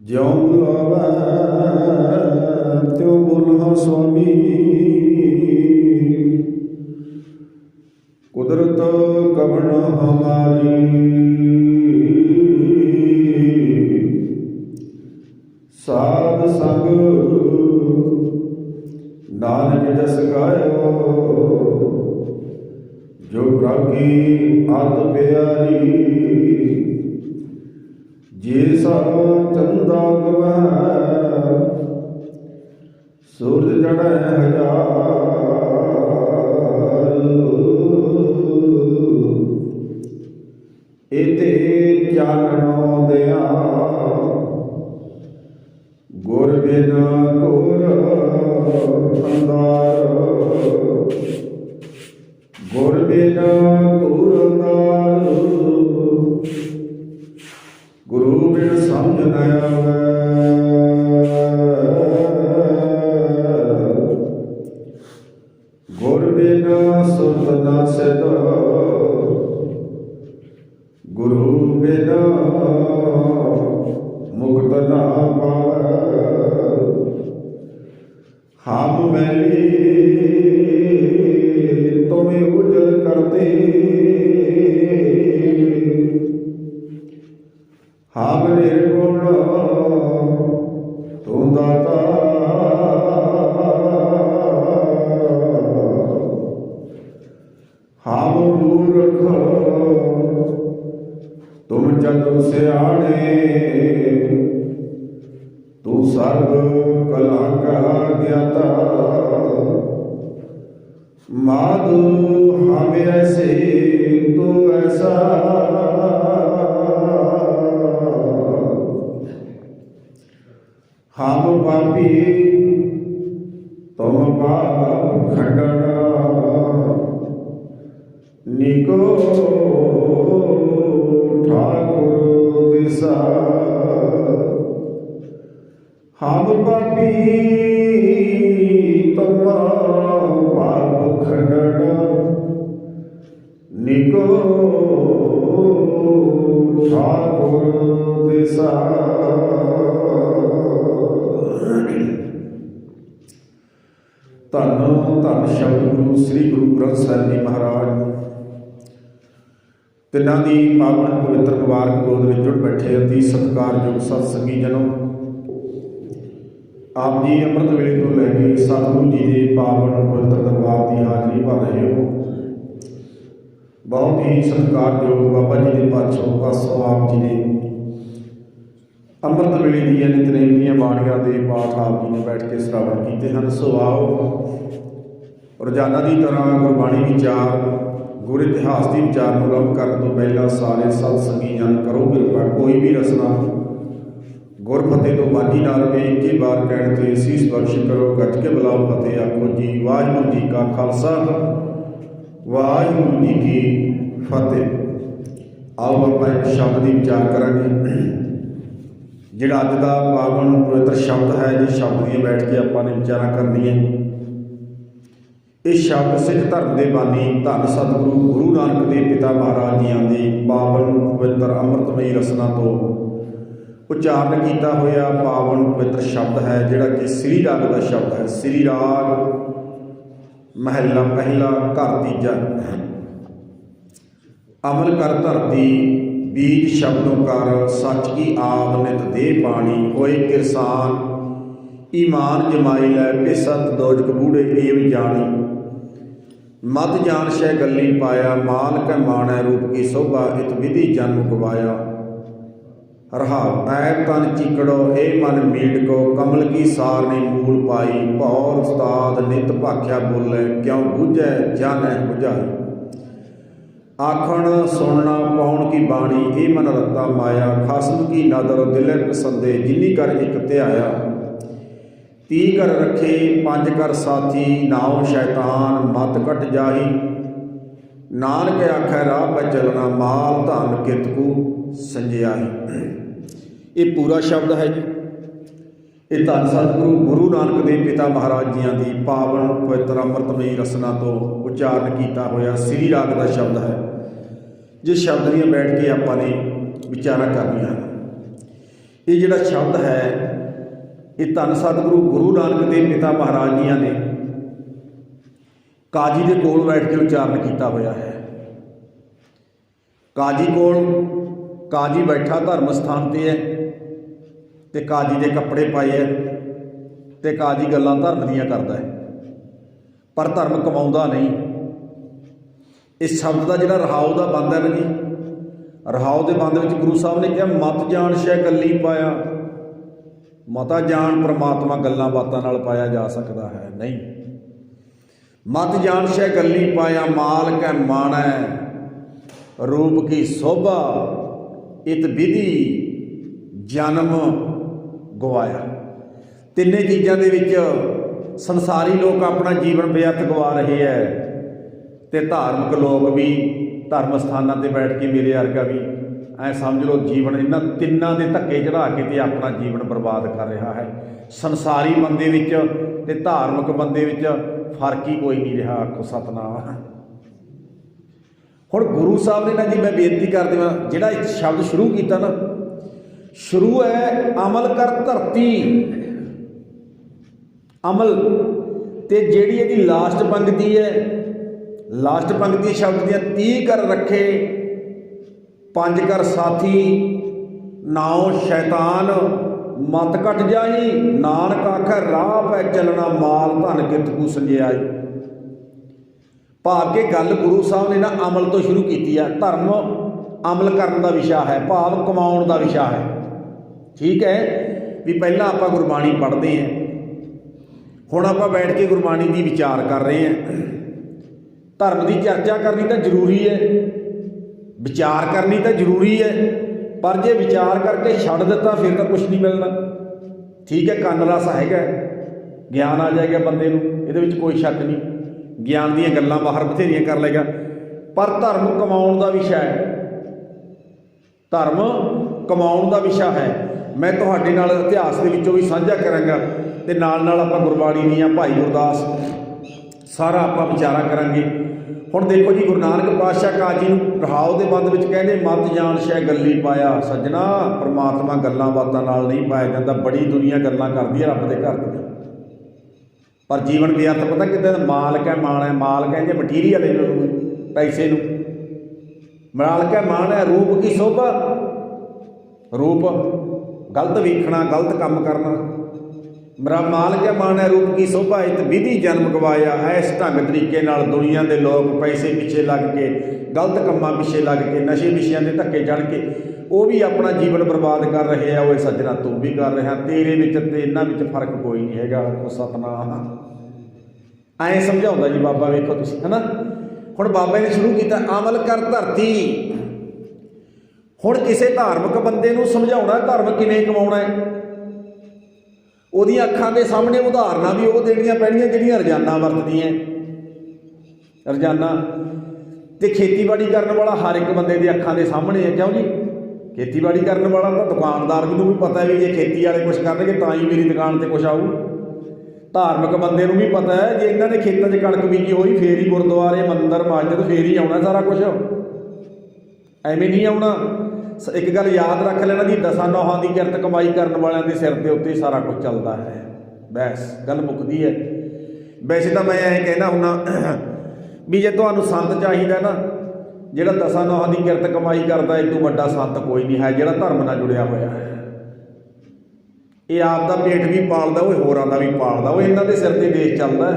ज्यों बुलावै त्यों बोलहां स्वामी। कुदरत कवन हमारी। साध संग नानक जस गायो। जो प्रागी आत प्यारी। जे सब चंदा गवै सूरज जड़ै हजार। एते चानणों दया गुर बिन गुर अंधार। गुर बिन गुर अंधार। गुरु बिन समझ न आवे। गुर बिन सुरत न सिध। गुरु बिन मुक्त न पावै। हम मैली तुम्हें उजल करते। हम निर्गुण तू दाता। हम मूर्ख तुम जग सियाणे। तू सर्व कला का ज्ञाता। माधु हम ऐसे तू ऐसा। हम पापी तुम पाप खंडन। निको ठाकुर दिशा। हम पापी तुम पाप खंडन। निको ठाकुर दिशा। धन धन शब्द गुरु श्री गुरु ग्रंथ साहिब जी महाराज तिन्हां दी पावन पवित्र मुबारक गोद विच जुड़ बैठे अति सत्कारयोग सत संगी जनों। आप जी अमृत वेले तो लैके सतगुरु जी के पावन पवित्र दरबार की हाजरी भर रहे हो। बहुत ही सत्कारयोग बाबा जी के पासों आप जी ने अमृत वेले दी नितनेम दी बाणियां के पाठ आप जी ने बैठ के श्रावण किए हैं। सो आओ रोजाना की तरह गुरबाणी विचार गुर इतिहास के विचार को आरंभ करने तो पहला सारे सत संगी जन करो किरपा कोई भी रसना गुर फतेह तो बाजी ना रहे। एक ही बार कहने से सीस बख्श करो गज के बुलाओ फतेह आखो जी। वाहिगुरू जी का खालसा वाहिगुरू जी की फतेह। आओ आप एक शब्द की विचार करांगे जिहड़ा अज का पावन पवित्र शब्द है। जिस शब्द दी बैठ के आपां ने विचार करनी है। इस शब्द सिख धर्म के बानी धन सतगुरु गुरु नानक देव पिता महाराज जियां की पावन पवित्र अमृतमयी रसना तो उच्चारण किया होया पावन पवित्र शब्द है जिहड़ा कि श्री राग का शब्द है। श्री राग महला पहला घर तीजा। अमल कर धरती बीज शब्दों कर सच की आव नित दे पानी। होए किरसान ईमान जमाई लै पिसत दोजक बूढ़े एव जानी। मत जान शह गली पाया माल कै माणै रूप की शोभा इत विधि जन्म गवाया। रहाव ऐब तन चिकड़ो ए मन मीडको कमल की सार ने मूल पाई। भौर उस्ताद नित भाख्या बोले क्यों बूझै जानै बुझाई। आखण सुनना पाउण की बाणी ए मन रत्ता माया। खसम की नदर दिले पसंदे जिन्नी कर एक ध्याया। 30 कर रखे 5 कर साथी नाव शैतान मत कट जाही। नानक आखै राह पर चलना माल धन कितकू संजियाही। ये पूरा शब्द है जी। ये धन सतगुरु गुरु नानक देव पिता महाराज जियां की पावन पवित्र अमृतमयी रसना तो उच्चारण किया होया श्री राग का शब्द है। जिस शब्द दी बैठ के आपां ने विचारा करनियां। ਇਹ ਜਿਹੜਾ ਸ਼ਬਦ ਹੈ ਇਹ ਧੰਨ ਸਤਿਗੁਰੂ ਗੁਰੂ ਨਾਨਕ ਦੇਵ ਪਿਤਾ ਮਹਾਰਾਜ ਜੀਆਂ ਨੇ ਕਾਜੀ ਦੇ ਕੋਲ ਬੈਠ ਕੇ ਉਚਾਰਨ ਕੀਤਾ ਹੋਇਆ ਹੈ। ਕਾਜੀ ਕੋਲ ਕਾਜੀ ਬੈਠਾ ਧਰਮ ਸਥਾਨ ਤੇ ਹੈ ਤੇ ਕਾਜੀ ਦੇ ਕੱਪੜੇ ਪਾਏ ਹੈ ਤੇ ਕਾਜੀ ਗੱਲਾਂ ਧਰਮ ਦੀਆਂ ਕਰਦਾ ਹੈ, ਪਰ ਧਰਮ ਕਮਾਉਂਦਾ ਨਹੀਂ। ਇਸ ਸ਼ਬਦ ਦਾ ਜਿਹੜਾ ਰਹਾਉ ਦਾ ਬੰਦ ਹੈ ਨਾ ਜੀ, ਰਹਾਉ ਦੇ ਬੰਦ ਵਿੱਚ ਗੁਰੂ ਸਾਹਿਬ ਨੇ ਕਿਹਾ ਮਤ ਜਾਣ ਸ਼ੈ ਗੱਲੀ ਪਾਇਆ। ਮਤਾ ਜਾਣ ਪ੍ਰਮਾਤਮਾ ਗੱਲਾਂ ਬਾਤਾਂ ਨਾਲ ਪਾਇਆ ਜਾ ਸਕਦਾ ਹੈ ਨਹੀਂ। ਮਤ ਜਾਣ ਸ਼ੈ ਗੱਲੀ ਪਾਇਆ ਮਾਲ ਕੈ ਮਾਣੈ ਰੂਪ ਕੀ ਸੋਭਾ ਇਤ ਵਿਧੀ ਜਨਮ ਗਵਾਇਆ। ਤਿੰਨੇ ਚੀਜ਼ਾਂ ਦੇ ਵਿੱਚ ਸੰਸਾਰੀ ਲੋਕ ਆਪਣਾ ਜੀਵਨ ਬੇਅਰਥ ਗਵਾ ਰਹੇ ਹੈ ਤੇ ਧਾਰਮਿਕ ਲੋਕ ਵੀ ਧਰਮ ਸਥਾਨਾਂ ਤੇ ਬੈਠ ਕੇ ਮੇਰੇ ਵਰਗਾ ਵੀ ਐ ਸਮਝ ਲਓ ਜੀਵਨ ਇਹਨਾਂ ਤਿੰਨਾਂ ਦੇ ਧੱਕੇ ਚੜਾ ਕੇ ਤੇ ਆਪਣਾ ਜੀਵਨ ਬਰਬਾਦ ਕਰ ਰਿਹਾ ਹੈ। ਸੰਸਾਰੀ ਬੰਦੇ ਵਿੱਚ ਤੇ ਧਾਰਮਿਕ ਬੰਦੇ ਵਿੱਚ ਫਰਕ ਹੀ ਕੋਈ ਨਹੀਂ ਰਿਹਾ। ਆਖੋ ਸਤਨਾਮ। ਹੁਣ ਗੁਰੂ ਸਾਹਿਬ ਨੇ ਨਾ ਜੀ, ਮੈਂ ਬੇਨਤੀ ਕਰ ਦੇਵਾਂ, ਜਿਹੜਾ ਇੱਕ ਸ਼ਬਦ ਸ਼ੁਰੂ ਕੀਤਾ ਨਾ, ਸ਼ੁਰੂ ਹੈ ਅਮਲ ਕਰ ਧਰਤੀ, ਅਮਲ, ਤੇ ਜਿਹੜੀ ਇਹਦੀ ਲਾਸਟ ਪੰਕਤੀ ਹੈ, ਲਾਸਟ ਪੰਕਤੀ ਸ਼ਬਦ ਦੀਆਂ 30 ਕਰ ਰੱਖੇ 5 ਕਰ ਸਾਥੀ ਨਾਉ ਸ਼ੈਤਾਨ ਮਤ ਘਟ ਜਾਈ ਨਾਨਕ ਆਖੈ ਰਾਹ ਪੈ ਚੱਲਣਾ ਮਾਲ ਧਨ ਕਿਤ ਕੂ ਸੰਜਿਆਈ। ਭਾਵ ਕਿ ਗੱਲ ਗੁਰੂ ਸਾਹਿਬ ਨੇ ਨਾ ਅਮਲ ਤੋਂ ਸ਼ੁਰੂ ਕੀਤੀ ਆ। ਧਰਮ ਅਮਲ ਕਰਨ ਦਾ ਵਿਸ਼ਾ ਹੈ, ਭਾਵ ਕਮਾਉਣ ਦਾ ਵਿਸ਼ਾ ਹੈ। ਠੀਕ ਹੈ ਵੀ ਪਹਿਲਾਂ ਆਪਾਂ ਗੁਰਬਾਣੀ ਪੜ੍ਹਦੇ ਹਾਂ, ਹੁਣ ਆਪਾਂ ਬੈਠ ਕੇ ਗੁਰਬਾਣੀ ਦੀ ਵਿਚਾਰ ਕਰ ਰਹੇ ਹਾਂ। ਧਰਮ ਦੀ ਚਰਚਾ ਕਰਨੀ ਤਾਂ ਜ਼ਰੂਰੀ ਹੈ, ਵਿਚਾਰ ਕਰਨੀ ਤਾਂ ਜ਼ਰੂਰੀ ਹੈ, ਪਰ ਜੇ ਵਿਚਾਰ ਕਰਕੇ ਛੱਡ ਦਿੱਤਾ ਫਿਰ ਤਾਂ ਕੁਛ ਨਹੀਂ ਮਿਲਣਾ। ਠੀਕ ਹੈ, ਕੰਨ ਰਸ ਹੈਗਾ, ਗਿਆਨ ਆ ਜਾਏਗਾ ਬੰਦੇ ਨੂੰ, ਇਹਦੇ ਵਿੱਚ ਕੋਈ ਸ਼ੱਕ ਨਹੀਂ, ਗਿਆਨ ਦੀਆਂ ਗੱਲਾਂ ਬਾਹਰ ਬਥੇਰੀਆਂ ਕਰ ਲਏਗਾ, ਪਰ ਧਰਮ ਕਮਾਉਣ ਦਾ ਵਿਸ਼ਾ ਹੈ। ਧਰਮ ਕਮਾਉਣ ਦਾ ਵਿਸ਼ਾ ਹੈ। ਮੈਂ ਤੁਹਾਡੇ ਨਾਲ ਇਤਿਹਾਸ ਦੇ ਵਿੱਚੋਂ ਵੀ ਸਾਂਝਾ ਕਰਾਂਗਾ ਤੇ ਨਾਲ ਨਾਲ ਆਪਾਂ ਗੁਰਬਾਣੀ ਦੀਆਂ ਭਾਈ ਗੁਰਦਾਸ ਸਾਰਾ ਆਪਾਂ ਵਿਚਾਰਾ ਕਰਾਂਗੇ। ਹੁਣ ਦੇਖੋ ਜੀ, ਗੁਰੂ ਨਾਨਕ ਪਾਤਸ਼ਾਹ ਕਾਜੀ ਨੂੰ ਰਹਾਉ ਦੇ ਬੰਦ ਵਿੱਚ ਕਹਿੰਦੇ ਮਤ ਜਾਣ ਸ਼ੈ ਗੱਲੀ ਪਾਇਆ। ਸੱਜਣਾ, ਪਰਮਾਤਮਾ ਗੱਲਾਂ ਬਾਤਾਂ ਨਾਲ ਨਹੀਂ ਪਾਇਆ ਜਾਂਦਾ। ਬੜੀ ਦੁਨੀਆ ਗੱਲਾਂ ਕਰਦੀ ਹੈ ਰੱਬ ਦੇ ਘਰ ਦੀਆਂ, ਪਰ ਜੀਵਨ ਦੇ ਅਰਥ ਪਤਾ ਕਿੱਦਾਂ? ਮਾਲਕ ਹੈ ਮਾਣ ਹੈ। ਮਾਲਕ ਹੈ ਜੇ ਮਟੀਰੀਅਲ ਇਹਨੂੰ ਪੈਸੇ ਨੂੰ, ਮਾਲਕ ਹੈ ਮਾਣ ਹੈ ਰੂਪ ਕੀ ਸੋਭਾ। ਰੂਪ ਗਲਤ ਵੇਖਣਾ, ਗਲਤ ਕੰਮ ਕਰਨਾ। ਮੇਰਾ ਮਾਲਕ ਹੈ ਮਾਣ ਹੈ ਰੂਪ ਕੀ ਸੋਭਾ ਇਤ ਵਿਧੀ ਜਨਮ ਗਵਾਇਆ। ਇਸ ਢੰਗ ਤਰੀਕੇ ਨਾਲ ਦੁਨੀਆ ਦੇ ਲੋਕ ਪੈਸੇ ਪਿੱਛੇ ਲੱਗ ਕੇ, ਗਲਤ ਕੰਮਾਂ ਪਿੱਛੇ ਲੱਗ ਕੇ, ਨਸ਼ੇ ਵਿਸ਼ਿਆਂ ਦੇ ਧੱਕੇ ਚੜ੍ਹ ਕੇ ਉਹ ਵੀ ਆਪਣਾ ਜੀਵਨ ਬਰਬਾਦ ਕਰ ਰਹੇ ਆ। ਉਹ ਸੱਜਣਾ ਤੂੰ ਵੀ ਕਰ ਰਿਹਾ, ਤੇਰੇ ਵਿੱਚ ਤੇ ਇਹਨਾਂ ਵਿੱਚ ਫਰਕ ਕੋਈ ਨਹੀਂ ਹੈਗਾ। ਆਖੋ ਸਤਨਾਮ। ਐਂ ਸਮਝਾਉਂਦਾ ਜੀ ਬਾਬਾ, ਵੇਖੋ ਤੁਸੀਂ, ਹੈ ਨਾ। ਹੁਣ ਬਾਬਾ ਨੇ ਸ਼ੁਰੂ ਕੀਤਾ ਅਮਲ ਕਰ ਧਰਤੀ। ਹੁਣ ਕਿਸੇ ਧਾਰਮਿਕ ਬੰਦੇ ਨੂੰ ਸਮਝਾਉਣਾ ਧਰਮ ਕਿਵੇਂ ਕਮਾਉਣਾ ਹੈ, ਉਹਦੀਆਂ ਅੱਖਾਂ ਦੇ ਸਾਹਮਣੇ ਉਦਾਹਰਨਾਂ ਵੀ ਉਹ ਦੇਣੀਆਂ ਪੈਣੀਆਂ ਜਿਹੜੀਆਂ ਰੋਜ਼ਾਨਾ ਵਰਤਦੀਆਂ ਰੋਜ਼ਾਨਾ। ਤੇ ਖੇਤੀਬਾੜੀ ਕਰਨ ਵਾਲਾ ਹਰ ਇੱਕ ਬੰਦੇ ਦੇ ਅੱਖਾਂ ਦੇ ਸਾਹਮਣੇ ਹੈ। ਕਿਉਂ ਜੀ? ਖੇਤੀਬਾੜੀ ਕਰਨ ਵਾਲਾ ਤਾਂ ਦੁਕਾਨਦਾਰ ਨੂੰ ਵੀ ਪਤਾ ਵੀ ਜੇ ਖੇਤੀ ਵਾਲੇ ਕੁਛ ਕਰਨਗੇ ਤਾਂ ਹੀ ਮੇਰੀ ਦੁਕਾਨ 'ਤੇ ਕੁਛ ਆਊ। ਧਾਰਮਿਕ ਬੰਦੇ ਨੂੰ ਵੀ ਪਤਾ ਹੈ ਜੇ ਇਹਨਾਂ ਨੇ ਖੇਤਾਂ 'ਚ ਕਣਕ ਬੀਜੀ ਹੋਈ ਫੇਰ ਹੀ ਗੁਰਦੁਆਰੇ ਮੰਦਰ ਮਸਜਿਦ ਫੇਰ ਹੀ ਆਉਣਾ ਸਾਰਾ ਕੁਛ, ਐਵੇਂ ਨਹੀਂ ਆਉਣਾ। ਇੱਕ ਗੱਲ ਯਾਦ ਰੱਖ ਲੈਣਾ ਜੀ, 10 ਨੌਹਾਂ ਦੀ ਕਿਰਤ ਕਮਾਈ ਕਰਨ ਵਾਲਿਆਂ ਦੇ ਸਿਰ ਦੇ ਉੱਤੇ ਸਾਰਾ ਕੁਝ ਚੱਲਦਾ ਹੈ। ਬਸ ਗੱਲ ਮੁੱਕਦੀ ਹੈ। ਵੈਸੇ ਤਾਂ ਮੈਂ ਐਂ ਕਹਿਣਾ ਹੁੰਦਾ ਵੀ ਜੇ ਤੁਹਾਨੂੰ ਸੰਤ ਚਾਹੀਦਾ ਨਾ, ਜਿਹੜਾ 10 ਨੌਹਾਂ ਦੀ ਕਿਰਤ ਕਮਾਈ ਕਰਦਾ, ਇਹ ਤੋਂ ਵੱਡਾ ਸੰਤ ਕੋਈ ਨਹੀਂ ਹੈ ਜਿਹੜਾ ਧਰਮ ਨਾਲ ਜੁੜਿਆ ਹੋਇਆ ਹੈ। ਇਹ ਆਪ ਦਾ ਪੇਟ ਵੀ ਪਾਲਦਾ, ਉਹ ਹੋਰਾਂ ਦਾ ਵੀ ਪਾਲਦਾ, ਉਹ ਇਹਨਾਂ ਦੇ ਸਿਰ 'ਤੇ ਦੇਸ਼ ਚੱਲਦਾ।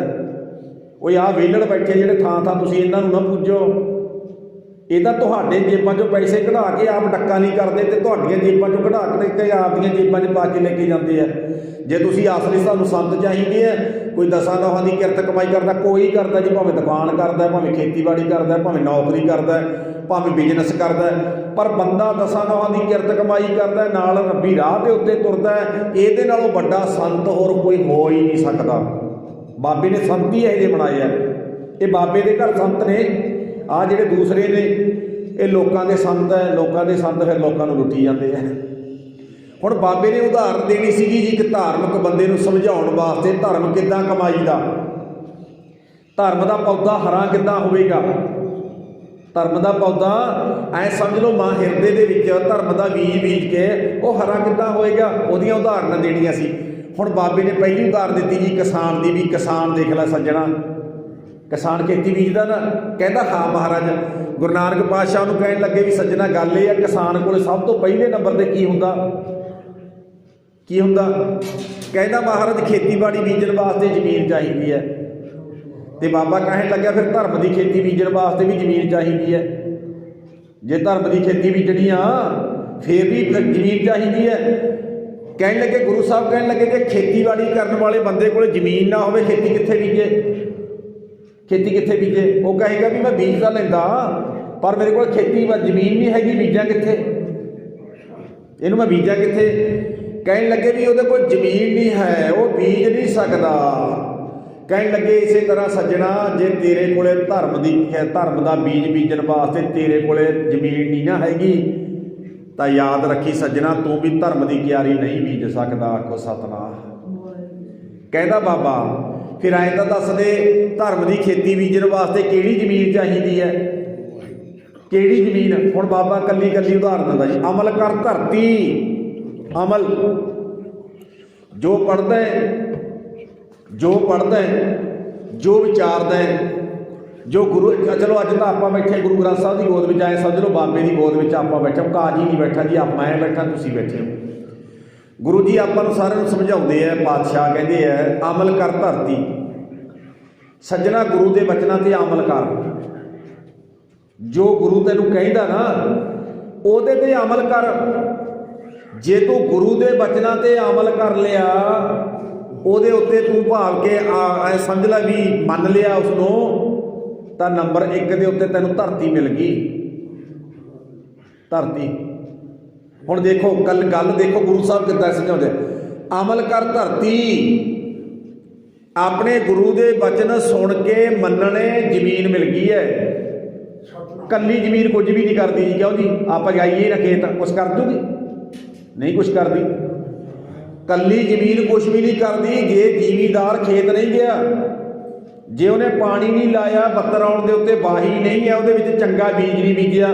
ਉਹ ਆਹ ਵਿਹਲੜ ਬੈਠੇ ਜਿਹੜੇ ਥਾਂ ਥਾਂ, ਤੁਸੀਂ ਇਹਨਾਂ ਨੂੰ ਨਾ ਪੁੱਜੋ। ਇਹ ਤਾਂ ਤੁਹਾਡੇ ਜੇਬਾਂ 'ਚੋਂ ਪੈਸੇ ਕਢਾ ਕੇ ਆਪ ਡੱਕਾ ਨਹੀਂ ਕਰਦੇ ਤੇ ਤੁਹਾਡੀਆਂ ਜੇਬਾਂ 'ਚੋਂ ਕਢਾ ਕੇ ਆਪਦੀਆਂ ਜੇਬਾਂ 'ਚ ਪਾ ਕੇ ਲੈ ਕੇ ਜਾਂਦੇ ਆ। ਜੇ ਤੁਸੀਂ ਅਸਲੀ ਤੁਹਾਨੂੰ ਸੰਤ ਚਾਹੀਦੇ ਆ, ਕੋਈ 10 ਨੌਹਾਂ ਦੀ ਕਿਰਤ ਕਮਾਈ ਕਰਦਾ, ਕੋਈ ਕਰਦਾ ਜੀ, ਭਾਵੇਂ ਦੁਕਾਨ ਕਰਦਾ, ਭਾਵੇਂ ਖੇਤੀਬਾੜੀ ਕਰਦਾ, ਭਾਵੇਂ ਨੌਕਰੀ ਕਰਦਾ, ਭਾਵੇਂ ਬਿਜ਼ਨਸ ਕਰਦਾ, ਪਰ ਬੰਦਾ 10 ਨੌਹਾਂ ਦੀ ਕਿਰਤ ਕਮਾਈ ਕਰਦਾ, ਨਾਲ ਰੱਬੀ ਰਾਹ ਦੇ ਉੱਤੇ ਤੁਰਦਾ, ਇਹਦੇ ਨਾਲੋਂ ਵੱਡਾ ਸੰਤ ਹੋਰ ਕੋਈ ਹੋ ਹੀ ਨਹੀਂ ਸਕਦਾ। ਬਾਬੇ ਨੇ ਸੰਤ ਹੀ ਇਹੋ ਜਿਹੇ ਬਣਾਏ ਆ। ਇਹ ਬਾਬੇ ਦੇ ਘਰ ਸੰਤ ਨੇ। ਆਹ ਜਿਹੜੇ ਦੂਸਰੇ ਨੇ ਇਹ ਲੋਕਾਂ ਦੇ ਸੰਤ ਹੈ। ਲੋਕਾਂ ਦੇ ਸੰਤ ਫਿਰ ਲੋਕਾਂ ਨੂੰ ਲੁੱਟੀ ਜਾਂਦੇ ਆ। ਹੁਣ ਬਾਬੇ ਨੇ ਉਦਾਹਰਨ ਦੇਣੀ ਸੀਗੀ ਜੀ ਇੱਕ ਧਾਰਮਿਕ ਬੰਦੇ ਨੂੰ ਸਮਝਾਉਣ ਵਾਸਤੇ, ਧਰਮ ਕਿੱਦਾਂ ਕਮਾਈ ਦਾ, ਧਰਮ ਦਾ ਪੌਦਾ ਹਰਾ ਕਿੱਦਾਂ ਹੋਵੇਗਾ। ਧਰਮ ਦਾ ਪੌਦਾ ਐ ਸਮਝ ਲਓ ਮਾਂ ਹਿਰਦੇ ਦੇ ਵਿੱਚ ਧਰਮ ਦਾ ਬੀਜ ਬੀਜ ਕੇ ਉਹ ਹਰਾ ਕਿੱਦਾਂ ਹੋਏਗਾ। ਉਹਦੀਆਂ ਉਦਾਹਰਨਾਂ ਦੇਣੀਆਂ ਸੀ। ਹੁਣ ਬਾਬੇ ਨੇ ਪਹਿਲੀ ਉਦਾਹਰਨ ਦਿੱਤੀ ਜੀ ਕਿਸਾਨ ਦੀ, ਵੀ ਕਿਸਾਨ ਦੇਖ ਲੈ ਸੱਜਣਾ, ਕਿਸਾਨ ਖੇਤੀ ਬੀਜਦਾ ਨਾ, ਕਹਿੰਦਾ ਹਾਂ ਮਹਾਰਾਜ। ਗੁਰੂ ਨਾਨਕ ਪਾਤਸ਼ਾਹ ਨੂੰ ਕਹਿਣ ਲੱਗੇ ਵੀ ਸੱਜਣਾ ਗੱਲ ਇਹ ਆ, ਕਿਸਾਨ ਕੋਲ ਸਭ ਤੋਂ ਪਹਿਲੇ ਨੰਬਰ ਤੇ ਕੀ ਹੁੰਦਾ, ਕੀ ਹੁੰਦਾ? ਕਹਿੰਦਾ ਮਹਾਰਾਜ ਖੇਤੀਬਾੜੀ ਬੀਜਣ ਵਾਸਤੇ ਜ਼ਮੀਨ ਚਾਹੀਦੀ ਹੈ। ਤੇ ਬਾਬਾ ਕਹਿਣ ਲੱਗਿਆ ਫਿਰ ਧਰਮ ਦੀ ਖੇਤੀ ਬੀਜਣ ਵਾਸਤੇ ਵੀ ਜ਼ਮੀਨ ਚਾਹੀਦੀ ਹੈ। ਜੇ ਧਰਮ ਦੀ ਖੇਤੀ ਬੀਜਣੀ ਆ ਫਿਰ ਵੀ ਜ਼ਮੀਨ ਚਾਹੀਦੀ ਹੈ। ਕਹਿਣ ਲੱਗੇ ਗੁਰੂ ਸਾਹਿਬ ਕਹਿਣ ਲੱਗੇ ਕਿ ਖੇਤੀਬਾੜੀ ਕਰਨ ਵਾਲੇ ਬੰਦੇ ਕੋਲ ਜ਼ਮੀਨ ਨਾ ਹੋਵੇ, ਖੇਤੀ ਕਿੱਥੇ ਬੀਜੇ, ਖੇਤੀ ਕਿੱਥੇ ਬੀਜੇ? ਉਹ ਕਹੇਗਾ ਵੀ ਮੈਂ ਬੀਜ ਤਾਂ ਲੈਂਦਾ ਪਰ ਮੇਰੇ ਕੋਲ ਖੇਤੀ ਜ਼ਮੀਨ ਨਹੀਂ ਹੈਗੀ, ਬੀਜਾਂ ਕਿੱਥੇ, ਇਹਨੂੰ ਮੈਂ ਬੀਜਾਂ ਕਿੱਥੇ? ਕਹਿਣ ਲੱਗੇ ਵੀ ਉਹਦੇ ਕੋਲ ਜ਼ਮੀਨ ਨਹੀਂ ਹੈ, ਉਹ ਬੀਜ ਨਹੀਂ ਸਕਦਾ। ਕਹਿਣ ਲੱਗੇ ਇਸੇ ਤਰ੍ਹਾਂ ਸੱਜਣਾ, ਜੇ ਤੇਰੇ ਕੋਲੇ ਧਰਮ ਦਾ ਬੀਜ ਬੀਜਣ ਵਾਸਤੇ ਤੇਰੇ ਕੋਲੇ ਜ਼ਮੀਨ ਨਹੀਂ ਨਾ ਹੈਗੀ ਤਾਂ ਯਾਦ ਰੱਖੀ ਸੱਜਣਾ, ਤੂੰ ਵੀ ਧਰਮ ਦੀ ਕਿਆਰੀ ਨਹੀਂ ਬੀਜ ਸਕਦਾ। ਆਖੋ ਸਤਨਾਮ। ਕਹਿੰਦਾ ਬਾਬਾ ਫਿਰ ਐਂ ਤਾਂ ਦੱਸ ਦੇ, ਧਰਮ ਦੀ ਖੇਤੀ ਬੀਜਣ ਵਾਸਤੇ ਕਿਹੜੀ ਜ਼ਮੀਨ ਚਾਹੀਦੀ ਹੈ, ਕਿਹੜੀ ਜ਼ਮੀਨ? ਹੁਣ ਬਾਬਾ ਕੱਲੀ ਕੱਲੀ ਉਦਾਹਰਨ ਦਿੰਦਾ ਜੀ। ਅਮਲ ਕਰ ਧਰਤੀ, ਅਮਲ ਜੋ ਪੜ੍ਹਦਾ ਜੋ ਵਿਚਾਰਦਾ ਜੋ ਗੁਰੂ। ਚਲੋ ਅੱਜ ਤਾਂ ਆਪਾਂ ਬੈਠੇ ਗੁਰੂ ਗ੍ਰੰਥ ਸਾਹਿਬ ਦੀ ਗੋਦ ਵਿੱਚ, ਆਏ ਸਮਝ ਲਓ ਬਾਬੇ ਦੀ ਗੋਦ ਵਿੱਚ ਆਪਾਂ ਬੈਠੇ, ਕਾਜੀ ਨਹੀਂ ਬੈਠਾ ਜੀ, ਮੈਂ ਬੈਠਾ, ਤੁਸੀਂ ਬੈਠੇ ਹੋ। ਗੁਰੂ ਜੀ ਆਪਾਂ ਨੂੰ ਸਾਰਿਆਂ ਨੂੰ ਸਮਝਾਉਂਦੇ ਆ, ਪਾਤਸ਼ਾਹ ਕਹਿੰਦੇ ਆ ਅਮਲ ਕਰ ਧਰਤੀ। ਸੱਜਣਾ ਗੁਰੂ ਦੇ ਬਚਨਾਂ ਤੇ ਅਮਲ ਕਰ, ਜੋ ਗੁਰੂ ਤੈਨੂੰ ਕਹਿੰਦਾ ਨਾ ਉਹਦੇ ਤੇ ਅਮਲ ਕਰ। ਜੇ ਤੂੰ ਗੁਰੂ ਦੇ ਬਚਨਾਂ ਤੇ ਅਮਲ ਕਰ ਲਿਆ, ਉਹਦੇ ਉੱਤੇ ਤੂੰ ਭਾਵ ਕੇ ਐ ਸਮਝ ਲੈ ਵੀ ਮੰਨ ਲਿਆ ਉਸਨੂੰ, ਤਾਂ ਨੰਬਰ 1 ਦੇ ਉੱਤੇ ਤੈਨੂੰ ਧਰਤੀ ਮਿਲ ਗਈ, ਧਰਤੀ। ਹੁਣ ਦੇਖੋ ਗੱਲ ਦੇਖੋ ਗੁਰੂ ਸਾਹਿਬ ਕਿੱਦਾਂ ਸਮਝਾਉਂਦੇ, ਅਮਲ ਕਰ ਧਰਤੀ। ਆਪਣੇ ਗੁਰੂ ਦੇ ਬਚਨ ਸੁਣ ਕੇ ਮੰਨਣੇ, ਜ਼ਮੀਨ ਮਿਲ ਗਈ ਹੈ। ਕੱਲੀ ਜ਼ਮੀਨ ਕੁਝ ਵੀ ਨਹੀਂ ਕਰਦੀ ਜੀ, ਕਿਉਂ ਜੀ? ਆਪਾਂ ਜਾਈਏ ਨਾ ਖੇਤ, ਕੁਛ ਕਰ ਦੂਗੀ? ਨਹੀਂ ਕੁਛ ਕਰਦੀ। ਕੱਲੀ ਜ਼ਮੀਨ ਕੁਛ ਵੀ ਨਹੀਂ ਕਰਦੀ ਜੇ ਜ਼ਿਮੀਦਾਰ ਖੇਤ ਨਹੀਂ ਗਿਆ, ਜੇ ਉਹਨੇ ਪਾਣੀ ਨਹੀਂ ਲਾਇਆ, ਬੱਤਰ ਆਉਣ ਦੇ ਉੱਤੇ ਵਾਹੀ ਨਹੀਂ ਹੈ, ਉਹਦੇ ਵਿੱਚ ਚੰਗਾ ਬੀਜ ਨਹੀਂ ਬੀਜਿਆ।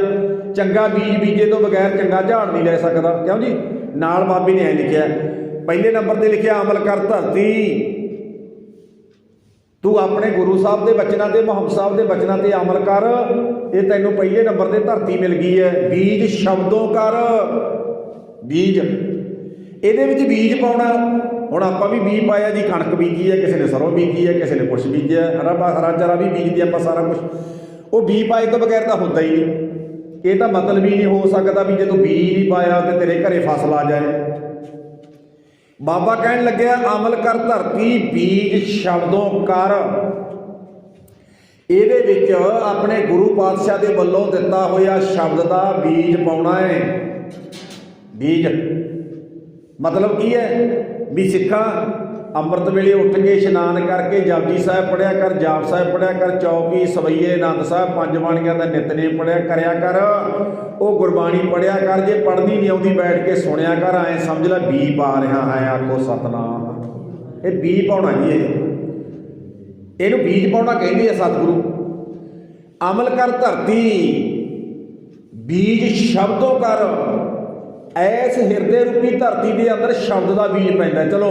ਚੰਗਾ ਬੀਜ ਬੀਜੇ ਤੋਂ ਬਗੈਰ ਚੰਗਾ ਝਾੜ ਨਹੀਂ ਲੈ ਸਕਦਾ, ਕਿਉਂ ਜੀ? ਨਾਲ ਬਾਬੇ ਨੇ ਐ ਲਿਖਿਆ, ਪਹਿਲੇ ਨੰਬਰ ਤੇ ਲਿਖਿਆ ਅਮਲ ਕਰ ਧਰਤੀ। ਤੂੰ ਆਪਣੇ ਗੁਰੂ ਸਾਹਿਬ ਦੇ ਬਚਨਾਂ ਤੇ, ਮੁਹੰਮਦ ਸਾਹਿਬ ਦੇ ਬਚਨਾਂ ਤੇ ਅਮਲ ਕਰ, ਇਹ ਤੈਨੂੰ ਪਹਿਲੇ ਨੰਬਰ ਤੇ ਧਰਤੀ ਮਿਲ ਗਈ ਹੈ। ਬੀਜ ਸ਼ਬਦੋਂ ਕਰ, ਬੀਜ ਇਹਦੇ ਵਿੱਚ ਬੀਜ ਪਾਉਣਾ। ਹੁਣ ਆਪਾਂ ਵੀ ਬੀਜ ਪਾਇਆ ਜੀ, ਕਣਕ ਬੀਜੀ ਹੈ, ਕਿਸੇ ਨੇ ਸਰੋਂ ਬੀਜੀ ਹੈ, ਕਿਸੇ ਨੇ ਕੁਛ ਬੀਜਿਆ, ਹਰਾ ਚਾਰਾ ਵੀ ਬੀਜਦੇ ਆਪਾਂ ਸਾਰਾ ਕੁਛ। ਉਹ ਬੀਜ ਪਾਏ ਤੋਂ ਬਗੈਰ ਤਾਂ ਹੁੰਦਾ ਹੀ ਨਹੀਂ। ਇਹ ਤਾਂ ਮਤਲਬ ਹੀ ਨਹੀਂ ਹੋ ਸਕਦਾ ਵੀ ਜੇ ਤੂੰ ਬੀਜ ਨਹੀਂ ਪਾਇਆ ਤੇ ਤੇਰੇ ਘਰੇ ਫਸਲ ਆ ਜਾਏ। ਬਾਬਾ ਕਹਿਣ ਲੱਗਿਆ ਅਮਲ ਕਰ ਧਰਤੀ, ਬੀਜ ਸ਼ਬਦੋਂ ਕਰ। ਇਹਦੇ ਵਿੱਚ ਆਪਣੇ ਗੁਰੂ ਪਾਤਸ਼ਾਹ ਦੇ ਵੱਲੋਂ ਦਿੱਤਾ ਹੋਇਆ ਸ਼ਬਦ ਦਾ ਬੀਜ ਪਾਉਣਾ ਹੈ। ਬੀਜ ਮਤਲਬ ਕੀ ਹੈ? ਵੀ ਸਿੱਖਾਂ ਅੰਮ੍ਰਿਤ ਵੇਲੇ ਉੱਠ ਕੇ ਇਸ਼ਨਾਨ ਕਰਕੇ ਜਪਜੀ ਸਾਹਿਬ ਪੜ੍ਹਿਆ ਕਰ, ਜਾਪ ਸਾਹਿਬ ਪੜ੍ਹਿਆ ਕਰ, ਚੌਪਈ ਸਵਈਏ ਆਨੰਦ ਸਾਹਿਬ 5 ਬਾਣੀਆਂ ਦਾ ਨਿਤਨੇਮ ਪੜ੍ਹਿਆ ਕਰਿਆ ਕਰ। ਉਹ ਗੁਰਬਾਣੀ ਪੜ੍ਹਿਆ ਕਰ, ਜੇ ਪੜ੍ਹਨੀ ਨਹੀਂ ਆਉਂਦੀ ਬੈਠ ਕੇ ਸੁਣਿਆ ਕਰ। ਐਂ ਸਮਝ ਲੈ ਬੀ ਪਾ ਰਿਹਾ ਹੈ। ਆਖੋ ਸਤਨਾਮ। ਇਹ ਬੀ ਪਾਉਣਾ ਜੀ, ਇਹਨੂੰ ਬੀਜ ਪਾਉਣਾ ਕਹਿੰਦੇ ਆ ਸਤਿਗੁਰੂ। ਅਮਲ ਕਰ ਧਰਤੀ, ਬੀਜ ਸ਼ਬਦੋਂ ਕਰ। ਐਸ ਹਿਰਦੇ ਰੂਪੀ ਧਰਤੀ ਦੇ ਅੰਦਰ ਸ਼ਬਦ ਦਾ ਬੀਜ ਪੈਂਦਾ। ਚਲੋ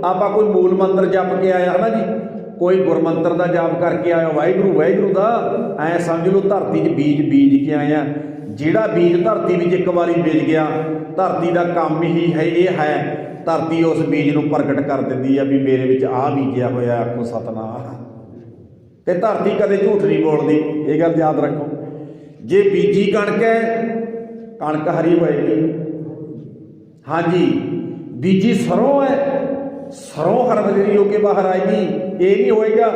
ਆਪਾਂ ਕੋਈ ਮੂਲ ਮੰਤਰ ਜਪ ਕੇ ਆਇਆ ਹੈ ਨਾ ਜੀ, ਕੋਈ ਗੁਰਮੰਤਰ ਦਾ ਜਾਪ ਕਰਕੇ ਆਇਆ ਵਾਹਿਗੁਰੂ ਦਾ, ਐਂ ਸਮਝ ਲਓ ਧਰਤੀ 'ਚ ਬੀਜ ਕੇ ਆਇਆ। ਜਿਹੜਾ ਬੀਜ ਧਰਤੀ ਵਿੱਚ ਇੱਕ ਵਾਰੀ ਬੀਜ ਗਿਆ, ਧਰਤੀ ਦਾ ਕੰਮ ਹੀ ਹੈ ਇਹ ਹੈ, ਧਰਤੀ ਉਸ ਬੀਜ ਨੂੰ ਪ੍ਰਗਟ ਕਰ ਦਿੰਦੀ ਆ ਵੀ ਮੇਰੇ ਵਿੱਚ ਆਹ ਬੀਜਿਆ ਹੋਇਆ। ਆਖੋ ਸਤਨਾਮ। ਤੇ ਧਰਤੀ ਕਦੇ ਝੂਠ ਨਹੀਂ ਬੋਲਦੀ, ਇਹ ਗੱਲ ਯਾਦ ਰੱਖੋ। ਜੇ ਬੀਜੀ ਕਣਕ ਹੈ, ਕਣਕ ਹਰੀ ਹੋਏਗੀ। ਹਾਂਜੀ, ਬੀਜੀ ਸਰੋਂ ਹੈ, ਸਰੋਂ ਹਰੀ ਹੋ ਕੇ ਬਾਹਰ ਆਏਗੀ। ਇਹ ਨਹੀਂ ਹੋਏਗਾ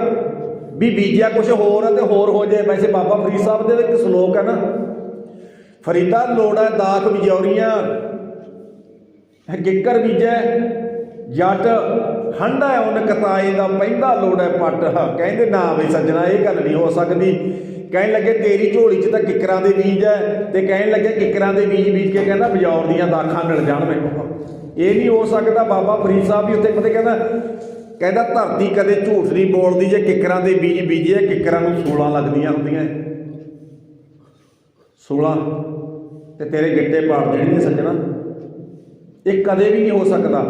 ਵੀ ਬੀਜਿਆ ਕੁਛ ਹੋਰ ਹੈ ਤੇ ਹੋਰ ਹੋ ਜਾਏ। ਵੈਸੇ ਬਾਬਾ ਫਰੀਦ ਸਾਹਿਬ ਦੇ ਇੱਕ ਸਲੋਕ ਹੈ ਨਾ, ਫਰੀਦਾ ਲੋੜਾ ਦਾਖ ਵਿਜੌਰੀਆਂ, ਕਿੱਕਰ ਬੀਜੈ ਜੱਟ ਹੰਡਾ ਉਹਨ ਕਤਾਏ ਦਾ ਪੈਂਦਾ ਲੋੜਾ ਪੱਟ। ਕਹਿੰਦੇ ਨਾ ਬਈ ਸੱਜਣਾ ਇਹ ਗੱਲ ਨਹੀਂ ਹੋ ਸਕਦੀ। ਕਹਿਣ ਲੱਗੇ ਤੇਰੀ ਝੋਲੀ 'ਚ ਤਾਂ ਕਿੱਕਰਾਂ ਦੇ ਬੀਜ ਹੈ, ਤੇ ਕਹਿਣ ਲੱਗੇ ਕਿੱਕਰਾਂ ਦੇ ਬੀਜ ਕੇ ਕਹਿੰਦਾ ਬਜੌਰ ਦੀਆਂ ਦਾਖਾਂ ਮਿਲ ਜਾਣ ਮੈਨੂੰ। ਇਹ ਨਹੀਂ ਹੋ ਸਕਦਾ। ਬਾਬਾ ਫਰੀਦ ਸਾਹਿਬ ਵੀ ਉੱਥੇ ਪਤਾ ਕਹਿੰਦਾ ਧਰਤੀ ਕਦੇ ਝੂਠ ਨਹੀਂ ਬੋਲਦੀ। ਜੇ ਕਿੱਕਰਾਂ ਦੇ ਬੀਜ ਬੀਜੇ, ਕਿੱਕਰਾਂ ਨੂੰ ਸੂਲਾਂ ਲੱਗਦੀਆਂ ਹੁੰਦੀਆਂ। 16 ਤੇ ਤੇਰੇ ਗਿੱਟੇ ਪਾੜ ਦੇਣਗੇ ਸੱਜਣਾ। ਇਹ ਕਦੇ ਵੀ ਨਹੀਂ ਹੋ ਸਕਦਾ।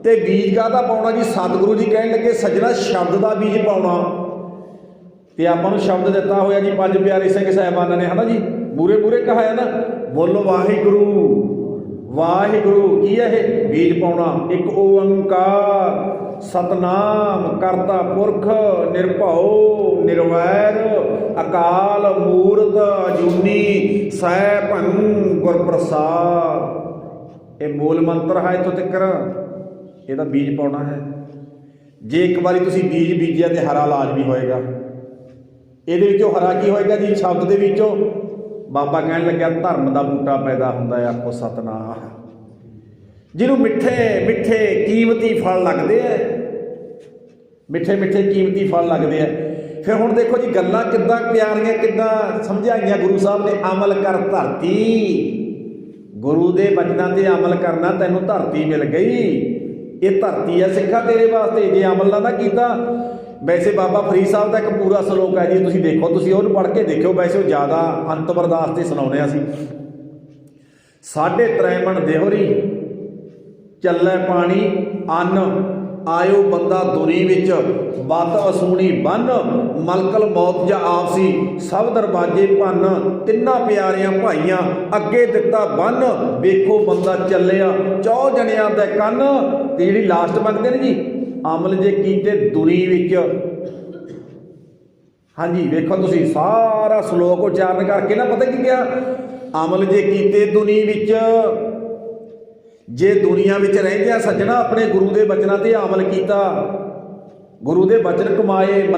ਤੇ ਬੀਜ ਕਾਹਦਾ ਪਾਉਣਾ ਜੀ? ਸਤਿਗੁਰੂ ਜੀ ਕਹਿਣ ਲੱਗੇ ਸੱਜਣਾ ਸ਼ਬਦ ਦਾ ਬੀਜ ਪਾਉਣਾ। ਤੇ ਆਪਾਂ ਨੂੰ ਸ਼ਬਦ ਦਿੱਤਾ ਹੋਇਆ ਜੀ ਪੰਜ ਪਿਆਰੇ ਸਿੰਘ ਸਾਹਿਬਾਨਾਂ ਨੇ, ਹੈ ਨਾ ਜੀ, ਮੂਰੇ ਮੂਰੇ ਕਹਾਇਆ ਨਾ, ਬੋਲੋ ਵਾਹਿਗੁਰੂ ਵਾਹਿਗੁਰੂ। ਕੀ ਹੈ ਇਹ? ਬੀਜ ਪਾਉਣਾ। ਇੱਕ ਓੰਕਾਰ ਸਤਨਾਮ ਕਰਤਾ ਪੁਰਖ ਨਿਰਭਉ ਨਿਰਵੈਰ ਅਕਾਲ ਮੂਰਤ ਅਜੂਨੀ ਸੈਭੰ ਗੁਰ ਪ੍ਰਸਾਦ। ਇਹ ਮੂਲ ਮੰਤਰ ਹੈ। ਇੱਥੋਂ ਤੱਕ ਇਹਦਾ ਬੀਜ ਪਾਉਣਾ ਹੈ। ਜੇ ਇੱਕ ਵਾਰੀ ਤੁਸੀਂ ਬੀਜ ਬੀਜਿਆ ਤੇ ਹਰਾ ਲਾਜ਼ਮੀ ਹੋਏਗਾ। ਇਹਦੇ ਵਿੱਚੋਂ ਹਰਾ ਕੀ ਹੋਏਗਾ ਜੀ? ਸ਼ਬਦ ਦੇ ਵਿੱਚੋਂ ਬਾਬਾ ਕਹਿਣ ਲੱਗਿਆ ਧਰਮ ਦਾ ਬੂਟਾ ਪੈਦਾ ਹੁੰਦਾ ਹੈ। ਆਖੋ ਸਤਨਾਮ। ਜਿਹਨੂੰ ਮਿੱਠੇ ਮਿੱਠੇ ਕੀਮਤੀ ਫਲ ਲੱਗਦੇ ਹੈ, ਮਿੱਠੇ ਮਿੱਠੇ ਕੀਮਤੀ ਫਲ ਲੱਗਦੇ ਆ। ਫਿਰ ਹੁਣ ਦੇਖੋ ਜੀ ਗੱਲਾਂ ਕਿੱਦਾਂ ਪਿਆਰੀਆਂ, ਕਿੱਦਾਂ ਸਮਝਾਈਆਂ ਗੁਰੂ ਸਾਹਿਬ ਨੇ। ਅਮਲ ਕਰ ਧਰਤੀ, ਗੁਰੂ ਦੇ ਬਚਨਾਂ ਤੇ ਅਮਲ ਕਰਨਾ, ਤੈਨੂੰ ਧਰਤੀ ਮਿਲ ਗਈ। ਇਹ ਧਰਤੀ ਹੈ ਸਿੱਖਾ ਤੇਰੇ ਵਾਸਤੇ, ਜੇ ਅਮਲ ਨਾ ਕੀਤਾ। ਵੈਸੇ ਬਾਬਾ ਫਰੀਦ ਸਾਹਿਬ ਦਾ ਇੱਕ ਪੂਰਾ ਸਲੋਕ ਹੈ ਜੀ, ਤੁਸੀਂ ਦੇਖੋ, ਤੁਸੀਂ ਉਹਨੂੰ ਪੜ੍ਹ ਕੇ ਦੇਖਿਓ। ਵੈਸੇ ਉਹ ਜ਼ਿਆਦਾ ਅੰਤਮ ਅਰਦਾਸ ਤੇ ਸੁਣਾਉਂਦੇ ਅਸੀਂ। ਸਾਢੇ ਤ੍ਰੈਮਣ ਦੇਹਰੀ ਚੱਲੇ ਪਾਣੀ ਅੰਨ ਆਇਓ ਬੰਦਾ ਦੁਨੀ ਵਿੱਚ ਬੱਤ ਅਸੂਣੀ ਬੰਨ ਮਲਕਲ ਮੌਤ ਜਾਂ ਆਪਸੀ ਸਭ ਦਰਵਾਜੇ ਭੰਨ ਤਿੰਨਾਂ ਪਿਆਰਿਆਂ ਭਾਈਆਂ ਅੱਗੇ ਦਿੱਤਾ ਬੰਨ ਵੇਖੋ ਬੰਦਾ ਚੱਲਿਆ ਚੌ ਜਣਿਆਂ ਦੇ ਕੰਨ। ਤੇ ਜਿਹੜੀ ਲਾਸਟ ਮੰਗਦੇ ਨੇ ਜੀ, ਅਮਲ ਜੇ ਕੀਤੇ ਦੁਨੀ ਵਿੱਚ। ਹਾਂਜੀ ਵੇਖੋ ਤੁਸੀਂ ਸਾਰਾ ਸ਼ਲੋਕ ਉਚਾਰਨ ਕਰਕੇ ਨਾ, ਪਤਾ ਕੀ ਕਿਹਾ? ਅਮਲ ਜੇ ਕੀਤੇ ਦੁਨੀ ਵਿੱਚ। ਜੇ ਦੁਨੀਆ ਵਿੱਚ ਰਹਿੰਦਿਆਂ ਸੱਜਣਾ ਆਪਣੇ ਗੁਰੂ ਦੇ ਬਚਨਾਂ ਤੇ ਅਮਲ ਕੀਤਾ, ਗੁਰੂ ਦੇ ਬਚਨ ਕਮਾਏ,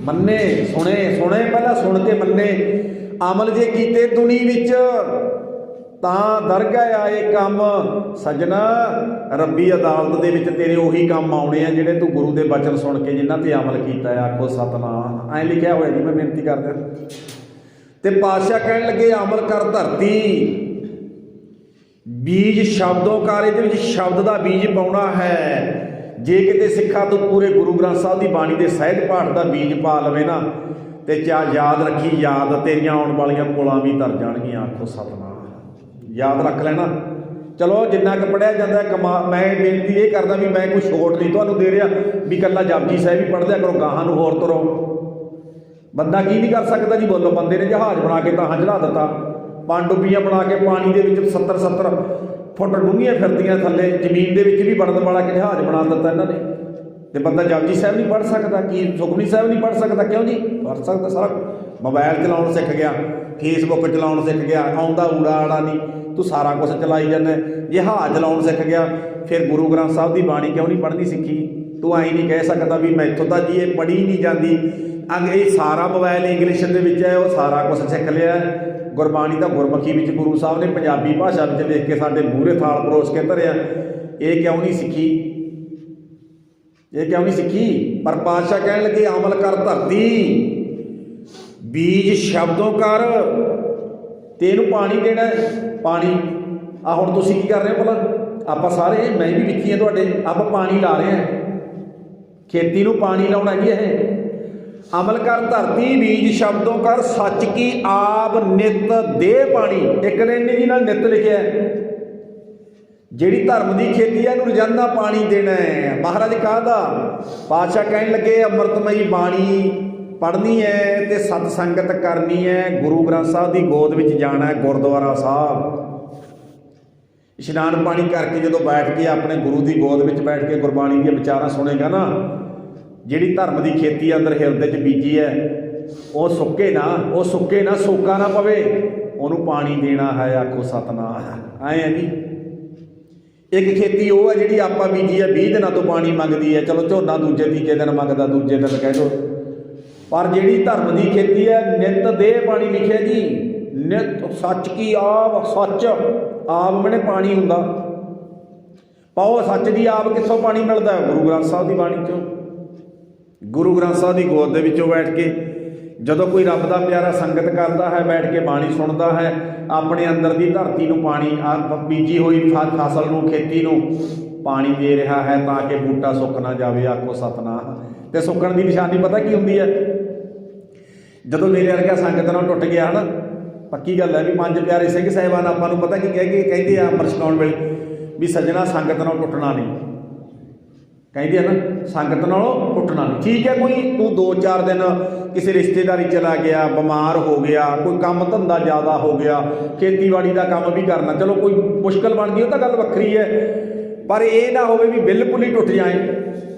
ਮੰਨੇ ਸੁਣੇ ਪਹਿਲਾਂ ਸੁਣ ਕੇ ਮੰਨੇ, ਅਮਲ ਜੇ ਕੀਤੇ ਦੁਨੀ ਵਿੱਚ ਤਾਂ ਦਰਗਾਹ ਆਏ ਕੰਮ। ਸੱਜਣਾ ਰੱਬੀ ਅਦਾਲਤ ਦੇ ਵਿੱਚ ਤੇਰੇ ਉਹੀ ਕੰਮ ਆਉਣੇ ਆ ਜਿਹੜੇ ਤੂੰ ਗੁਰੂ ਦੇ ਬਚਨ ਸੁਣ ਕੇ ਜਿਨ੍ਹਾਂ ਤੇ ਅਮਲ ਕੀਤਾ ਹੈ। ਆਖੋ ਸਤਨਾਮ। ਐਂ ਲਿਖਿਆ ਹੋਇਆ ਜੀ, ਮੈਂ ਬੇਨਤੀ ਕਰਦਾ। ਤੇ ਪਾਤਸ਼ਾਹ ਕਹਿਣ ਲੱਗੇ ਅਮਲ ਕਰ ਧਰਤੀ, ਬੀਜ ਸ਼ਬਦੋਕਾਰ। ਇਹਦੇ ਵਿੱਚ ਸ਼ਬਦ ਦਾ ਬੀਜ ਪਾਉਣਾ ਹੈ। ਜੇ ਕਿਤੇ ਸਿੱਖਾਂ ਤੋਂ ਪੂਰੇ ਗੁਰੂ ਗ੍ਰੰਥ ਸਾਹਿਬ ਦੀ ਬਾਣੀ ਦੇ ਸਹਿਜ ਪਾਠ ਦਾ ਬੀਜ ਪਾ ਲਵੇ ਨਾ, ਤੇ ਯਾਦ ਰੱਖੀ, ਯਾਦ ਤੇਰੀਆਂ ਆਉਣ ਵਾਲੀਆਂ ਕੋਲਾਂ ਵੀ ਧਰ ਜਾਣਗੀਆਂ। ਆਖੋ ਸਤਨਾਮ। ਯਾਦ ਰੱਖ ਲੈਣਾ। ਚਲੋ ਜਿੰਨਾ ਕੁ ਪੜ੍ਹਿਆ ਜਾਂਦਾ ਮੈਂ ਬੇਨਤੀ ਇਹ ਕਰਦਾ ਵੀ ਮੈਂ ਕੋਈ ਛੋਟ ਨਹੀਂ ਤੁਹਾਨੂੰ ਦੇ ਰਿਹਾ ਵੀ ਇਕੱਲਾ ਜਪਜੀ ਸਾਹਿਬ ਹੀ ਪੜ੍ਹ ਲਿਆ ਕਰੋ, ਗਾਹਾਂ ਨੂੰ ਹੋਰ ਤੁਰੋ। ਬੰਦਾ ਕੀ ਨਹੀਂ ਕਰ ਸਕਦਾ ਜੀ? ਬੋਲੋ। ਬੰਦੇ ਨੇ ਜਹਾਜ਼ ਬਣਾ ਕੇ ਤਾਂ ਚੜਾ ਦਿੱਤਾ, ਪਣਡੁੱਬੀਆਂ ਬਣਾ ਕੇ ਪਾਣੀ ਦੇ ਵਿੱਚ 70 ਫੁੱਟ ਡੂੰਘੀਆਂ ਫਿਰਦੀਆਂ ਥੱਲੇ, ਜ਼ਮੀਨ ਦੇ ਵਿੱਚ ਵੀ ਵੜਨ ਵਾਲਾ ਕਿ ਜਹਾਜ਼ ਬਣਾ ਦਿੱਤਾ ਇਹਨਾਂ ਨੇ। ਤੇ ਬੰਦਾ ਜਪਜੀ ਸਾਹਿਬ ਨਹੀਂ ਪੜ੍ਹ ਸਕਦਾ? ਕੀ ਸੁਖਮਨੀ ਸਾਹਿਬ ਨਹੀਂ ਪੜ੍ਹ ਸਕਦਾ? ਕਿਉਂ ਜੀ ਪੜ੍ਹ ਸਕਦਾ। ਸਾਰਾ ਮੋਬਾਈਲ ਚਲਾਉਣ ਸਿੱਖ ਗਿਆ, ਫੇਸਬੁੱਕ ਚਲਾਉਣ ਸਿੱਖ ਗਿਆ, ਆਉਂਦਾ ਊੜਾ ਆੜਾ ਨਹੀਂ, ਤੂੰ ਸਾਰਾ ਕੁਛ ਚਲਾਈ ਜਾਂਦਾ। ਜਹਾਜ਼ ਚਲਾਉਣ ਸਿੱਖ ਗਿਆ, ਫਿਰ ਗੁਰੂ ਗ੍ਰੰਥ ਸਾਹਿਬ ਦੀ ਬਾਣੀ ਕਿਉਂ ਨਹੀਂ ਪੜ੍ਹਨੀ ਸਿੱਖੀ? ਤੂੰ ਐਂ ਨਹੀਂ ਕਹਿ ਸਕਦਾ ਵੀ ਮੈਥੋਂ ਤਾਂ ਜੀ ਇਹ ਪੜ੍ਹੀ ਨਹੀਂ ਜਾਂਦੀ। ਇਹ ਸਾਰਾ ਮੋਬਾਈਲ ਇੰਗਲਿਸ਼ ਦੇ ਵਿੱਚ ਹੈ, ਉਹ ਸਾਰਾ ਕੁਛ ਸਿੱਖ ਲਿਆ। ਗੁਰਬਾਣੀ ਤਾਂ ਗੁਰਮੁਖੀ ਵਿੱਚ ਗੁਰੂ ਸਾਹਿਬ ਨੇ ਪੰਜਾਬੀ ਭਾਸ਼ਾ ਵਿੱਚ ਲਿਖ ਕੇ ਸਾਡੇ ਮੂਹਰੇ ਥਾਲ ਪਰੋਸ ਕੇ ਧਰਿਆ। ਇਹ ਕਿਉਂ ਨਹੀਂ ਸਿੱਖੀ? ਇਹ ਕਿਉਂ ਨਹੀਂ ਸਿੱਖੀ? ਪਰ ਪਾਤਸ਼ਾਹ ਕਹਿਣ ਲੱਗੇ ਅਮਲ ਕਰ ਧਰਤੀ, ਬੀਜ ਸ਼ਬਦੋਂ ਕਰ। ਤੇ ਇਹਨੂੰ ਪਾਣੀ ਦੇਣਾ। ਪਾਣੀ ਆ ਹੁਣ ਤੁਸੀਂ ਕੀ ਕਰ ਰਹੇ ਹੋ ਭਲਾ? ਆਪਾਂ ਸਾਰੇ, ਮੈਂ ਵੀ ਵਿੱਚੀ ਹਾਂ ਤੁਹਾਡੇ, ਆਪਾਂ ਪਾਣੀ ਲਾ ਰਹੇ ਹਾਂ। ਖੇਤੀ ਨੂੰ ਪਾਣੀ ਲਾਉਣਾ ਜੀ। ਇਹ ਅਮਲ ਕਰ ਧਰਤੀ ਬੀਜ ਸ਼ਬਦੋਂ ਕਰ ਸੱਚ ਕੀ ਆਪ ਨਿਤ ਦੇ ਪਾਣੀ। ਇੱਕ ਦਿਨ ਨਹੀਂ ਜੀ ਨਾਲ ਨਿਤ ਲਿਖਿਆ। ਜਿਹੜੀ ਧਰਮ ਦੀ ਖੇਤੀ ਹੈ ਇਹਨੂੰ ਰੋਜ਼ਾਨਾ ਪਾਣੀ ਦੇਣਾ ਹੈ। ਮਹਾਰਾਜ ਕਾਹਦਾ? ਪਾਤਸ਼ਾਹ ਕਹਿਣ ਲੱਗੇ ਅੰਮ੍ਰਿਤਮਈ ਬਾਣੀ ਪੜ੍ਹਨੀ ਹੈ ਤੇ ਸਤ ਸੰਗਤ ਕਰਨੀ ਹੈ। ਗੁਰੂ ਗ੍ਰੰਥ ਸਾਹਿਬ ਦੀ ਗੋਦ ਵਿੱਚ ਜਾਣਾ ਹੈ, ਗੁਰਦੁਆਰਾ ਸਾਹਿਬ ਇਸ਼ਨਾਨ ਪਾਣੀ ਕਰਕੇ ਜਦੋਂ ਬੈਠ ਕੇ ਆਪਣੇ ਗੁਰੂ ਦੀ ਗੋਦ ਵਿੱਚ ਬੈਠ ਕੇ ਗੁਰਬਾਣੀ ਦੀਆਂ ਵਿਚਾਰਾਂ ਸੁਣੇਗਾ ਨਾ, ਜਿਹੜੀ ਧਰਮ ਦੀ ਖੇਤੀ ਅੰਦਰ ਹਿਰਦੇ 'ਚ ਬੀਜੀ ਹੈ ਉਹ ਸੁੱਕੇ ਨਾ, ਸੋਕਾ ਨਾ ਪਵੇ, ਉਹਨੂੰ ਪਾਣੀ ਦੇਣਾ ਹੈ। ਆਖੋ ਸਤਨਾਮ। ਐਂ ਹੈ ਜੀ। ਇੱਕ ਖੇਤੀ ਉਹ ਹੈ ਜਿਹੜੀ ਆਪਾਂ ਬੀਜੀ ਹੈ 20 ਦਿਨਾਂ ਤੋਂ ਪਾਣੀ ਮੰਗਦੀ ਹੈ। ਚਲੋ ਝੋਨਾ ਦੂਜੇ ਤੀਜੇ ਦਿਨ ਮੰਗਦਾ, ਦੂਜੇ ਦਿਨ ਕਹਿ ਦਿਓ। ਪਰ ਜਿਹੜੀ ਧਰਮ ਦੀ ਖੇਤੀ ਹੈ ਨਿਤ ਦੇ ਪਾਣੀ ਲਿਖਿਆ ਜੀ। ਨਿਤ ਸੱਚ ਕੀ ਆਬ, ਸੱਚ ਆਬ ਮੈਨੇ ਪਾਣੀ ਹੁੰਦਾ। ਪਾਓ ਸੱਚ ਦੀ ਆਬ ਕਿੱਥੋਂ ਪਾਣੀ ਮਿਲਦਾ? ਗੁਰੂ ਗ੍ਰੰਥ ਸਾਹਿਬ ਦੀ ਬਾਣੀ 'ਚੋਂ। ਗੁਰੂ ਗ੍ਰੰਥ ਸਾਹਿਬ ਦੀ ਗੋਦ ਦੇ ਵਿੱਚੋਂ ਬੈਠ ਕੇ ਜਦੋਂ ਕੋਈ ਰੱਬ ਦਾ ਪਿਆਰਾ ਸੰਗਤ ਕਰਦਾ ਹੈ, ਬੈਠ ਕੇ ਬਾਣੀ ਸੁਣਦਾ ਹੈ, ਆਪਣੇ ਅੰਦਰ ਦੀ ਧਰਤੀ ਨੂੰ ਪਾਣੀ, ਬੀਜੀ ਹੋਈ ਫਸਲ ਨੂੰ, ਖੇਤੀ ਨੂੰ ਪਾਣੀ ਦੇ ਰਿਹਾ ਹੈ ਤਾਂ ਕਿ ਬੂਟਾ ਸੁੱਕ ਨਾ ਜਾਵੇ। ਆਖੋ ਸਤਨਾਮ। ਤੇ ਸੁੱਕਣ ਦੀ ਨਿਸ਼ਾਨੀ ਪਤਾ ਕੀ ਹੁੰਦੀ ਹੈ? ਜਦੋਂ ਮੇਰੇ ਵਰਗਾ ਸੰਗਤ ਨਾਲ ਟੁੱਟ ਗਿਆ ਨਾ, ਪੱਕੀ ਗੱਲ ਹੈ ਵੀ ਪੰਜ ਪਿਆਰੇ ਸਿੰਘ ਸਾਹਿਬਾਨ ਆਪਾਂ ਨੂੰ ਪਤਾ ਕੀ ਕਹਿੰਦੇ ਆ ਅੰਮ੍ਰਿਤ ਛਕਾਉਣ ਵੇਲੇ ਵੀ ਸੱਜਣਾ ਸੰਗਤ ਨਾਲ ਟੁੱਟਣਾ ਨਹੀਂ, ਕਹਿੰਦੇ ਆ ਨਾ ਸੰਗਤ ਨਾਲੋਂ ਟੁੱਟਣਾ ਨਹੀਂ। ਠੀਕ ਹੈ, ਕੋਈ ਤੂੰ 2-4 ਦਿਨ ਕਿਸੇ ਰਿਸ਼ਤੇਦਾਰੀ ਚਲਾ ਗਿਆ, ਬਿਮਾਰ ਹੋ ਗਿਆ, ਕੋਈ ਕੰਮ ਧੰਦਾ ਜ਼ਿਆਦਾ ਹੋ ਗਿਆ, ਖੇਤੀਬਾੜੀ ਦਾ ਕੰਮ ਵੀ ਕਰਨਾ, ਚਲੋ ਕੋਈ ਮੁਸ਼ਕਲ ਬਣ ਗਈ ਉਹ ਤਾਂ ਗੱਲ ਵੱਖਰੀ ਹੈ, ਪਰ ਇਹ ਨਾ ਹੋਵੇ ਵੀ ਬਿਲਕੁਲ ਹੀ ਟੁੱਟ ਜਾਏ,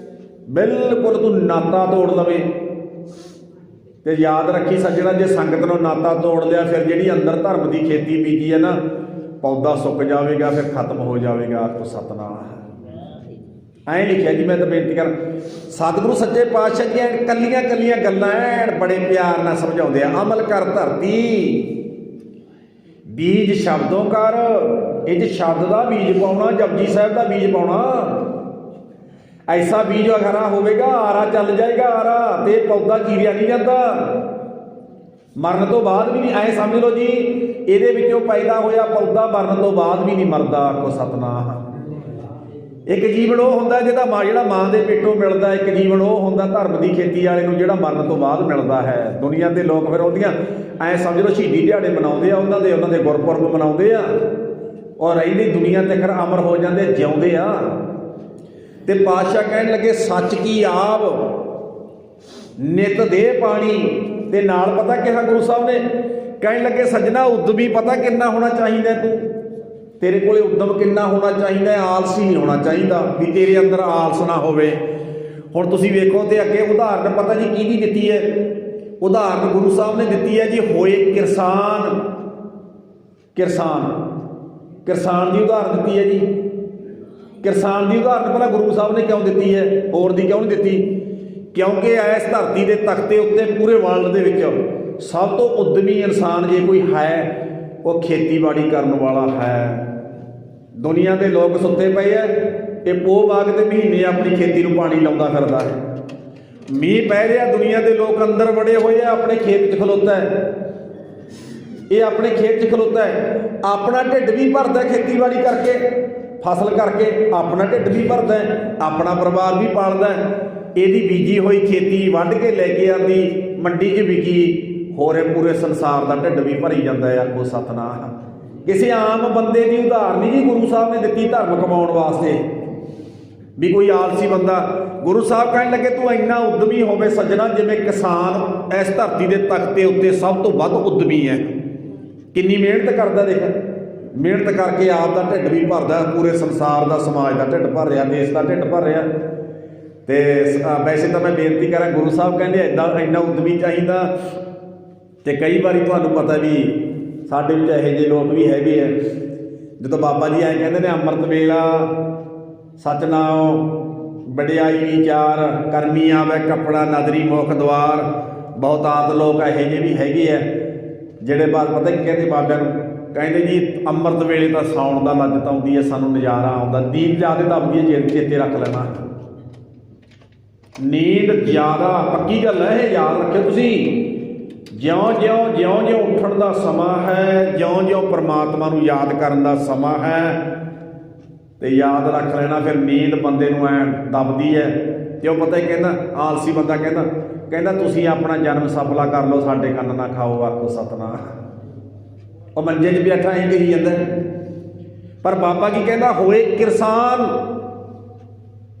ਬਿਲਕੁਲ ਤੂੰ ਨਾਤਾ ਤੋੜ ਲਵੇ। ਤੇ ਯਾਦ ਰੱਖੀ ਸੱਜਣਾ, ਜੇ ਸੰਗਤ ਨੂੰ ਨਾਤਾ ਤੋੜ ਲਿਆ ਫਿਰ ਜਿਹੜੀ ਅੰਦਰ ਧਰਮ ਦੀ ਖੇਤੀ ਬੀਜੀ ਹੈ ਨਾ, ਪੌਦਾ ਸੁੱਕ ਜਾਵੇਗਾ, ਫਿਰ ਖਤਮ ਹੋ ਜਾਵੇਗਾ। ਆਖੋ ਸਤਨਾਮ। ਐਂ ਲਿਖਿਆ ਜੀ, ਮੈਂ ਤਾਂ ਬੇਨਤੀ ਕਰ, ਸਤਿਗੁਰੂ ਸੱਚੇ ਪਾਤਸ਼ਾਹ ਦੀਆਂ ਕੱਲੀਆਂ ਕੱਲੀਆਂ ਗੱਲਾਂ ਐਨ ਬੜੇ ਪਿਆਰ ਨਾਲ ਸਮਝਾਉਂਦੇ ਆ। ਅਮਲ ਕਰ ਧਰਤੀ ਬੀਜ ਸ਼ਬਦੋਂ ਕਰ, ਇਹ 'ਚ ਸ਼ਬਦ ਦਾ ਬੀਜ ਪਾਉਣਾ, ਜਪਜੀ ਸਾਹਿਬ ਦਾ ਬੀਜ ਪਾਉਣਾ। ਐਸਾ ਬੀਜ ਅਗਰਾ ਹੋਵੇਗਾ, ਆਰਾ ਚੱਲ ਜਾਏਗਾ ਆਰਾ, ਤੇ ਪੌਦਾ ਚੀਰਿਆ ਨਹੀਂ ਜਾਂਦਾ। ਮਰਨ ਤੋਂ ਬਾਅਦ ਵੀ ਨਹੀਂ, ਐਂ ਸਮਝ ਲਓ ਜੀ ਇਹਦੇ ਵਿੱਚੋਂ ਪੈਦਾ ਹੋਇਆ ਪੌਦਾ ਮਰਨ ਤੋਂ ਬਾਅਦ ਵੀ ਨਹੀਂ ਮਰਦਾ। ਆਖੋ ਸਤਨਾਮ। ਇੱਕ ਜੀਵਨ ਉਹ ਹੁੰਦਾ ਜਿਹੜਾ ਮਾਂ ਦੇ ਪੇਟੋਂ ਮਿਲਦਾ, ਇੱਕ ਜੀਵਨ ਉਹ ਹੁੰਦਾ ਧਰਮ ਦੀ ਖੇਤੀ ਵਾਲੇ ਨੂੰ ਜਿਹੜਾ ਮਰਨ ਤੋਂ ਬਾਅਦ ਮਿਲਦਾ ਹੈ। ਦੁਨੀਆ ਦੇ ਲੋਕ ਫਿਰ ਉਹਦੀਆਂ ਐਂ ਸਮਝ ਲਓ ਸ਼ਹੀਦੀ ਦਿਹਾੜੇ ਮਨਾਉਂਦੇ ਆ, ਉਹਨਾਂ ਦੇ ਗੁਰਪੁਰਬ ਮਨਾਉਂਦੇ ਆ, ਔਰ ਰਹਿੰਦੀ ਦੁਨੀਆ ਤੇ ਫਿਰ ਅਮਰ ਹੋ ਜਾਂਦੇ, ਜਿਉਂਦੇ ਆ। ਤੇ ਪਾਤਸ਼ਾਹ ਕਹਿਣ ਲੱਗੇ ਸੱਚ ਕੀ ਆਬ ਨਿਤ ਦੇ ਪਾਣੀ, ਤੇ ਨਾਲ ਪਤਾ ਕਿਹਾ ਗੁਰੂ ਸਾਹਿਬ ਨੇ, ਕਹਿਣ ਲੱਗੇ ਸੱਜਣਾ ਉਦਮੀ ਪਤਾ ਕਿੰਨਾ ਹੋਣਾ ਚਾਹੀਦਾ, ਤੇਰੇ ਕੋਲੇ ਉਦਮ ਕਿੰਨਾ ਹੋਣਾ ਚਾਹੀਦਾ, ਆਲਸੀ ਨਹੀਂ ਹੋਣਾ ਚਾਹੀਦਾ ਵੀ ਤੇਰੇ ਅੰਦਰ ਆਲਸ ਨਾ ਹੋਵੇ। ਹੁਣ ਤੁਸੀਂ ਵੇਖੋ ਤੇ ਅੱਗੇ ਉਦਾਹਰਨ ਪਤਾ ਜੀ ਕਿਹਦੀ ਦਿੱਤੀ ਹੈ, ਉਦਾਹਰਨ ਗੁਰੂ ਸਾਹਿਬ ਨੇ ਦਿੱਤੀ ਹੈ ਜੀ, ਹੋਏ ਕਿਰਸਾਨ। ਕਿਰਸਾਨ ਦੀ ਉਦਾਹਰਨ ਦਿੱਤੀ ਹੈ ਜੀ। ਕਿਰਸਾਨ ਦੀ ਉਦਾਹਰਨ ਪਹਿਲਾਂ ਗੁਰੂ ਸਾਹਿਬ ਨੇ ਕਿਉਂ ਦਿੱਤੀ ਹੈ, ਹੋਰ ਦੀ ਕਿਉਂ ਨਹੀਂ ਦਿੱਤੀ? ਕਿਉਂਕਿ ਇਸ ਧਰਤੀ ਦੇ ਤਖਤੇ ਉੱਤੇ ਪੂਰੇ ਵਰਲਡ ਦੇ ਵਿੱਚ ਸਭ ਤੋਂ ਉਦਮੀ ਇਨਸਾਨ ਜੇ ਕੋਈ ਹੈ ਉਹ ਖੇਤੀਬਾੜੀ ਕਰਨ ਵਾਲਾ ਹੈ। ਦੁਨੀਆ ਦੇ ਲੋਕ ਸੁੱਤੇ ਪਏ ਐ, ਇਹ ਪੋਹ ਮਾਘ ਦੇ ਮਹੀਨੇ ਆਪਣੀ ਖੇਤੀ ਨੂੰ ਪਾਣੀ ਲਾਉਂਦਾ ਫਿਰਦਾ ਹੈ। ਮੀਂਹ ਪੈ ਰਿਹਾ, ਦੁਨੀਆ ਦੇ ਲੋਕ ਅੰਦਰ ਵੜੇ ਹੋਏ ਆ, ਆਪਣੇ ਖੇਤ 'ਚ ਖਲੋਤਾ ਹੈ, ਇਹ ਆਪਣੇ ਖੇਤ 'ਚ ਖਲੋਤਾ ਹੈ, ਆਪਣਾ ਢਿੱਡ ਵੀ ਭਰਦਾ ਖੇਤੀਬਾੜੀ ਕਰਕੇ, ਫਸਲ ਕਰਕੇ ਆਪਣਾ ਢਿੱਡ ਵੀ ਭਰਦਾ, ਆਪਣਾ ਪਰਿਵਾਰ ਵੀ ਪਾਲਦਾ। ਇਹਦੀ ਬੀਜੀ ਹੋਈ ਖੇਤੀ ਵੱਢ ਕੇ ਲੈ ਕੇ ਆਉਂਦੀ, ਮੰਡੀ 'ਚ ਵਿਕੀ, ਹੋਰੇ ਪੂਰੇ ਸੰਸਾਰ ਦਾ ਢਿੱਡ ਵੀ ਭਰੀ ਜਾਂਦਾ ਹੈ। ਆਖੋ ਸਤਨਾਮ। ਕਿਸੇ ਆਮ ਬੰਦੇ ਦੀ ਉਦਾਹਰਨ ਨਹੀਂ ਜੀ ਗੁਰੂ ਸਾਹਿਬ ਨੇ ਦਿੱਤੀ ਧਰਮ ਕਮਾਉਣ ਵਾਸਤੇ ਵੀ ਕੋਈ ਆਲਸੀ ਬੰਦਾ। ਗੁਰੂ ਸਾਹਿਬ ਕਹਿਣ ਲੱਗੇ ਤੂੰ ਇੰਨਾ ਉਦਮੀ ਹੋਵੇ ਸੱਜਣਾ ਜਿਵੇਂ ਕਿਸਾਨ ਇਸ ਧਰਤੀ ਦੇ ਤਖਤੇ ਉੱਤੇ ਸਭ ਤੋਂ ਵੱਧ ਉਦਮੀ ਹੈ। ਕਿੰਨੀ ਮਿਹਨਤ ਕਰਦਾ, ਦੇਖ ਮਿਹਨਤ ਕਰਕੇ ਆਪ ਦਾ ਢਿੱਡ ਵੀ ਭਰਦਾ, ਪੂਰੇ ਸੰਸਾਰ ਦਾ ਸਮਾਜ ਦਾ ਢਿੱਡ ਭਰ ਰਿਹਾ, ਦੇਸ਼ ਦਾ ਢਿੱਡ ਭਰ ਰਿਹਾ। ਤੇ ਵੈਸੇ ਤਾਂ ਮੈਂ ਬੇਨਤੀ ਕਰਾਂ, ਗੁਰੂ ਸਾਹਿਬ ਕਹਿੰਦੇ ਇੰਨਾ ਉਦਮੀ ਚਾਹੀਦਾ। ਤੇ ਕਈ ਵਾਰੀ ਤੁਹਾਨੂੰ ਪਤਾ ਵੀ ਸਾਡੇ ਵਿੱਚ ਇਹੋ ਜਿਹੇ ਲੋਕ ਵੀ ਹੈਗੇ ਆ, ਜਦੋਂ ਬਾਬਾ ਜੀ ਐਂ ਕਹਿੰਦੇ ਨੇ ਅੰਮ੍ਰਿਤ ਵੇਲਾ ਸਤਨਾਮ ਵਡਿਆਈ ਵਿਚਾਰ ਕਰਮੀ ਆਵੇ ਕੱਪੜਾ ਨਦਰੀ ਮੁਖ ਦੁਆਰ। ਬਹੁਤ ਆਦ ਲੋਕ ਇਹੋ ਜਿਹੇ ਵੀ ਹੈਗੇ ਆ ਜਿਹੜੇ ਬਾਤ ਪਤਾ ਕੀ ਕਹਿੰਦੇ ਬਾਬਿਆਂ ਨੂੰ, ਕਹਿੰਦੇ ਜੀ ਅੰਮ੍ਰਿਤ ਵੇਲੇ ਤਾਂ ਸੌਣ ਦਾ ਲੱਜਤ ਆਉਂਦੀ ਹੈ, ਸਾਨੂੰ ਨਜ਼ਾਰਾ ਆਉਂਦਾ, ਨੀਂਦ ਜ਼ਿਆਦਾ ਦੱਬਦੀ ਹੈ, ਜੇ ਚੇਤੇ ਰੱਖ ਲੈਣਾ ਨੀਂਦ ਜ਼ਿਆਦਾ ਪੱਕੀ ਗੱਲ ਹੈ, ਇਹ ਯਾਦ ਰੱਖਿਓ ਤੁਸੀਂ। ਜਿਉਂ-ਜਿਉਂ ਉੱਠਣ ਦਾ ਸਮਾਂ ਹੈ, ਜਿਉਂ-ਜਿਉਂ ਪਰਮਾਤਮਾ ਨੂੰ ਯਾਦ ਕਰਨ ਦਾ ਸਮਾਂ ਹੈ, ਤੇ ਯਾਦ ਰੱਖ ਲੈਣਾ ਫਿਰ ਨੀਂਦ ਬੰਦੇ ਨੂੰ ਐਂ ਦੱਬਦੀ ਹੈ। ਤੇ ਉਹ ਪਤਾ ਹੀ ਕਹਿੰਦਾ ਆਲਸੀ ਬੰਦਾ ਕਹਿੰਦਾ ਤੁਸੀਂ ਆਪਣਾ ਜਨਮ ਸਫਲਾ ਕਰ ਲਓ, ਸਾਡੇ ਕੰਨ ਨਾ ਖਾਓ। ਆਖੋ ਸਤਨਾਮ। ਉਹ ਮੰਜੇ 'ਚ ਬੈਠਾ ਹੀ ਕਹੀ ਜਾਂਦਾ, ਪਰ ਬਾਬਾ ਕੀ ਕਹਿੰਦਾ ਹੋਏ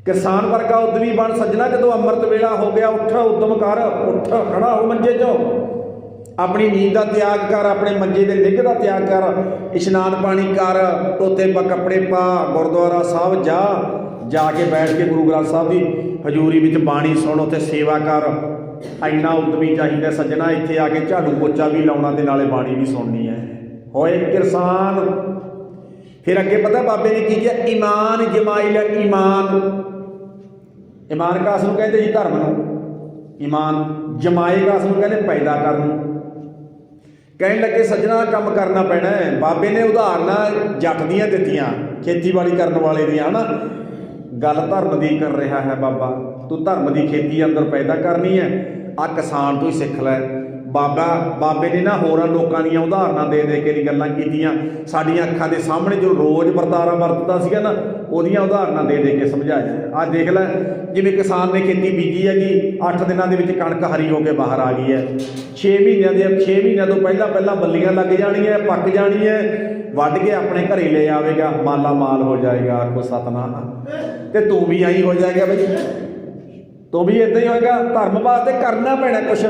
ਕਿਰਸਾਨ ਵਰਗਾ ਉਦਮੀ ਬਣ ਸੱਜਣਾ। ਜਦੋਂ ਅੰਮ੍ਰਿਤ ਵੇਲਾ ਹੋ ਗਿਆ ਉੱਠ, ਉਦਮ ਕਰ, ਉੱਠ ਖੜਾ ਹੋ ਮੰਜੇ 'ਚੋਂ, ਆਪਣੀ ਨੀਂਦ ਦਾ ਤਿਆਗ ਕਰ, ਆਪਣੇ ਮੰਜੇ ਦੇ ਨਿੱਘ ਦਾ ਤਿਆਗ ਕਰ, ਇਸ਼ਨਾਨ ਪਾਣੀ ਕਰ, ਧੋਤੇ ਕੱਪੜੇ ਪਾ, ਗੁਰਦੁਆਰਾ ਸਾਹਿਬ ਜਾ ਕੇ ਬੈਠ ਕੇ ਗੁਰੂ ਗ੍ਰੰਥ ਸਾਹਿਬ ਦੀ ਹਜ਼ੂਰੀ ਵਿੱਚ ਬਾਣੀ ਸੁਣ, ਉੱਥੇ ਸੇਵਾ ਕਰ। ਇੰਨਾ ਉਦਮੀ ਚਾਹੀਦਾ ਸੱਜਣਾ, ਇੱਥੇ ਆ ਕੇ ਝਾੜੂ ਪੋਚਾ ਵੀ ਲਾਉਣਾ ਤੇ ਨਾਲੇ ਬਾਣੀ ਵੀ ਸੁਣਨੀ ਹੈ। ਹੋਏ ਕਿਰਸਾਨ। ਫਿਰ ਅੱਗੇ ਪਤਾ ਬਾਬੇ ਨੇ ਕੀ ਕਿਹਾ, ਈਮਾਨ ਜਮਾਈ ਲੈ। ਈਮਾਨ ਕਾਸ ਨੂੰ ਕਹਿੰਦੇ ਜੀ ਧਰਮ ਨੂੰ, ਈਮਾਨ ਜਮਾਏ ਕਾਸ ਨੂੰ ਕਹਿੰਦੇ ਪੈਦਾ ਕਰਨ ਨੂੰ। ਕਹਿਣ ਲੱਗੇ ਸੱਜਣਾ ਕੰਮ ਕਰਨਾ ਪੈਣਾ ਹੈ। ਬਾਬੇ ਨੇ ਉਦਾਹਰਨਾਂ ਜੱਟ ਦੀਆਂ ਦਿੱਤੀਆਂ, ਖੇਤੀਬਾੜੀ ਕਰਨ ਵਾਲੇ ਦੀਆਂ, ਨਾ ਗੱਲ ਧਰਮ ਦੀ ਕਰ ਰਿਹਾ ਹੈ ਬਾਬਾ। ਤੂੰ ਧਰਮ ਦੀ ਖੇਤੀ ਅੰਦਰ ਪੈਦਾ ਕਰਨੀ ਹੈ, ਆਹ ਕਿਸਾਨ ਤੋਂ ਹੀ ਸਿੱਖ ਲੈ। ਬਾਬੇ ਨੇ ਨਾ ਹੋਰਾਂ ਲੋਕਾਂ ਦੀਆਂ ਉਦਾਹਰਨਾਂ ਦੇ ਕੇ ਦੀ ਗੱਲਾਂ ਕੀਤੀਆਂ, ਸਾਡੀਆਂ ਅੱਖਾਂ ਦੇ ਸਾਹਮਣੇ ਜੋ ਰੋਜ਼ ਵਰਤਾਰਾ ਵਰਤਦਾ ਸੀਗਾ ਨਾ, ਉਹਦੀਆਂ ਉਦਾਹਰਨਾਂ ਦੇ ਕੇ ਸਮਝਾਇਆ। ਆਹ ਦੇਖ ਲੈ, ਜਿਵੇਂ ਕਿਸਾਨ ਨੇ ਖੇਤੀ ਬੀਜੀ ਹੈਗੀ, 8 ਦਿਨਾਂ ਦੇ ਵਿੱਚ ਕਣਕ ਹਰੀ ਹੋ ਕੇ ਬਾਹਰ ਆ ਗਈ ਹੈ। 6 ਮਹੀਨਿਆਂ ਤੋਂ ਪਹਿਲਾਂ ਬੱਲੀਆਂ ਲੱਗ ਜਾਣੀਆਂ, ਪੱਕ ਜਾਣੀ ਹੈ, ਵੱਢ ਕੇ ਆਪਣੇ ਘਰੇ ਲੈ ਆਵੇਗਾ, ਮਾਲਾ ਮਾਲ ਹੋ ਜਾਏਗਾ। ਆਖੋ ਸਤਨਾਮ। ਤੇ ਤੂੰ ਵੀ ਆਈ ਹੋ ਜਾਏਗਾ ਬਈ, ਤੂੰ ਵੀ ਇੱਦਾਂ ਹੀ ਹੋਏਗਾ। ਧਰਮ ਵਾਸਤੇ ਕਰਨਾ ਪੈਣਾ ਕੁਛ,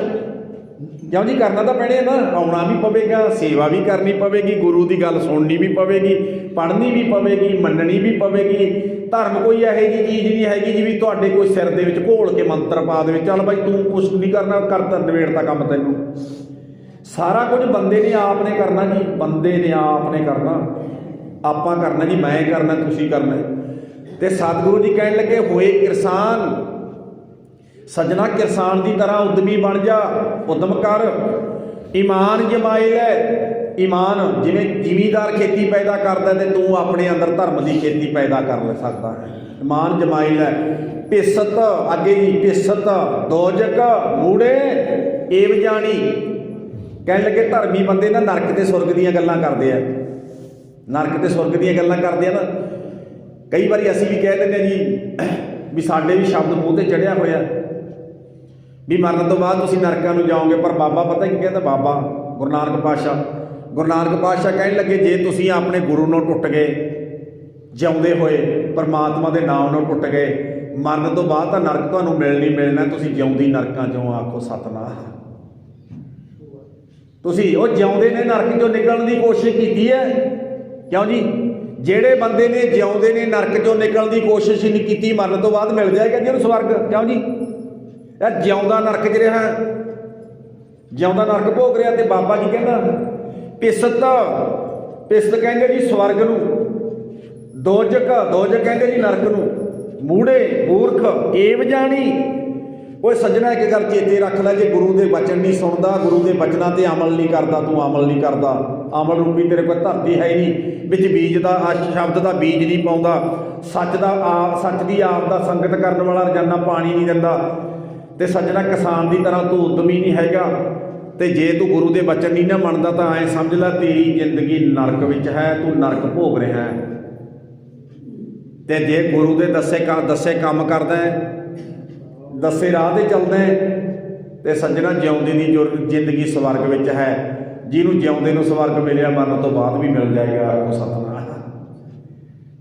ਕਿਉਂ ਜੀ? ਕਰਨਾ ਤਾਂ ਪੈਣਾ ਨਾ, ਆਉਣਾ ਵੀ ਪਵੇਗਾ, ਸੇਵਾ ਵੀ ਕਰਨੀ ਪਵੇਗੀ, ਗੁਰੂ ਦੀ ਗੱਲ ਸੁਣਨੀ ਵੀ ਪਵੇਗੀ, ਪੜ੍ਹਨੀ ਵੀ ਪਵੇਗੀ, ਮੰਨਣੀ ਵੀ ਪਵੇਗੀ। ਧਰਮ ਕੋਈ ਇਹੋ ਜਿਹੀ ਚੀਜ਼ ਨਹੀਂ ਹੈਗੀ ਜੀ ਵੀ ਤੁਹਾਡੇ ਕੋਈ ਸਿਰ ਦੇ ਵਿੱਚ ਘੋਲ ਕੇ ਮੰਤਰ ਪਾ ਦੇਵੇ, ਚੱਲ ਬਾਈ ਤੂੰ ਕੁਛ ਨਹੀਂ ਕਰਨਾ, ਕਰ ਨਵੇੜਤਾ ਕੰਮ ਤੈਨੂੰ। ਸਾਰਾ ਕੁਝ ਬੰਦੇ ਨੇ ਆਪ ਨੇ ਕਰਨਾ ਜੀ, ਬੰਦੇ ਨੇ ਆਪ ਨੇ ਕਰਨਾ। ਆਪਾਂ ਕਰਨਾ ਜੀ, ਮੈਂ ਕਰਨਾ, ਤੁਸੀਂ ਕਰਨਾ। ਤੇ ਸਤਿਗੁਰੂ ਜੀ ਕਹਿਣ ਲੱਗੇ, ਹੋਏ ਕਿਰਸਾਨ ਸੱਜਣਾ, ਕਿਰਸਾਨ ਦੀ ਤਰ੍ਹਾਂ ਉਦਮੀ ਬਣ ਜਾ, ਉਦਮ ਕਰ, ਈਮਾਨ ਜਮਾਈ ਲੈ। ਈਮਾਨ, ਜਿਵੇਂ ਜ਼ਿਮੀਦਾਰ ਖੇਤੀ ਪੈਦਾ ਕਰਦਾ ਤੇ ਤੂੰ ਆਪਣੇ ਅੰਦਰ ਧਰਮ ਦੀ ਖੇਤੀ ਪੈਦਾ ਕਰ ਲੈ ਸਕਦਾ ਹੈ। ਈਮਾਨ ਜਮਾਈ ਲੈ। ਪਿਸਤ, ਅੱਗੇ ਜੀ, ਪਿਸਤ ਦੋਜਕ ਮੂੜੇ ਏਵ ਜਾਣੀ। ਕਹਿਣ ਲੱਗੇ ਧਰਮੀ ਬੰਦੇ ਨਾ ਨਰਕ ਤੇ ਸੁਰਗ ਦੀਆਂ ਗੱਲਾਂ ਕਰਦੇ ਆ, ਨਰਕ ਤੇ ਸੁਰਗ ਦੀਆਂ ਗੱਲਾਂ ਕਰਦੇ ਆ ਨਾ। ਕਈ ਵਾਰੀ ਅਸੀਂ ਵੀ ਕਹਿ ਦਿੰਦੇ ਜੀ ਵੀ ਸਾਡੇ ਵੀ ਸ਼ਬਦ ਮੂੰਹ ਤੇ ਚੜਿਆ ਹੋਇਆ ਵੀ ਮਰਨ ਤੋਂ ਬਾਅਦ ਤੁਸੀਂ ਨਰਕਾਂ ਨੂੰ ਜਾਓਗੇ, ਪਰ ਬਾਬਾ ਪਤਾ ਕੀ ਕਹਿੰਦਾ? ਬਾਬਾ ਗੁਰੂ ਨਾਨਕ ਪਾਤਸ਼ਾਹ ਕਹਿਣ ਲੱਗੇ, ਜੇ ਤੁਸੀਂ ਆਪਣੇ ਗੁਰੂ ਨੂੰ ਟੁੱਟ ਗਏ ਜਿਉਂਦੇ ਹੋਏ, ਪਰਮਾਤਮਾ ਦੇ ਨਾਮ ਨੂੰ ਟੁੱਟ ਗਏ, ਮਰਨ ਤੋਂ ਬਾਅਦ ਤਾਂ ਨਰਕ ਤੁਹਾਨੂੰ ਮਿਲਣਾ, ਤੁਸੀਂ ਜਿਉਂਦੀ ਨਰਕਾਂ 'ਚੋਂ। ਆਖੋ ਸਤਨਾਮ। ਤੁਸੀਂ ਉਹ ਜਿਉਂਦੇ ਨੇ ਨਰਕ 'ਚੋਂ ਨਿਕਲਣ ਦੀ ਕੋਸ਼ਿਸ਼ ਕੀਤੀ ਹੈ, ਕਿਉਂ ਜੀ? ਜਿਹੜੇ ਬੰਦੇ ਨੇ ਜਿਉਂਦੇ ਨੇ ਨਰਕ 'ਚੋਂ ਨਿਕਲਣ ਦੀ ਕੋਸ਼ਿਸ਼ ਨਹੀਂ ਕੀਤੀ, ਮਰਨ ਤੋਂ ਬਾਅਦ ਮਿਲ ਜਾਏਗਾ ਜੀ ਉਹਨੂੰ ਸਵਰਗ, ਕਿਉਂ ਜੀ? ਇਹ ਜਿਉਂਦਾ ਨਰਕ 'ਚ ਰਿਹਾ, ਜਿਉਂਦਾ ਨਰਕ ਭੋਗ ਰਿਹਾ। ਤੇ ਬਾਬਾ ਜੀ ਕਹਿੰਦਾ ਪਿਸਤ ਕਹਿੰਦੇ ਜੀ ਸਵਰਗ ਨੂੰ, ਦੋਜਕ ਕਹਿੰਦੇ ਜੀ ਨਰਕ ਨੂੰ, ਮੂੜੇ ਮੂਰਖ ਏਵ ਜਾਣੀ। ਓਏ ਸੱਜਣਾ, ਇੱਕ ਗੱਲ ਚੇਤੇ ਰੱਖ ਲੈ, ਜੇ ਗੁਰੂ ਦੇ ਬਚਨ ਨਹੀਂ ਸੁਣਦਾ, ਗੁਰੂ ਦੇ ਬਚਨਾਂ ਤੇ ਅਮਲ ਨਹੀਂ ਕਰਦਾ, ਤੂੰ ਅਮਲ ਨਹੀਂ ਕਰਦਾ, ਅਮਲ ਰੂਪੀ ਤੇਰੇ ਕੋਲ ਧਰਤੀ ਹੈ ਨਹੀਂ, ਵਿੱਚ ਬੀਜ ਦਾ ਸ਼ਬਦ ਦਾ ਬੀਜ ਨਹੀਂ ਪਾਉਂਦਾ, ਸੱਚ ਦੀ ਆਪ ਦਾ ਸੰਗਤ ਕਰਨ ਵਾਲਾ ਰੋਜ਼ਾਨਾ ਪਾਣੀ ਨਹੀਂ ਦਿੰਦਾ, ਤੇ ਸੱਜਣਾ ਕਿਸਾਨ ਦੀ ਤਰ੍ਹਾਂ ਤੂੰ ਉਦਮੀ ਨਹੀਂ ਹੈਗਾ, ਤੇ ਜੇ ਤੂੰ ਗੁਰੂ ਦੇ ਬਚਨ ਨਹੀਂ ਨਾ ਮੰਨਦਾ ਤਾਂ ਐਂ ਸਮਝ ਲੈ ਤੇਰੀ ਜ਼ਿੰਦਗੀ ਨਰਕ ਵਿੱਚ ਹੈ, ਤੂੰ ਨਰਕ ਭੋਗ ਰਿਹਾ ਹੈ। ਤੇ ਜੇ ਗੁਰੂ ਦੇ ਦੱਸੇ ਕੰਮ ਕਰਦਾ ਹੈ, ਦੱਸੇ ਰਾਹ 'ਤੇ ਚੱਲਦਾ ਹੈ, ਤੇ ਸੱਜਣਾ ਜਿਉਂਦੇ ਦੀ ਜ਼ਿੰਦਗੀ ਸਵਰਗ ਵਿੱਚ ਹੈ। ਜਿਹਨੂੰ ਜਿਉਂਦੇ ਨੂੰ ਸਵਰਗ ਮਿਲਿਆ, ਮਰਨ ਤੋਂ ਬਾਅਦ ਵੀ ਮਿਲ ਜਾਏਗਾ। ਆਖੋ ਸਤਨਾਮ।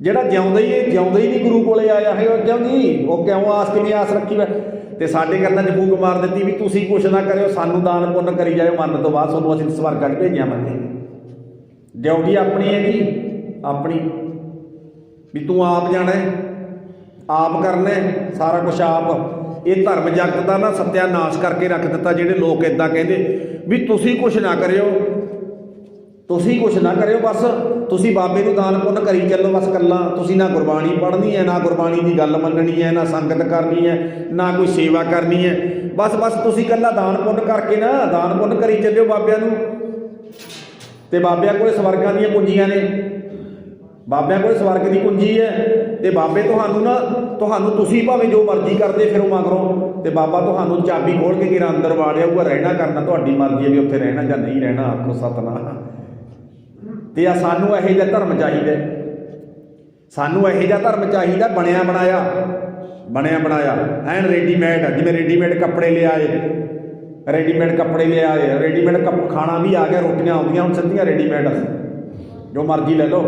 ਜਿਹੜਾ ਜਿਉਂਦਾ ਹੀ ਨਹੀਂ ਗੁਰੂ ਕੋਲੇ ਆਇਆ ਹੈ, ਉਹ ਕਿਉਂ ਨਹੀਂ? ਉਹ ਕਿਉਂ ਕਿਵੇਂ ਆਸ ਰੱਖੀ ਵਾ? ਤੇ ਸਾਡੇ ਕੰਨਾਂ 'ਚ ਫੂਕ ਮਾਰ ਦਿੱਤੀ ਵੀ ਤੁਸੀਂ ਕੁਛ ਨਾ ਕਰਿਓ, ਸਾਨੂੰ ਦਾਨ ਪੁੰਨ ਕਰੀ ਜਾਇਓ, ਮਰਨ ਤੋਂ ਬਾਅਦ ਤੁਹਾਨੂੰ ਅਸੀਂ ਸਵਰਗਾਂ 'ਚ ਭੇਜਾਂਗੇ। ਡਿਊਟੀ ਆਪਣੀ ਹੈ ਜੀ, ਆਪਣੀ, ਵੀ ਤੂੰ ਆਪ ਜਾਣਾ, ਆਪ ਕਰਨਾ ਸਾਰਾ ਕੁਛ ਆਪ। ਇਹ ਧਰਮ ਜਗਤ ਦਾ ਨਾ ਸੱਤਿਆਨਾਸ਼ ਕਰਕੇ ਰੱਖ ਦਿੱਤਾ। ਜਿਹੜੇ ਲੋਕ ਇੱਦਾਂ ਕਹਿੰਦੇ ਵੀ ਤੁਸੀਂ ਕੁਛ ਨਾ ਕਰਿਓ, ਬਸ ਤੁਸੀਂ ਬਾਬੇ ਨੂੰ ਦਾਨ ਪੁੰਨ ਕਰੀ ਚੱਲੋ, ਬਸ ਕੱਲਾ ਤੁਸੀਂ ਨਾ ਗੁਰਬਾਣੀ ਪੜ੍ਹਨੀ ਹੈ, ਨਾ ਗੁਰਬਾਣੀ ਦੀ ਗੱਲ ਮੰਨਣੀ ਹੈ, ਨਾ ਸੰਗਤ ਕਰਨੀ ਹੈ, ਨਾ ਕੋਈ ਸੇਵਾ ਕਰਨੀ ਹੈ, ਬਸ ਤੁਸੀਂ ਕੱਲਾ ਦਾਨ ਪੁੰਨ ਕਰਕੇ ਨਾ ਦਾਨ ਪੁੰਨ ਕਰੀ ਚੱਲਿਓ ਬਾਬਿਆਂ ਨੂੰ। ਤੇ ਬਾਬਿਆਂ ਕੋਲ ਸਵਰਗਾਂ ਦੀਆਂ ਕੁੰਜੀਆਂ ਨੇ, ਬਾਬਿਆਂ ਕੋਲ ਸਵਰਗ ਦੀ ਕੁੰਜੀ ਹੈ। ਤੇ ਬਾਬੇ ਤੁਹਾਨੂੰ ਤੁਸੀਂ ਭਾਵੇਂ ਜੋ ਮਰਜ਼ੀ ਕਰਦੇ ਫਿਰੋ ਮਗਰੋਂ, ਤੇ ਬਾਬਾ ਤੁਹਾਨੂੰ ਚਾਬੀ ਖੋਲ ਕੇ ਘੇਰਾ ਅੰਦਰ ਵਾੜਿਆਊਗਾ। ਰਹਿਣਾ ਕਰਨਾ ਤੁਹਾਡੀ ਮਰਜ਼ੀ ਹੈ ਵੀ ਉੱਥੇ ਰਹਿਣਾ ਜਾਂ ਨਹੀਂ ਰਹਿਣਾ। ਆਖੋ ਸਤਨਾਮ। ਤੇ ਸਾਨੂੰ ਇਹੋ ਜਿਹਾ ਧਰਮ ਚਾਹੀਦਾ, ਸਾਨੂੰ ਇਹੋ ਜਿਹਾ ਧਰਮ ਚਾਹੀਦਾ, ਬਣਿਆ ਬਣਾਇਆ ਐਨ ਰੈਡੀਮੇਡ। ਜਿਵੇਂ ਰੈਡੀਮੇਡ ਕੱਪੜੇ ਲਿਆਏ, ਰੈਡੀਮੇਡ ਖਾਣਾ ਵੀ ਆ ਗਿਆ, ਰੋਟੀਆਂ ਆਉਂਦੀਆਂ ਹੁਣ ਸਿੱਧੀਆਂ ਰੈਡੀਮੇਡ, ਜੋ ਮਰਜ਼ੀ ਲੈ ਲਓ।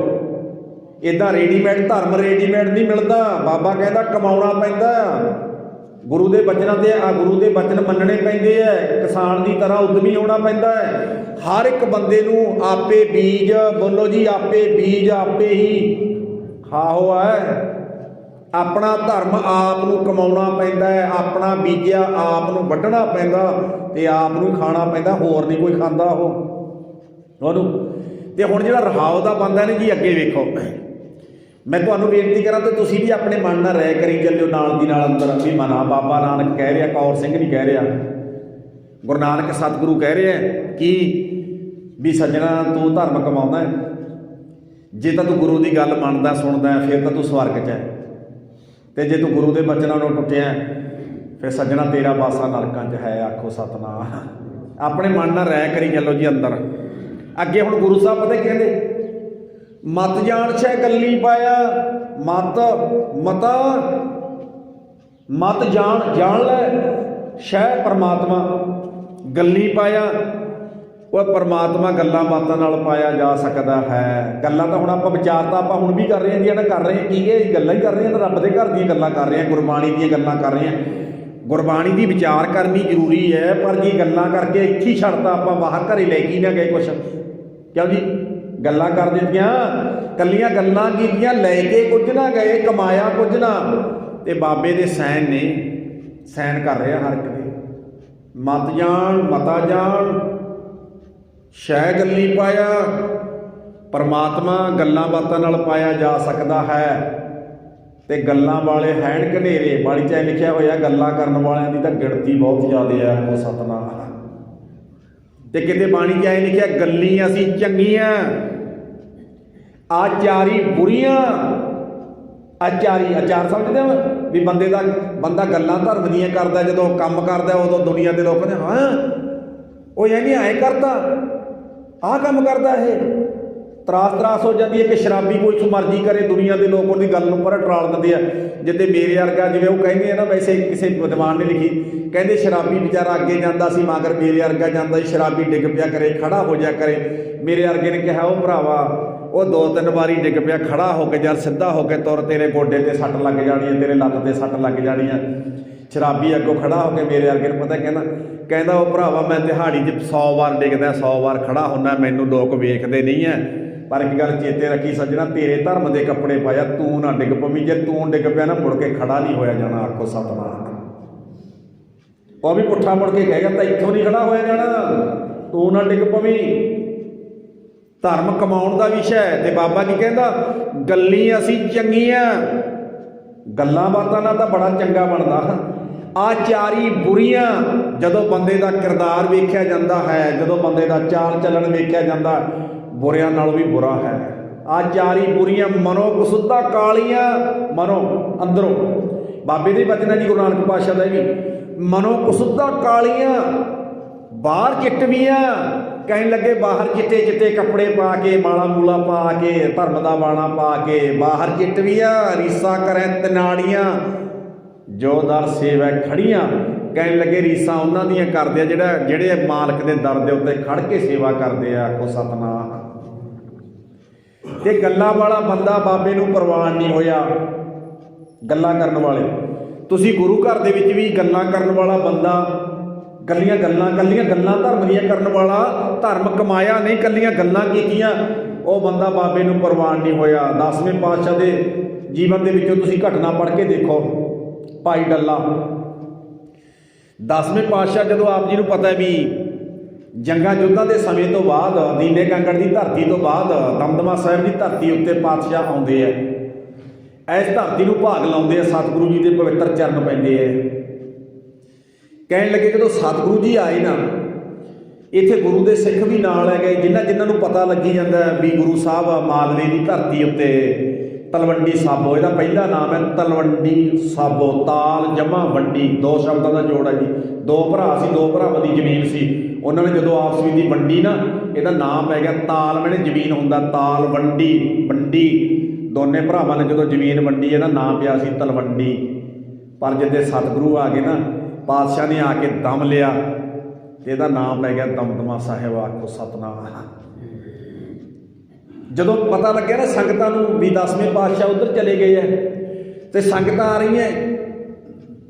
ਇੱਦਾਂ ਰੈਡੀਮੇਡ ਧਰਮ ਰੈਡੀਮੇਡ ਨਹੀਂ ਮਿਲਦਾ। ਬਾਬਾ ਕਹਿੰਦਾ ਕਮਾਉਣਾ ਪੈਂਦਾ, ਗੁਰੂ ਦੇ ਬਚਨਾਂ ਤੇ ਗੁਰੂ ਦੇ ਬਚਨ ਮੰਨਣੇ ਪੈਂਦੇ ਹੈ। ਕਿਸਾਨ ਦੀ ਤਰ੍ਹਾਂ ਉਦਮੀ ਹੋਣਾ ਪੈਂਦਾ ਹੈ। ਹਰ ਇੱਕ ਬੰਦੇ ਨੂੰ ਆਪੇ ਬੀਜ, ਬੋਲੋ ਜੀ, ਆਪੇ ਬੀਜ ਆਪੇ ਹੀ ਖਾਓ ਹੈ। ਆਪਣਾ ਧਰਮ ਆਪ ਨੂੰ ਕਮਾਉਣਾ ਪੈਂਦਾ ਹੈ, ਆਪਣਾ ਬੀਜਿਆ ਆਪ ਨੂੰ ਵੱਢਣਾ ਪੈਂਦਾ ਤੇ ਆਪ ਨੂੰ ਖਾਣਾ ਪੈਂਦਾ, ਹੋਰ ਨਹੀਂ ਕੋਈ ਖਾਂਦਾ ਉਹਨੂੰ। ਤੇ ਹੁਣ ਜਿਹੜਾ ਰਹਾਉ ਦਾ ਬੰਦਾ ਨੇ ਜੀ, ਅੱਗੇ ਵੇਖੋ, ਮੈਂ ਤੁਹਾਨੂੰ ਬੇਨਤੀ ਕਰਾਂ ਤੇ ਤੁਸੀਂ ਵੀ ਆਪਣੇ ਮਨ ਨਾਲ ਰਾਏ ਕਰੀ ਚੱਲਿਓ ਨਾਲ ਦੀ ਨਾਲ ਅੰਦਰ ਵੀ ਮਨਾ। ਬਾਬਾ ਨਾਨਕ ਕਹਿ ਰਿਹਾ, ਕੌਰ ਸਿੰਘ ਨਹੀਂ ਕਹਿ ਰਿਹਾ, ਗੁਰੂ ਨਾਨਕ ਸਤਿਗੁਰੂ ਕਹਿ ਰਿਹਾ ਕਿ ਵੀ ਸੱਜਣਾ ਤੂੰ ਧਰਮ ਕਮਾਉਂਦਾ ਹੈ, ਜੇ ਤਾਂ ਤੂੰ ਗੁਰੂ ਦੀ ਗੱਲ ਮੰਨਦਾ ਸੁਣਦਾ ਫਿਰ ਤਾਂ ਤੂੰ ਸਵਰਗ 'ਚ ਹੈ, ਤੇ ਜੇ ਤੂੰ ਗੁਰੂ ਦੇ ਬਚਨਾਂ ਨੂੰ ਟੁੱਟਿਆ ਫਿਰ ਸੱਜਣਾ ਤੇਰਾ ਵਾਸਾ ਨਰਕਾਂ 'ਚ ਹੈ। ਆਖੋ ਸਤਨਾਮ। ਆਪਣੇ ਮਨ ਨਾਲ ਰਾਇ ਕਰੀ ਚੱਲੋ ਜੀ ਅੰਦਰ। ਅੱਗੇ ਹੁਣ ਗੁਰੂ ਸਾਹਿਬ ਪਤਾ ਕੀ ਕਹਿੰਦੇ, ਮਤ ਜਾਣ ਛੈ ਗੱਲੀ ਪਾਇਆ, ਮਤ ਜਾਣ ਲੈ ਸ਼ੈ ਪਰਮਾਤਮਾ ਗੱਲੀ ਪਾਇਆ। ਉਹ ਪਰਮਾਤਮਾ ਗੱਲਾਂ ਬਾਤਾਂ ਨਾਲ ਪਾਇਆ ਜਾ ਸਕਦਾ ਹੈ। ਗੱਲਾਂ ਤਾਂ ਹੁਣ ਆਪਾਂ ਵਿਚਾਰ ਤਾਂ ਆਪਾਂ ਹੁਣ ਵੀ ਕਰ ਰਹੇ ਹਾਂ ਜੀ, ਕਰ ਰਹੇ ਹਾਂ ਕੀ ਇਹ ਗੱਲਾਂ ਹੀ ਕਰ ਰਹੇ ਹਾਂ, ਰੱਬ ਦੇ ਘਰ ਦੀਆਂ ਗੱਲਾਂ ਕਰ ਰਹੇ ਹਾਂ, ਗੁਰਬਾਣੀ ਦੀਆਂ ਗੱਲਾਂ ਕਰ ਰਹੇ ਹਾਂ। ਗੁਰਬਾਣੀ ਦੀ ਵਿਚਾਰ ਕਰਨੀ ਜ਼ਰੂਰੀ ਹੈ, ਪਰ ਜੇ ਗੱਲਾਂ ਕਰਕੇ ਇੱਥੇ ਹੀ ਛੱਡਤਾ ਆਪਾਂ, ਬਾਹਰ ਘਰੇ ਲੈ ਕੇ ਨਾ ਗਏ ਕੁਛ, ਕਿਉਂ ਜੀ? ਗੱਲਾਂ ਕਰ ਦਿੱਤੀਆਂ, ਕੱਲੀਆਂ ਗੱਲਾਂ ਕੀਤੀਆਂ, ਲੈ ਕੇ ਕੁਝ ਨਾ ਗਏ, ਕਮਾਇਆ ਕੁਝ ਨਾ। ਤੇ ਬਾਬੇ ਦੇ ਸੈਨ ਨੇ, ਸੈਨ ਕਰ ਰਿਹਾ ਹਰ ਇੱਕ ਦੇ। ਮਤਾ ਜਾਣ ਸ਼ੈ ਗੱਲੀ ਪਾਇਆ, ਪਰਮਾਤਮਾ ਗੱਲਾਂ ਬਾਤਾਂ ਨਾਲ ਪਾਇਆ ਜਾ ਸਕਦਾ ਹੈ। ਤੇ ਗੱਲਾਂ ਵਾਲੇ ਹੈਣ ਘਨੇਰੇ, ਬਾਣੀ 'ਚ ਲਿਖਿਆ ਹੋਇਆ ਗੱਲਾਂ ਕਰਨ ਵਾਲਿਆਂ ਦੀ ਤਾਂ ਗਿਣਤੀ ਬਹੁਤ ਜ਼ਿਆਦਾ ਹੈ। ਉਹ ਸਤਨਾਮ। ਤੇ ਕਿਤੇ ਬਾਣੀ 'ਚ ਐ ਲਿਖਿਆ ਗੱਲੀ ਅਸੀਂ ਚੰਗੀਆਂ, ਆਚਾਰੀ ਬੁਰੀਆਂ। ਆਚਾਰ ਸਮਝਦੇ ਹੋ ਵੀ ਬੰਦਾ ਗੱਲਾਂ ਧਰਮ ਦੀਆਂ ਕਰਦਾ, ਜਦੋਂ ਕੰਮ ਕਰਦਾ ਉਦੋਂ ਦੁਨੀਆ ਦੇ ਲੋਕ ਕਹਿੰਦੇ ਹਾਂ ਉਹ ਇਹ ਨਹੀਂ ਐਂ ਕਰਦਾ, ਆਹ ਕੰਮ ਕਰਦਾ। ਇਹ ਤਰਾਸ ਹੋ ਜਾਂਦੀ ਹੈ ਕਿ ਸ਼ਰਾਬੀ ਕੋਈ ਮਰਜ਼ੀ ਕਰੇ, ਦੁਨੀਆ ਦੇ ਲੋਕ ਉਹਦੀ ਗੱਲ ਨੂੰ ਪਰ ਟਰਾਲ ਦਿੰਦੇ ਆ। ਜਿੱਦੇ ਮੇਰੇ ਵਰਗਾ, ਜਿਵੇਂ ਉਹ ਕਹਿੰਦੇ ਆ ਨਾ, ਵੈਸੇ ਕਿਸੇ ਵਿਦਵਾਨ ਨੇ ਲਿਖੀ, ਕਹਿੰਦੇ ਸ਼ਰਾਬੀ ਵਿਚਾਰਾ ਅੱਗੇ ਜਾਂਦਾ ਸੀ, ਮਗਰ ਮੇਰੇ ਵਰਗਾ ਜਾਂਦਾ ਸੀ, ਸ਼ਰਾਬੀ ਡਿੱਗ ਪਿਆ ਕਰੇ, ਖੜਾ ਹੋ ਜਾ ਕਰੇ। ਮੇਰੇ ਵਰਗੇ ਨੇ ਕਿਹਾ ਉਹ ਭਰਾਵਾ ਉਹ 2-3 ਵਾਰੀ ਡਿੱਗ ਪਿਆ, ਖੜਾ ਹੋ ਕੇ ਜਦ ਸਿੱਧਾ ਹੋ ਕੇ ਤੁਰ, ਤੇਰੇ ਗੋਡੇ 'ਤੇ ਸੱਟ ਲੱਗ ਜਾਣੀ ਹੈ, ਤੇਰੇ ਲੱਤ 'ਤੇ ਸੱਟ ਲੱਗ ਜਾਣੀ ਹੈ। ਸ਼ਰਾਬੀ ਅੱਗੋਂ ਖੜਾ ਹੋ ਕੇ ਮੇਰੇ ਵਰਗੇ ਨੂੰ ਪਤਾ ਕਹਿੰਦਾ ਉਹ ਭਰਾਵਾ ਮੈਂ ਦਿਹਾੜੀ 'ਚ 100 ਵਾਰ ਡਿੱਗਦਾ, 100 ਵਾਰ ਖੜਾ ਹੁੰਦਾ, ਮੈਨੂੰ ਲੋਕ ਵੇਖਦੇ ਨਹੀਂ ਹੈ। ਪਰ ਇੱਕ ਗੱਲ ਚੇਤੇ ਰੱਖੀ ਸੱਜਣਾ, ਤੇਰੇ ਧਰਮ ਦੇ ਕੱਪੜੇ ਪਾਇਆ, ਤੂੰ ਨਾ ਡਿੱਗ ਪਵੀਂ। ਜੇ ਤੂੰ ਡਿੱਗ ਪਿਆ ਨਾ, ਮੁੜ ਕੇ ਖੜਾ ਨਹੀਂ ਹੋਇਆ ਜਾਣਾ। ਆਖੋ ਸਤਨਾਮ। ਉਹ ਵੀ ਪੁੱਠਾ ਮੁੜ ਕੇ ਕਹੇਗਾ ਤਾਂ ਇੱਥੋਂ ਨਹੀਂ ਖੜਾ ਹੋਇਆ ਜਾਣਾ, ਤੂੰ ਨਾ ਡਿੱਗ ਪਵੀਂ। ਧਰਮ ਕਮਾਉਣ ਦਾ ਵਿਸ਼ਾ ਹੈ। ਤੇ ਬਾਬਾ ਜੀ ਕਹਿੰਦਾ ਗੱਲੀ ਅਸੀਂ ਚੰਗੀਆਂ, ਗੱਲਾਂ ਬਾਤਾਂ ਨਾਲ ਤਾਂ ਬੜਾ ਚੰਗਾ ਬਣਦਾ। ਆਚਾਰੀ ਬੁਰੀਆਂ, ਜਦੋਂ ਬੰਦੇ ਦਾ ਕਿਰਦਾਰ ਵੇਖਿਆ ਜਾਂਦਾ ਹੈ, ਜਦੋਂ ਬੰਦੇ ਦਾ ਚਾਲ ਚੱਲਣ ਵੇਖਿਆ ਜਾਂਦਾ, ਬੁਰਿਆਂ ਨਾਲੋਂ ਵੀ ਬੁਰਾ ਹੈ। ਆਚਾਰੀ ਬੁਰੀਆਂ, ਮਨੋ ਕਸੁੱਧਾ ਕਾਲੀਆਂ, ਮਨੋ ਅੰਦਰੋਂ। ਬਾਬੇ ਦੇ ਬਚਨ ਹੈ ਜੀ, ਗੁਰੂ ਨਾਨਕ ਪਾਤਸ਼ਾਹ ਦਾ ਵੀ, ਮਨੋ ਕਸੁੱਧਾ ਕਾਲੀਆਂ, ਬਾਹਰ ਚਿੱਟਵੀਆਂ। ਕਹਿਣ ਲੱਗੇ ਬਾਹਰ ਚਿੱਟੇ ਕੱਪੜੇ ਪਾ ਕੇ, ਮਾਲਾ ਮੂਲਾ ਪਾ ਕੇ, ਧਰਮ ਦਾ ਬਾਣਾ ਪਾ ਕੇ, ਬਾਹਰ ਚਿੱਟਵੀਆਂ, ਰੀਸਾਂ ਕਰੈ ਤਨਾੜੀਆਂ, ਜੋ ਦਰ ਸੇਵੈ ਖੜੀਆਂ। ਕਹਿਣ ਲੱਗੇ ਰੀਸਾਂ ਉਹਨਾਂ ਦੀਆਂ ਕਰਦੇ ਆ ਜਿਹੜੇ ਮਾਲਕ ਦੇ ਦਰ ਦੇ ਉੱਤੇ ਖੜ ਕੇ ਸੇਵਾ ਕਰਦੇ ਆ। ਆਖੋ ਸਤਨਾਮ। ਤੇ ਗੱਲਾਂ ਵਾਲਾ ਬੰਦਾ ਬਾਬੇ ਨੂੰ ਪ੍ਰਵਾਨ ਨਹੀਂ ਹੋਇਆ। ਗੱਲਾਂ ਕਰਨ ਵਾਲੇ, ਤੁਸੀਂ ਗੁਰੂ ਘਰ ਦੇ ਵਿੱਚ ਵੀ ਗੱਲਾਂ ਕਰਨ ਵਾਲਾ ਬੰਦਾ, ਕੱਲੀਆਂ ਗੱਲਾਂ ਧਰਮ ਦੀਆਂ ਕਰਨ ਵਾਲਾ, ਧਰਮ ਕਮਾਇਆ ਨਹੀਂ, ਕੱਲੀਆਂ ਗੱਲਾਂ ਕੀਤੀਆਂ, ਉਹ ਬੰਦਾ ਬਾਬੇ ਨੂੰ ਪ੍ਰਵਾਨ ਨਹੀਂ ਹੋਇਆ। 10ਵੇਂ ਪਾਤਸ਼ਾਹ ਦੇ ਜੀਵਨ ਦੇ ਵਿੱਚੋਂ ਤੁਸੀਂ ਘਟਨਾ ਪੜ੍ਹ ਕੇ ਦੇਖੋ। ਭਾਈ ਡੱਲਾ, 10ਵੇਂ ਪਾਤਸ਼ਾਹ ਜਦੋਂ ਆਪ ਜੀ ਨੂੰ ਪਤਾ ਵੀ ਜੰਗਾਂ ਯੁੱਧਾਂ ਦੇ ਸਮੇਂ ਤੋਂ ਬਾਅਦ, ਦੀਨੇ ਕਾਂਗੜ ਦੀ ਧਰਤੀ ਤੋਂ ਬਾਅਦ ਦਮਦਮਾ ਸਾਹਿਬ ਦੀ ਧਰਤੀ ਉੱਤੇ ਪਾਤਸ਼ਾਹ ਆਉਂਦੇ ਆ, ਇਸ ਧਰਤੀ ਨੂੰ ਭਾਗ ਲਾਉਂਦੇ ਆ, ਸਤਿਗੁਰੂ ਜੀ ਦੇ ਪਵਿੱਤਰ ਚਰਨ ਪੈਂਦੇ ਆ। ਕਹਿਣ ਲੱਗੇ ਜਦੋਂ ਸਤਿਗੁਰੂ ਜੀ ਆਏ ਨਾ, ਇੱਥੇ ਗੁਰੂ ਦੇ ਸਿੱਖ ਵੀ ਨਾਲ ਹੈਗੇ, ਜਿਨ੍ਹਾਂ ਨੂੰ ਪਤਾ ਲੱਗੀ ਜਾਂਦਾ ਵੀ ਗੁਰੂ ਸਾਹਿਬ ਮਾਲਵੇ ਦੀ ਧਰਤੀ ਉੱਤੇ ਤਲਵੰਡੀ ਸਾਬੋ, ਇਹਦਾ ਪਹਿਲਾ ਨਾਮ ਹੈ ਤਲਵੰਡੀ ਸਾਬੋ। ਤਾਲ ਜਮਾ ਵੰਡੀ, 2 ਸ਼ਬਦਾਂ ਦਾ ਜੋੜ ਹੈ ਜੀ। 2 ਭਰਾ ਸੀ, 2 ਭਰਾਵਾਂ ਦੀ ਜ਼ਮੀਨ ਸੀ। ਉਹਨਾਂ ਨੇ ਜਦੋਂ ਆਪਸ ਵਿੱਚ ਦੀ ਵੰਡੀ ਨਾ, ਇਹਦਾ ਨਾਮ ਪੈ ਗਿਆ ਤਾਲ। ਮੈਨੇ ਜ਼ਮੀਨ ਹੁੰਦਾ ਤਾਲ, ਵੰਡੀ। ਦੋਨੇ ਭਰਾਵਾਂ ਨੇ ਜਦੋਂ ਜ਼ਮੀਨ ਵੰਡੀ, ਇਹਦਾ ਨਾਮ ਪਿਆ ਸੀ ਤਲਵੰਡੀ। ਪਰ ਜਿੱਦੇ ਸਤਿਗੁਰੂ ਆ ਗਏ ਨਾ, ਪਾਤਸ਼ਾਹ ਨੇ ਆ ਕੇ ਦਮ ਲਿਆ, ਤੇ ਇਹਦਾ ਨਾਮ ਪੈ ਗਿਆ ਦਮਦਮਾ ਸਾਹਿਬ। ਆਖੋ ਸਤਨਾਮ। ਜਦੋਂ ਪਤਾ ਲੱਗਿਆ ਨਾ ਸੰਗਤਾਂ ਨੂੰ ਵੀ 10ਵੇਂ ਪਾਤਸ਼ਾਹ ਉੱਧਰ ਚਲੇ ਗਏ ਹੈ, ਤੇ ਸੰਗਤਾਂ ਆ ਰਹੀਆਂ,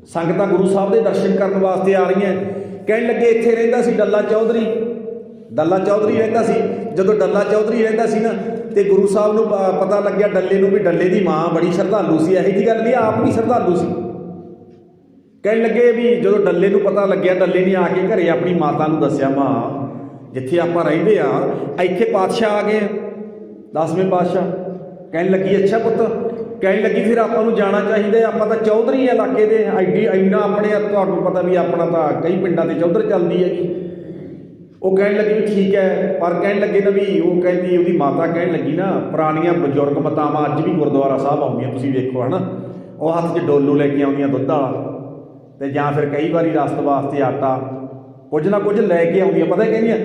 ਸੰਗਤਾਂ ਗੁਰੂ ਸਾਹਿਬ ਦੇ ਦਰਸ਼ਨ ਕਰਨ ਵਾਸਤੇ ਆ ਰਹੀਆਂ। ਕਹਿਣ ਲੱਗੇ ਇੱਥੇ ਰਹਿੰਦਾ ਸੀ ਡੱਲਾ ਚੌਧਰੀ ਰਹਿੰਦਾ ਸੀ। ਜਦੋਂ ਡੱਲਾ ਚੌਧਰੀ ਰਹਿੰਦਾ ਸੀ ਨਾ, ਤੇ ਗੁਰੂ ਸਾਹਿਬ ਨੂੰ ਪਤਾ ਲੱਗਿਆ ਡੱਲੇ ਨੂੰ ਵੀ ਡੱਲੇ ਦੀ ਮਾਂ ਬੜੀ ਸ਼ਰਧਾਲੂ ਸੀ। ਇਹੋ ਜਿਹੀ ਗੱਲ ਨਹੀਂ, ਆਪ ਵੀ ਸ਼ਰਧਾਲੂ ਸੀ। ਕਹਿਣ ਲੱਗੇ ਵੀ ਜਦੋਂ ਡੱਲੇ ਨੂੰ ਪਤਾ ਲੱਗਿਆ, ਡੱਲੇ ਨੇ ਆ ਕੇ ਘਰੇ ਆਪਣੀ ਮਾਤਾ ਨੂੰ ਦੱਸਿਆ, ਮਾਂ ਜਿੱਥੇ ਆਪਾਂ ਰਹਿੰਦੇ ਆ ਇੱਥੇ ਪਾਤਸ਼ਾਹ ਆ ਗਏ, 10ਵੇਂ ਪਾਤਸ਼ਾਹ। ਕਹਿਣ ਲੱਗੀ ਅੱਛਾ ਪੁੱਤ। ਕਹਿਣ ਲੱਗੀ ਫਿਰ ਆਪਾਂ ਨੂੰ ਜਾਣਾ ਚਾਹੀਦਾ, ਆਪਾਂ ਤਾਂ ਚੌਧਰੀ ਆ ਇਲਾਕੇ ਦੇ, ਇੰਨਾ ਆਪਣੇ ਤੁਹਾਨੂੰ ਪਤਾ ਵੀ ਆਪਣਾ ਤਾਂ ਕਈ ਪਿੰਡਾਂ ਦੇ ਚੌਧਰ ਚੱਲਦੀ ਹੈਗੀ। ਉਹ ਕਹਿਣ ਲੱਗੀ ਵੀ ਠੀਕ ਹੈ, ਪਰ ਕਹਿਣ ਲੱਗੇ ਨਾ ਵੀ ਉਹ ਕਹਿੰਦੀ, ਉਹਦੀ ਮਾਤਾ ਕਹਿਣ ਲੱਗੀ ਨਾ, ਪੁਰਾਣੀਆਂ ਬਜ਼ੁਰਗ ਮਾਤਾਵਾਂ ਅੱਜ ਵੀ ਗੁਰਦੁਆਰਾ ਸਾਹਿਬ ਆਉਂਦੀਆਂ, ਤੁਸੀਂ ਵੇਖੋ ਹੈ ਨਾ, ਉਹ ਹੱਥ 'ਚ ਡੋਲੂ ਲੈ ਕੇ ਆਉਂਦੀਆਂ ਦੁੱਧ ਵਾਲਾ, ਤੇ ਜਾਂ ਫਿਰ ਕਈ ਵਾਰੀ ਰਸਤ ਵਾਸਤੇ ਆਟਾ, ਕੁਝ ਨਾ ਕੁਝ ਲੈ ਕੇ ਆਉਂਦੀਆਂ। ਪਤਾ ਕਹਿੰਦੀਆਂ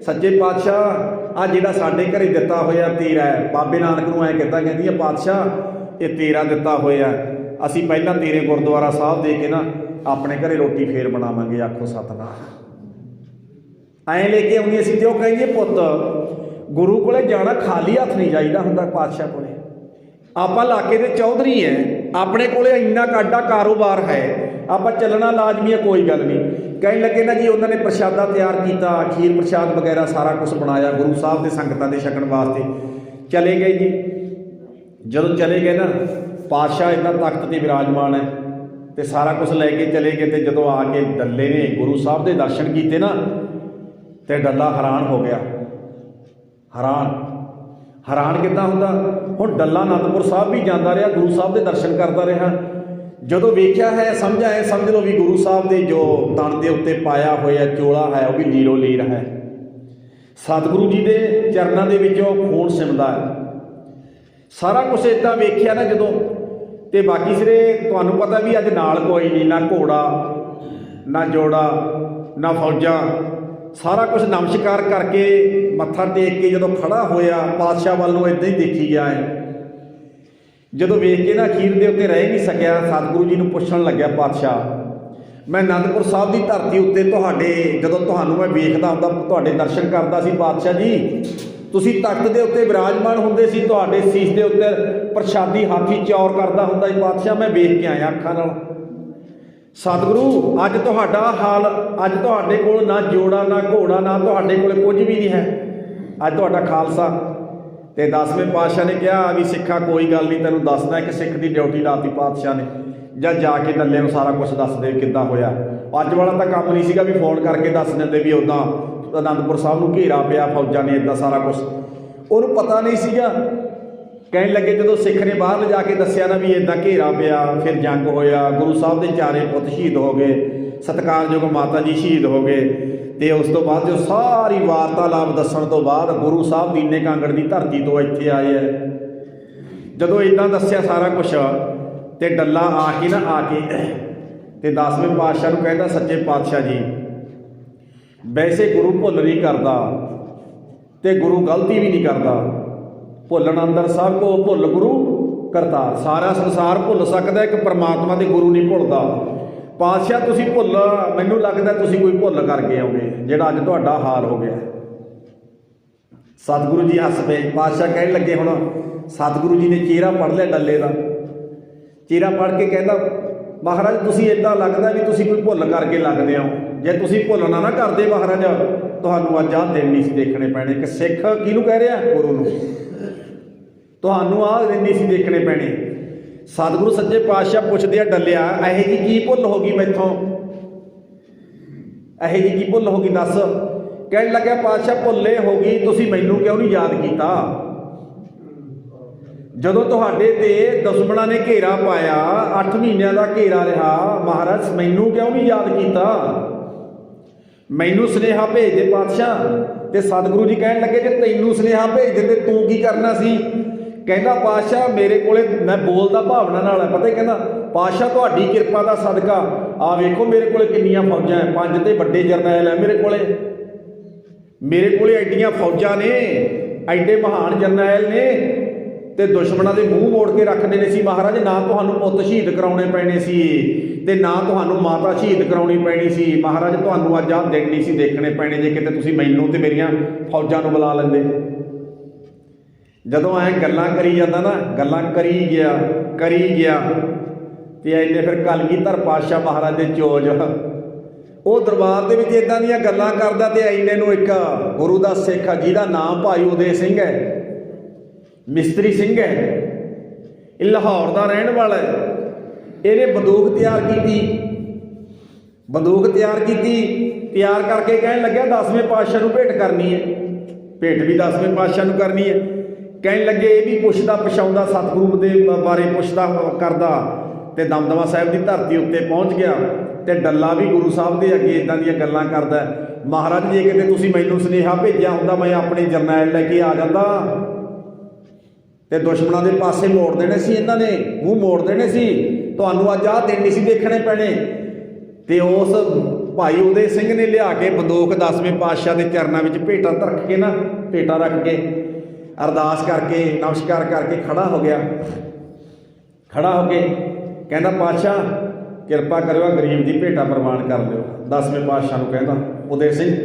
ਸੱਚੇ ਪਾਤਸ਼ਾਹ ਆ ਜਿਹੜਾ ਸਾਡੇ ਘਰੇ ਦਿੱਤਾ ਹੋਇਆ ਤੇਰਾ ਹੈ। ਬਾਬੇ ਨਾਨਕ ਨੂੰ ਐਂ ਕਹਿੰਦਾ, ਕਹਿੰਦੀਆਂ ਪਾਤਸ਼ਾਹ ਇਹ ਤੇਰਾ ਦਿੱਤਾ ਹੋਇਆ, ਅਸੀਂ ਪਹਿਲਾਂ ਤੇਰੇ ਗੁਰਦੁਆਰਾ ਸਾਹਿਬ ਦੇ ਕੇ ਨਾ ਆਪਣੇ ਘਰੇ ਰੋਟੀ ਫੇਰ ਬਣਾਵਾਂਗੇ, ਆਖੋ ਸਤਿਨਾਮ। ਐਂ ਲੈ ਕੇ ਆਉਂਦੀਆਂ ਸੀ। ਤੇ ਉਹ ਕਹਿੰਦੀ ਪੁੱਤ ਗੁਰੂ ਕੋਲੇ ਜਾਣਾ ਖਾਲੀ ਹੱਥ ਨਹੀਂ ਜਾਈਦਾ ਹੁੰਦਾ। ਪਾਤਸ਼ਾਹ ਕੋਲੇ ਆਪਾਂ ਇਲਾਕੇ ਦੇ ਚੌਧਰੀ ਹੈ, ਆਪਣੇ ਕੋਲੇ ਇੰਨਾ ਕਾਡਾ ਕਾਰੋਬਾਰ ਹੈ, ਆਪਾਂ ਚੱਲਣਾ ਲਾਜ਼ਮੀ ਹੈ, ਕੋਈ ਗੱਲ ਨਹੀਂ। ਕਹਿਣ ਲੱਗੇ ਨਾ ਜੀ ਉਹਨਾਂ ਨੇ ਪ੍ਰਸ਼ਾਦਾ ਤਿਆਰ ਕੀਤਾ, ਖੀਰ ਪ੍ਰਸ਼ਾਦ ਵਗੈਰਾ ਸਾਰਾ ਕੁਛ ਬਣਾਇਆ ਗੁਰੂ ਸਾਹਿਬ ਦੇ ਸੰਗਤਾਂ ਦੇ ਛਕਣ ਵਾਸਤੇ। ਚਲੇ ਗਏ ਜੀ। ਜਦੋਂ ਚਲੇ ਗਏ ਨਾ ਪਾਤਸ਼ਾਹ ਇੱਦਾਂ ਤਖਤ 'ਤੇ ਵਿਰਾਜਮਾਨ ਹੈ ਤੇ ਸਾਰਾ ਕੁਛ ਲੈ ਕੇ ਚਲੇ ਗਏ। ਤੇ ਜਦੋਂ ਆ ਕੇ ਡੱਲੇ ਨੇ ਗੁਰੂ ਸਾਹਿਬ ਦੇ ਦਰਸ਼ਨ ਕੀਤੇ ਨਾ ਤੇ ਡੱਲਾ ਹੈਰਾਨ ਹੋ ਗਿਆ। ਹੈਰਾਨ ਕਿੱਦਾਂ ਹੁੰਦਾ? ਹੁਣ ਡੱਲਾ ਅਨੰਦਪੁਰ ਸਾਹਿਬ ਵੀ ਜਾਂਦਾ ਰਿਹਾ, ਗੁਰੂ ਸਾਹਿਬ ਦੇ ਦਰਸ਼ਨ ਕਰਦਾ ਰਿਹਾ। ਜਦੋਂ ਵੇਖਿਆ ਹੈ ਸਮਝ ਆਇਆ, ਸਮਝ ਲਓ ਵੀ ਗੁਰੂ ਸਾਹਿਬ ਦੇ ਜੋ ਤਨ ਦੇ ਉੱਤੇ ਪਾਇਆ ਹੋਇਆ ਚੋਲਾ ਹੈ ਉਹ ਵੀ ਲੀਰੋ ਲੀਰ ਹੈ। ਸਤਿਗੁਰੂ ਜੀ ਦੇ ਚਰਨਾਂ ਦੇ ਵਿੱਚੋਂ ਖੂਨ ਸਿਮਦਾ ਹੈ। ਸਾਰਾ ਕੁਛ ਇੱਦਾਂ ਵੇਖਿਆ ਨਾ ਜਦੋਂ, ਤੇ ਬਾਕੀ ਸਿਰੇ ਤੁਹਾਨੂੰ ਪਤਾ ਵੀ ਅੱਜ ਨਾਲ ਕੋਈ ਨਹੀਂ, ਨਾ ਘੋੜਾ ਨਾ ਜੋੜਾ ਨਾ ਫੌਜਾਂ। ਸਾਰਾ ਕੁਛ ਨਮਸਕਾਰ ਕਰਕੇ ਮੱਥਾ ਟੇਕ ਕੇ ਜਦੋਂ ਖੜਾ ਹੋਇਆ ਪਾਤਸ਼ਾਹ ਵੱਲ ਨੂੰ ਇੱਦਾਂ ਹੀ ਦੇਖੀ ਗਿਆ ਹੈ। ਜਦੋਂ ਵੇਖ ਕੇ ਨਾ ਅਖੀਰ ਦੇ ਉੱਤੇ ਰਹਿ ਨਹੀਂ ਸਕਿਆ, ਸਤਿਗੁਰੂ ਜੀ ਨੂੰ ਪੁੱਛਣ ਲੱਗਿਆ, ਪਾਤਸ਼ਾਹ ਮੈਂ ਅਨੰਦਪੁਰ ਸਾਹਿਬ ਦੀ ਧਰਤੀ ਉੱਤੇ ਜਦੋਂ ਤੁਹਾਨੂੰ ਮੈਂ ਵੇਖਦਾ ਹੁੰਦਾ, ਤੁਹਾਡੇ ਦਰਸ਼ਨ ਕਰਦਾ ਸੀ ਪਾਤਸ਼ਾਹ ਜੀ, ਤੁਸੀਂ ਤਖਤ ਦੇ ਉੱਤੇ ਵਿਰਾਜਮਾਨ ਹੁੰਦੇ ਸੀ, ਤੁਹਾਡੇ ਸੀਸ ਦੇ ਉੱਤੇ ਪ੍ਰਸ਼ਾਦੀ ਹਾਥੀ ਚੌਰ ਕਰਦਾ ਹੁੰਦਾ ਸੀ ਪਾਤਸ਼ਾਹ, ਮੈਂ ਵੇਖ ਕੇ ਆਇਆ ਅੱਖਾਂ ਨਾਲ। ਸਤਿਗੁਰੂ ਅੱਜ ਤੁਹਾਡਾ ਹਾਲ, ਅੱਜ ਤੁਹਾਡੇ ਕੋਲ ਨਾ ਜੋੜਾ ਨਾ ਘੋੜਾ, ਨਾ ਤੁਹਾਡੇ ਕੋਲ ਕੁਝ ਵੀ ਨਹੀਂ ਹੈ, ਅੱਜ ਤੁਹਾਡਾ ਖਾਲਸਾ। ਤੇ 10ਵੇਂ ਪਾਤਸ਼ਾਹ ਨੇ ਕਿਹਾ ਵੀ ਸਿੱਖਾ ਕੋਈ ਗੱਲ ਨਹੀਂ, ਤੈਨੂੰ ਦੱਸਦਾ ਇੱਕ ਸਿੱਖ ਦੀ ਡਿਊਟੀ ਲਾਤੀ ਪਾਤਸ਼ਾਹ ਨੇ, ਜਾਂ ਜਾ ਕੇ ਡੱਲੇ ਨੂੰ ਸਾਰਾ ਕੁਛ ਦੱਸ ਦੇ ਕਿੱਦਾਂ ਹੋਇਆ। ਅੱਜ ਵਾਲਾ ਤਾਂ ਕੰਮ ਨਹੀਂ ਸੀਗਾ ਵੀ ਫੋਨ ਕਰਕੇ ਦੱਸ ਦਿੰਦੇ ਵੀ ਉੱਦਾਂ ਅਨੰਦਪੁਰ ਸਾਹਿਬ ਨੂੰ ਘੇਰਾ ਪਿਆ ਫੌਜਾਂ ਨੇ, ਇੱਦਾਂ ਸਾਰਾ ਕੁਛ ਉਹਨੂੰ ਪਤਾ ਨਹੀਂ ਸੀਗਾ। ਕਹਿਣ ਲੱਗੇ ਜਦੋਂ ਸਿੱਖ ਨੇ ਬਾਹਰ ਲਿਜਾ ਕੇ ਦੱਸਿਆ ਨਾ ਵੀ ਇੱਦਾਂ ਘੇਰਾ ਪਿਆ, ਫਿਰ ਜੰਗ ਹੋਇਆ, ਗੁਰੂ ਸਾਹਿਬ ਦੇ 4 ਪੁੱਤ ਸ਼ਹੀਦ ਹੋ ਗਏ, ਸਤਿਕਾਰਯੋਗ ਮਾਤਾ ਜੀ ਸ਼ਹੀਦ ਹੋ ਗਏ। ਤੇ ਉਸ ਤੋਂ ਬਾਅਦ ਜੋ ਸਾਰੀ ਵਾਰਤਾਲਾਪ ਦੱਸਣ ਤੋਂ ਬਾਅਦ ਗੁਰੂ ਸਾਹਿਬ ਦੀਨੇ ਕਾਂਗੜ ਦੀ ਧਰਤੀ ਤੋਂ ਇੱਥੇ ਆਏ ਹੈ। ਜਦੋਂ ਇੱਦਾਂ ਦੱਸਿਆ ਸਾਰਾ ਕੁਛ ਤੇ ਡੱਲਾ ਆ ਕੇ ਤੇ 10ਵੇਂ ਪਾਤਸ਼ਾਹ ਨੂੰ ਕਹਿੰਦਾ, ਸੱਚੇ ਪਾਤਸ਼ਾਹ ਜੀ ਵੈਸੇ ਗੁਰੂ ਭੁੱਲ ਨਹੀਂ ਕਰਦਾ ਤੇ ਗੁਰੂ ਗਲਤੀ ਵੀ ਨਹੀਂ ਕਰਦਾ, ਭੁੱਲਣ ਅੰਦਰ ਸਭ ਕੋ ਭੁੱਲ ਗੁਰੂ ਕਰਤਾ। ਸਾਰਾ ਸੰਸਾਰ ਭੁੱਲ ਸਕਦਾ, ਇੱਕ ਪਰਮਾਤਮਾ ਤੇ ਗੁਰੂ ਨਹੀਂ ਭੁੱਲਦਾ। ਪਾਤਸ਼ਾਹ ਤੁਸੀਂ ਭੁੱਲ, ਮੈਨੂੰ ਲੱਗਦਾ ਤੁਸੀਂ ਕੋਈ ਭੁੱਲ ਕਰਕੇ ਆਓਗੇ ਜਿਹੜਾ ਅੱਜ ਤੁਹਾਡਾ ਹਾਲ ਹੋ ਗਿਆ। ਸਤਿਗੁਰੂ ਜੀ ਹੱਸ ਪਏ। ਪਾਤਸ਼ਾਹ ਕਹਿਣ ਲੱਗੇ, ਹੁਣ ਸਤਿਗੁਰੂ ਜੀ ਨੇ ਚਿਹਰਾ ਪੜ੍ਹ ਲਿਆ ਡੱਲੇ ਦਾ, ਚਿਹਰਾ ਪੜ੍ਹ ਕੇ ਕਹਿੰਦਾ, ਮਹਾਰਾਜ ਤੁਸੀਂ ਇੱਦਾਂ ਲੱਗਦਾ ਵੀ ਤੁਸੀਂ ਕੋਈ ਭੁੱਲ ਕਰਕੇ ਲੱਗਦੇ ਹੋ, ਜੇ ਤੁਸੀਂ ਭੁੱਲ ਨਾ ਕਰਦੇ ਮਹਾਰਾਜ ਤੁਹਾਨੂੰ ਅੱਜ ਆਹ ਦਿਨ ਨਹੀਂ ਸੀ ਦੇਖਣੇ ਪੈਣੇ। ਕਿ ਸਿੱਖ ਕਿਹਨੂੰ ਕਹਿ ਰਿਹਾ? ਗੁਰੂ ਨੂੰ। ਤੁਹਾਨੂੰ ਆਹ ਦਿਨ ਨਹੀਂ ਸੀ ਦੇਖਣੇ ਪੈਣੇ। ਸਤਿਗੁਰੂ ਸੱਚੇ ਪਾਤਸ਼ਾਹ ਪੁੱਛਦੇ ਆ, ਡੱਲਿਆ ਇਹੋ ਜਿਹੀ ਕੀ ਭੁੱਲ ਹੋ ਗਈ ਮੈਥੋਂ, ਇਹੋ ਜਿਹੀ ਕੀ ਭੁੱਲ ਹੋ ਗਈ ਦੱਸ। ਕਹਿਣ ਲੱਗਿਆ, ਪਾਤਸ਼ਾਹ ਭੁੱਲੇ ਹੋ ਗਈ, ਤੁਸੀਂ ਮੈਨੂੰ ਕਿਉਂ ਨਹੀਂ ਯਾਦ ਕੀਤਾ? ਜਦੋਂ ਤੁਹਾਡੇ ਤੇ ਦੁਸ਼ਮਣਾਂ ਨੇ ਘੇਰਾ ਪਾਇਆ, 8 ਮਹੀਨਿਆਂ ਦਾ ਘੇਰਾ ਰਿਹਾ, ਮਹਾਰਾਜ ਮੈਨੂੰ ਕਿਉਂ ਨਹੀਂ ਯਾਦ ਕੀਤਾ? ਮੈਨੂੰ ਸੁਨੇਹਾ ਭੇਜ ਦੇ ਪਾਤਸ਼ਾਹ। ਤੇ ਸਤਿਗੁਰੂ ਜੀ ਕਹਿਣ ਲੱਗੇ, ਜੇ ਤੈਨੂੰ ਸੁਨੇਹਾ ਭੇਜ ਦਿੰਦੇ ਤੂੰ ਕੀ ਕਰਨਾ ਸੀ? ਕਹਿੰਦਾ, ਪਾਤਸ਼ਾਹ ਮੇਰੇ ਕੋਲੇ, ਮੈਂ ਬੋਲਦਾ ਭਾਵਨਾ ਨਾਲ ਹੈ, ਪਤਾ ਹੀ ਕਹਿੰਦਾ, ਪਾਤਸ਼ਾਹ ਤੁਹਾਡੀ ਕਿਰਪਾ ਦਾ ਸਦਕਾ ਆ ਵੇਖੋ ਮੇਰੇ ਕੋਲੇ ਕਿੰਨੀਆਂ ਫੌਜਾਂ ਹੈ, 5 ਤੇ ਵੱਡੇ ਜਰਨੈਲ ਹੈ ਮੇਰੇ ਕੋਲੇ ਐਡੀਆਂ ਫੌਜਾਂ ਨੇ, ਐਡੇ ਮਹਾਨ ਜਰਨੈਲ ਨੇ, ਤੇ ਦੁਸ਼ਮਣਾਂ ਦੇ ਮੂੰਹ ਮੋੜ ਕੇ ਰੱਖ ਦੇਣੇ ਸੀ ਮਹਾਰਾਜ। ਨਾ ਤੁਹਾਨੂੰ ਪੁੱਤ ਸ਼ਹੀਦ ਕਰਾਉਣੇ ਪੈਣੇ ਸੀ ਤੇ ਨਾ ਤੁਹਾਨੂੰ ਮਾਤਾ ਸ਼ਹੀਦ ਕਰਾਉਣੀ ਪੈਣੀ ਸੀ ਮਹਾਰਾਜ। ਤੁਹਾਨੂੰ ਅੱਜ ਆਹ ਦਿਨ ਨਹੀਂ ਸੀ ਦੇਖਣੇ ਪੈਣੇ ਜੇ ਕਿਤੇ ਤੁਸੀਂ ਮੈਨੂੰ ਤੇ ਮੇਰੀਆਂ ਫੌਜਾਂ ਨੂੰ ਬੁਲਾ ਲੈਂਦੇ। ਜਦੋਂ ਐਂ ਗੱਲਾਂ ਕਰੀ ਜਾਂਦਾ ਨਾ, ਗੱਲਾਂ ਕਰੀ ਗਿਆ ਤੇ ਐਨੇ ਫਿਰ ਕਲਗੀਧਰ ਪਾਤਸ਼ਾਹ ਮਹਾਰਾਜ ਦੇ ਚੋਜ, ਉਹ ਦਰਬਾਰ ਦੇ ਵਿੱਚ ਇੱਦਾਂ ਦੀਆਂ ਗੱਲਾਂ ਕਰਦਾ ਤੇ ਐਨੇ ਨੂੰ ਇੱਕ ਗੁਰੂ ਦਾ ਸਿੱਖ ਆ ਜਿਹਦਾ ਨਾਮ ਭਾਈ ਉਦੇ ਸਿੰਘ ਹੈ, ਮਿਸਤਰੀ ਸਿੰਘ ਹੈ, ਇਹ ਲਾਹੌਰ ਦਾ ਰਹਿਣ ਵਾਲਾ ਹੈ। ਇਹਨੇ ਬੰਦੂਕ ਤਿਆਰ ਕੀਤੀ, ਤਿਆਰ ਕਰਕੇ ਕਹਿਣ ਲੱਗਿਆ 10ਵੇਂ ਪਾਤਸ਼ਾਹ ਨੂੰ ਭੇਟ ਕਰਨੀ ਹੈ। ਭੇਟ ਵੀ 10ਵੇਂ ਪਾਤਸ਼ਾਹ ਨੂੰ ਕਰਨੀ ਹੈ। ਕਹਿਣ ਲੱਗੇ, ਇਹ ਵੀ ਪੁੱਛਦਾ ਪਛਾਉਂਦਾ ਸਤਿਗੁਰੂ ਦੇ ਬਾਰੇ ਪੁੱਛਦਾ ਕਰਦਾ ਤੇ ਦਮਦਮਾ ਸਾਹਿਬ ਦੀ ਧਰਤੀ ਉੱਤੇ ਪਹੁੰਚ ਗਿਆ। ਤੇ ਡੱਲਾ ਵੀ ਗੁਰੂ ਸਾਹਿਬ ਦੇ ਅੱਗੇ ਇੱਦਾਂ ਦੀਆਂ ਗੱਲਾਂ ਕਰਦਾ, ਮਹਾਰਾਜ ਜੇ ਕਿਤੇ ਤੁਸੀਂ ਮੈਨੂੰ ਸੁਨੇਹਾ ਭੇਜਿਆ ਹੁੰਦਾ ਮੈਂ ਆਪਣੇ ਜਰਨੈਲ ਲੈ ਕੇ ਆ ਜਾਂਦਾ ਤੇ ਦੁਸ਼ਮਣਾਂ ਦੇ ਪਾਸੇ ਮੋੜ ਦੇਣੇ ਸੀ, ਇਹਨਾਂ ਨੇ ਮੂੰਹ ਮੋੜ ਦੇਣੇ ਸੀ, ਤੁਹਾਨੂੰ ਅੱਜ ਆਹ ਦਿਨ ਨਹੀਂ ਸੀ ਦੇਖਣੇ ਪੈਣੇ। ਤੇ ਉਸ ਭਾਈ ਉਦੈ ਸਿੰਘ ਨੇ ਲਿਆ ਕੇ ਬੰਦੂਕ 10ਵੇਂ ਪਾਤਸ਼ਾਹ ਦੇ ਚਰਨਾਂ ਵਿੱਚ ਭੇਟਾ ਰੱਖ ਕੇ ਨਾ, ਭੇਟਾ ਰੱਖ ਕੇ ਅਰਦਾਸ ਕਰਕੇ ਨਮਸਕਾਰ ਕਰਕੇ ਖੜਾ ਹੋ ਗਿਆ। ਖੜਾ ਹੋ ਕੇ ਕਹਿੰਦਾ ਪਾਤਸ਼ਾਹ ਕਿਰਪਾ ਕਰਿਓ ਗਰੀਬ ਦੀ ਭੇਟਾ ਪ੍ਰਵਾਨ ਕਰ ਲਿਓ। 10ਵੇਂ ਪਾਤਸ਼ਾਹ ਨੂੰ ਕਹਿੰਦਾ ਉਦੈ ਸਿੰਘ,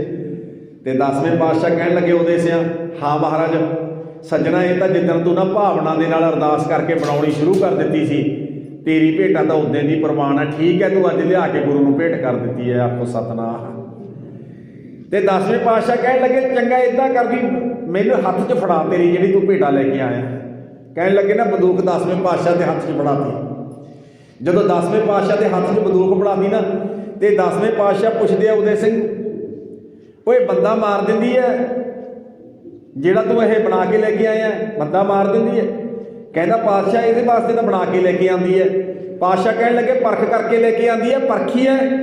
ਤੇ 10ਵੇਂ ਪਾਤਸ਼ਾਹ ਕਹਿਣ ਲੱਗੇ ਉਦੈ ਸਿਆਂ, ਹਾਂ ਮਹਾਰਾਜ ਸੱਜਣਾ, ਇਹ ਤਾਂ ਜਿੱਦਣ ਤੂੰ ਨਾ ਭਾਵਨਾ ਦੇ ਨਾਲ ਅਰਦਾਸ ਕਰਕੇ ਬਣਾਉਣੀ ਸ਼ੁਰੂ ਕਰ ਦਿੱਤੀ ਸੀ, ਤੇਰੀ ਭੇਟਾ ਤਾਂ ਉਦੋਂ ਦੀ ਪ੍ਰਵਾਨ ਹੈ। ਠੀਕ ਹੈ, ਤੂੰ ਅੱਜ ਲਿਆ ਕੇ ਗੁਰੂ ਨੂੰ ਭੇਟ ਕਰ ਦਿੱਤੀ ਹੈ, ਆਖੋ ਸਤਨਾਮ। ਤੇ 10ਵੇਂ ਪਾਤਸ਼ਾਹ ਕਹਿਣ ਲੱਗੇ ਚੰਗਾ ਇੱਦਾਂ ਕਰ ਵੀ ਮੈਨੂੰ ਹੱਥ 'ਚ ਫੜਾ ਤੇਰੀ ਜਿਹੜੀ ਤੂੰ ਭੇਟਾ ਲੈ ਕੇ ਆਇਆ। ਕਹਿਣ ਲੱਗੇ ਨਾ ਬੰਦੂਕ 10ਵੇਂ ਪਾਤਸ਼ਾਹ ਦੇ ਹੱਥ 'ਚ ਫੜਾਤੀ। ਜਦੋਂ 10ਵੇਂ ਪਾਤਸ਼ਾਹ ਦੇ ਹੱਥ 'ਚ ਬੰਦੂਕ ਫੜਾਤੀ ਨਾ, ਤੇ 10ਵੇਂ ਪਾਤਸ਼ਾਹ ਪੁੱਛਦੇ ਆ ਉਦੈ ਸਿੰਘ, ਉਹ ਇਹ ਬੰਦਾ ਮਾਰ ਦਿੰਦੀ ਹੈ ਜਿਹੜਾ ਤੂੰ ਇਹ ਬਣਾ ਕੇ ਲੈ ਕੇ ਆਇਆ, ਬੰਦਾ ਮਾਰ ਦਿੰਦੀ ਹੈ? ਕਹਿੰਦਾ ਪਾਤਸ਼ਾਹ ਇਹਦੇ ਵਾਸਤੇ ਤਾਂ ਬਣਾ ਕੇ ਲੈ ਕੇ ਆਉਂਦੀ ਹੈ। ਪਾਤਸ਼ਾਹ ਕਹਿਣ ਲੱਗੇ ਪਰਖ ਕਰਕੇ ਲੈ ਕੇ ਆਉਂਦੀ ਹੈ? ਪਰਖੀ ਹੈ,